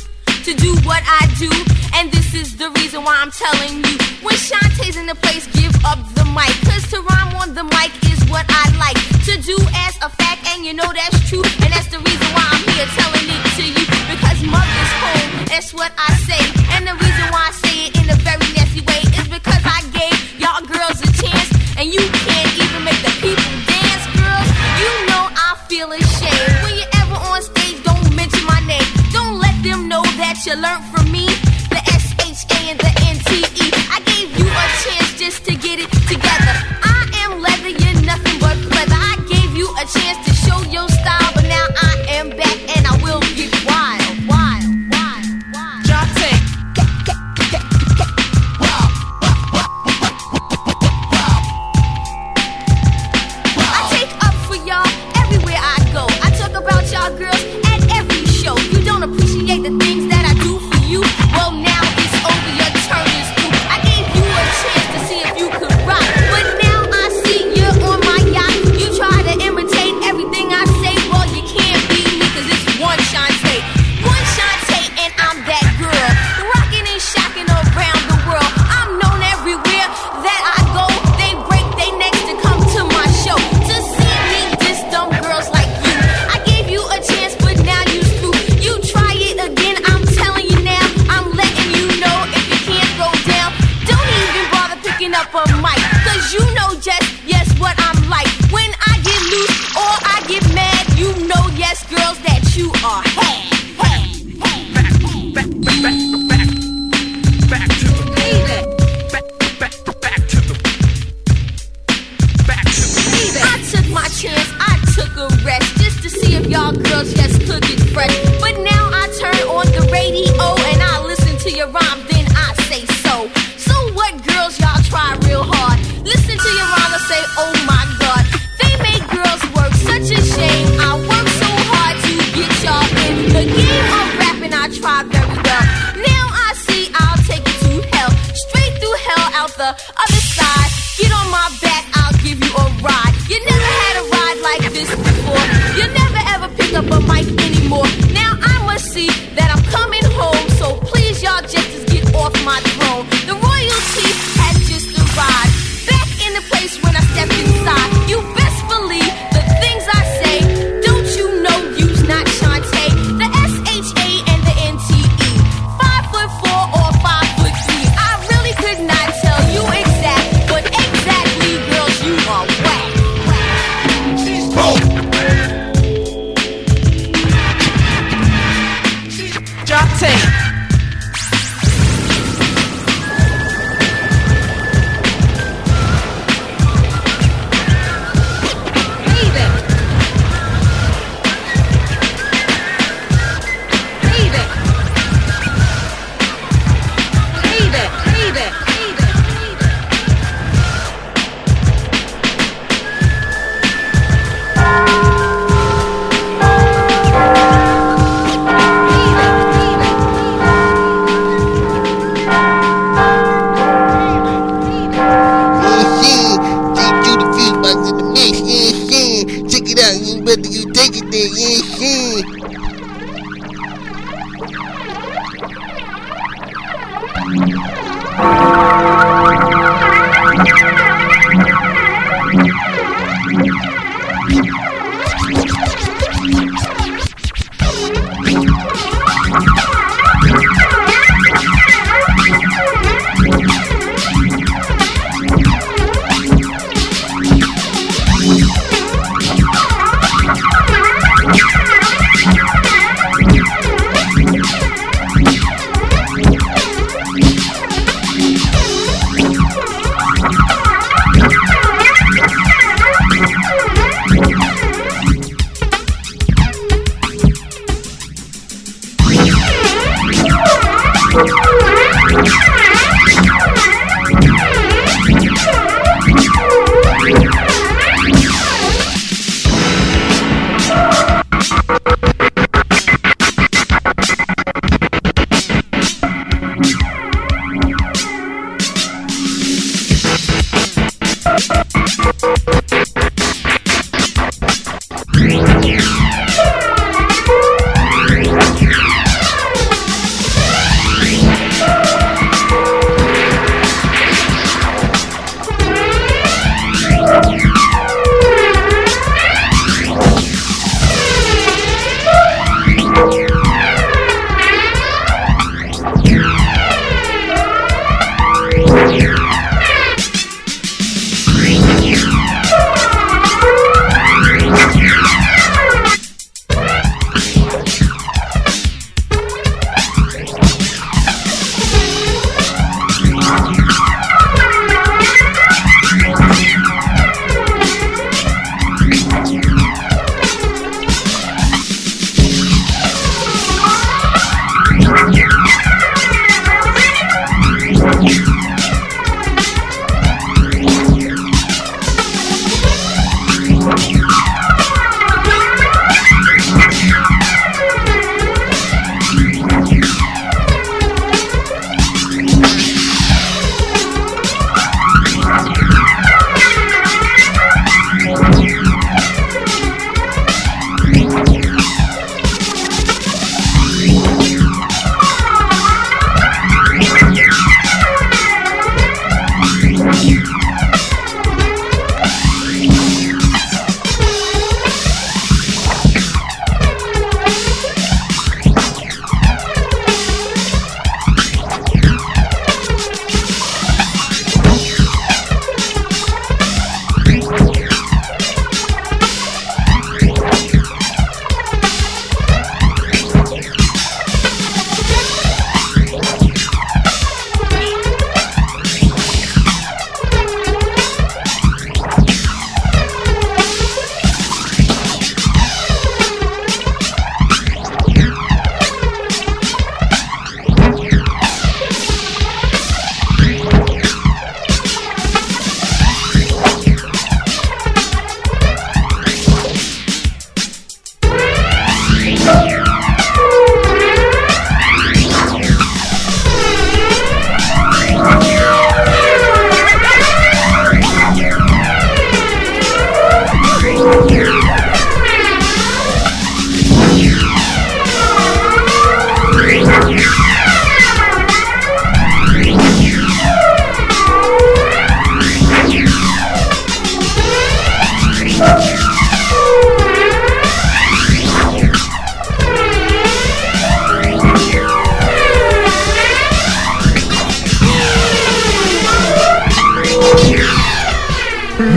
to do what I do, and this is the reason why I'm telling you. When Shantae's in the place, give up the mic, cause to rhyme on the mic is what I like to do as a fact, and you know that's true, and that's the reason why I'm here telling it to you, because mother's home, that's what I say, and the reason why I say it in a very nasty way is because I gave y'all girls a chance, and you can't even make the people dance, girls. You know I feel ashamed when you're ever on stage, don't mention my name, don't let them know that you learned from me, the SHA and the NTE. I gave you a chance just to get it together. I am leather, you're nothing but leather. I gave you a chance to show your style, but now I am back and I will get wild. I take up for y'all everywhere I go. I talk about y'all girls at every show. You don't appreciate the things that I do for you. Well, now it's over, your turn is through. I gave you a chance to see if you could rock, but now I see you're on my yacht. You try to imitate everything I say. Well, you can't beat me, cause it's one Shantae. One Shantae, and I'm that girl, rocking and shocking around the world. I'm known everywhere that I go. They break their necks to come to my show to see me diss dumb girls like you. I gave you a chance, but now you screw. You try it again, I'm telling you now. I'm letting you know if you can't go down, don't even bother picking up a mic, cause you know just, yes, what I'm like. When I get loose or I get mad, you know, yes, girls, that you are had. I took my chance, I took a rest just to see if y'all girls just could get fresh. But now I turn on the radio and I listen to your rhyme, then I say so. So what, girls, y'all try real hard. Listen to your rhyme and say, oh my God, they make girls work, such a shame. I work so hard to get y'all in the game of rapping, I try very well. Now I see I'll take it to hell, straight through hell out the other side. Get on my back, I'll give you a ride. You never had a ride like this before. You never ever pick up a mic anymore. Now I must see that I'm coming home, so please y'all just get off my throne. The royalty has just arrived, back in the place when I stepped inside. You best believe the things I say. Don't you know you's not Shantae? The SHA and the NTE, 5'4" or 5'3". I really could not tell you exact, but exactly, girls, you are whack.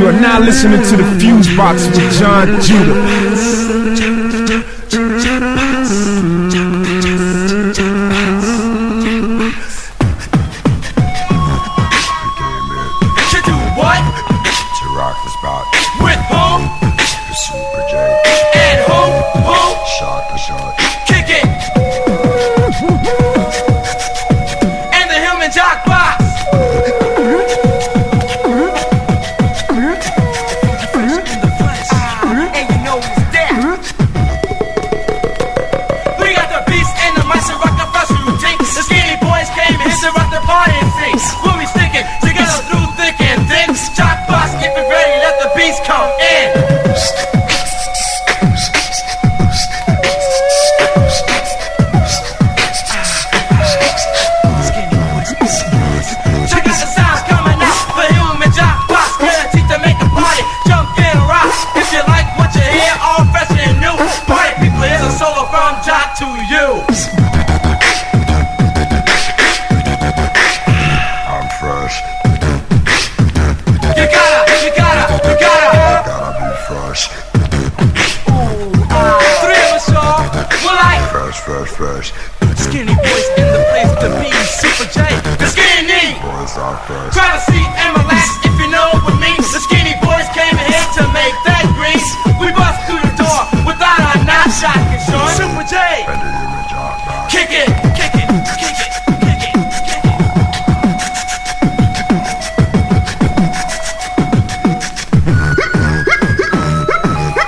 You are now listening to the FuseBox with Jon Judah. Fresh. Skinny boys in the place to be. Super J, the skinny boys are fresh. Try to see MLS if you know what I mean. The skinny boys came here to make that grease. We bust through the door without our knife shot control. Super J, kick it, kick it, kick it.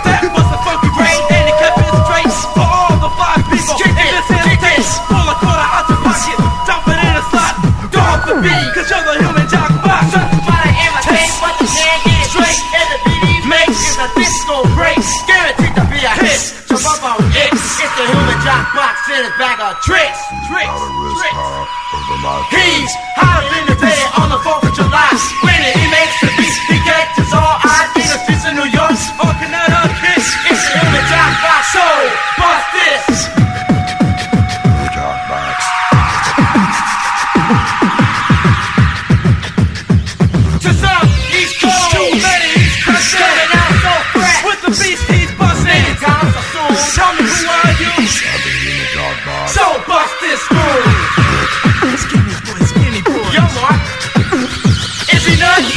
That was the funky brain and it kept it straight for all the 5 people in this entertainment. guaranteed to be a hit. So bump on it. It's the human jock box in his bag of tricks. He's hotter than the day on the 4th of July. When he makes the beat, he catches all eyes in the streets of New York. Or Connecticut. It's the human jock box. So bust this. To some, he's cold. Many, he's crushing. And out so fresh. With the beast, he's busting. Many times I soon. Tell me who are you? So bust this groove. Skinny boy. Young Mark. Is he nuts?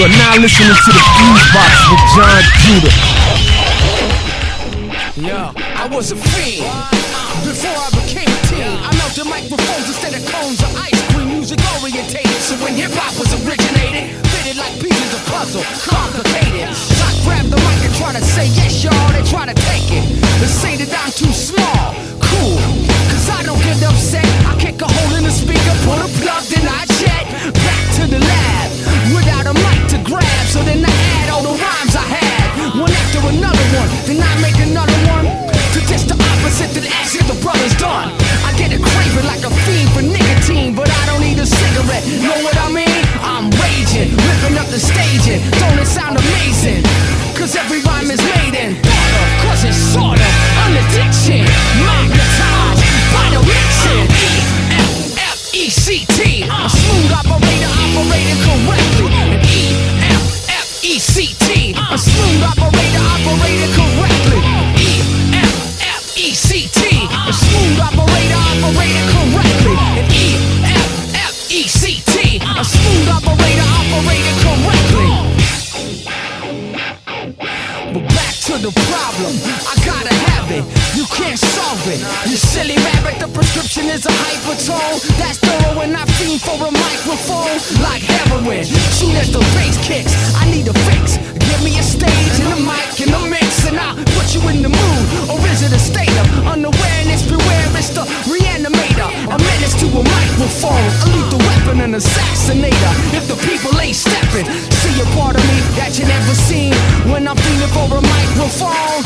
You are now listening to the FuseBox with Jon Judah. Yo, I was a fiend before I became a teen. I melted microphones instead of cones of ice cream. Music orientated, so when hip hop was originated, fitted like pieces of puzzle, complicated. So I grab the mic and try to say yes, y'all. They try to take it. They say that I'm too small. Cool, cause I don't get upset. I kick a hole in the speaker, put a plug, then I jet back to the lab without a mic to grab. So then I add all the rhymes I had, one after another one. Then I make another one to test the opposite that ask if the brother's done. I get a craving like a fiend for nicotine, but I don't need a cigarette. Know what I mean? I'm raging, ripping up the stage and don't it sound amazing? Cause every rhyme is made in thought of, cause it's sort of an addiction. Magnetized by the mixing. E-F-F-E-C-T. A smooth operator operating correctly. And E-F-F-E-C-T. A smooth operator operating correctly. E-F-F-E-C-T. A smooth operator operating correctly. And E-F-F-E-C-T. A smooth operator operating correctly. But back to the problem, I gotta have it. You can't solve it. You silly rabbit, the prescription is a hypertone. That's thorough when I fiend for a microphone. Like heroin, soon as the bass kicks, I need a fix. Give me a stage and a mic and a mix, and I'll put you in the mood. Or is it a state of unawareness? Beware, it's the reanimator. A menace to a microphone, a lethal weapon, an assassinator. If the people ain't stepping, see a part of me that you never seen when I'm feeling for a microphone.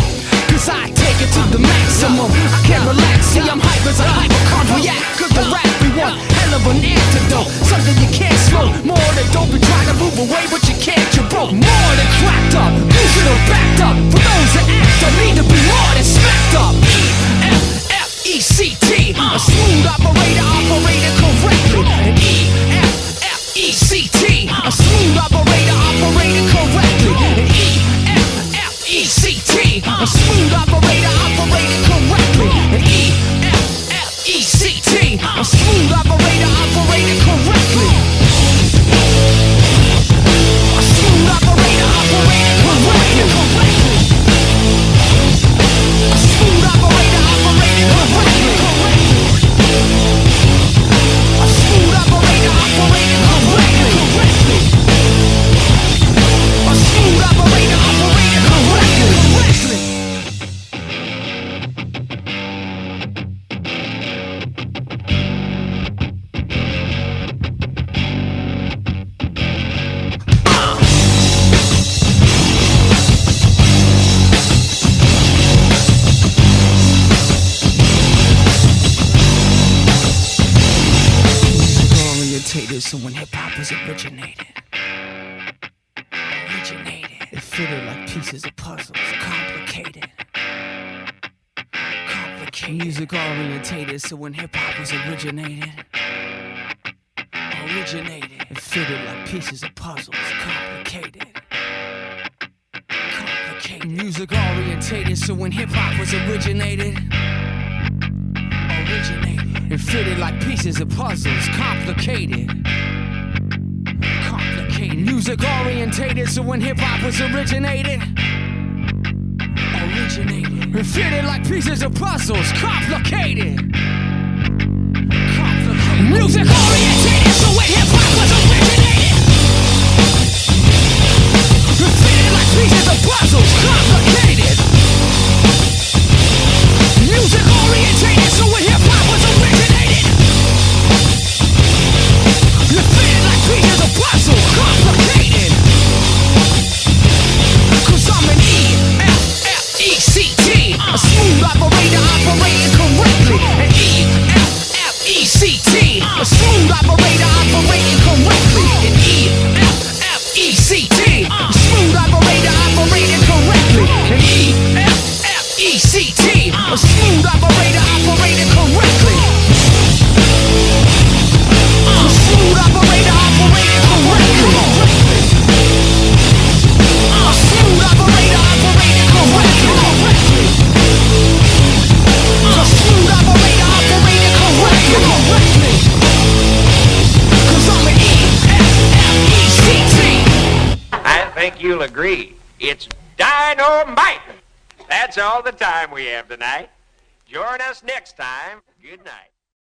Cause I take it to the maximum. I can't relax, see I'm hype as a hypochondriac. Cause the rap we want, hell of an antidote. Something you can't smoke, more than dope. You try to move away but you can't, you're broke. More than cracked up, losing or backed up. For those that act up, need to be more than smacked up. E-F-F-E-C-T. A smooth operator operating correctly. And E-F-F-E-C-T. A smooth operator operating correctly. And E-F-F-E-C-T. A smooth operator operating correctly. And E-F-F-E-C-T. A smooth operator operating correctly. A smooth operator operating correctly. A smooth operator operating correctly. A smooth operator operating correctly. A smooth operator operating correctly. So when hip-hop was originated, it fitted like pieces of puzzles, complicated. Music orientated, so when hip-hop was originated, it fitted like pieces of puzzles, complicated. Music orientated, so when hip-hop was originated, it fitted like pieces of puzzles, complicated. Music orientated, so when hip hop was originated, it fitted like pieces of puzzles, complicated. Music orientated, so when hip hop was originated, it fitted like pieces of puzzles, complicated. Music orientated, so when hip hop was originated, it fitted like pieces of puzzles, complicated. Cause I'm an E-F-F-E-C-T. A smooth operator operating correctly. An E-F-F-E-C-T. A smooth operator operating correctly. An E-F-F-E-C-T. A smooth operator operating correctly. An E-F-F-E-C-T. A smooth operator operating correctly. A smooth operator operating correctly. A smooth operator operating correctly. A smooth operator operating correctly. Cause I'm an E-F-F-E-C-T. Dynamite. That's all the time we have tonight. Join us next time. Good night.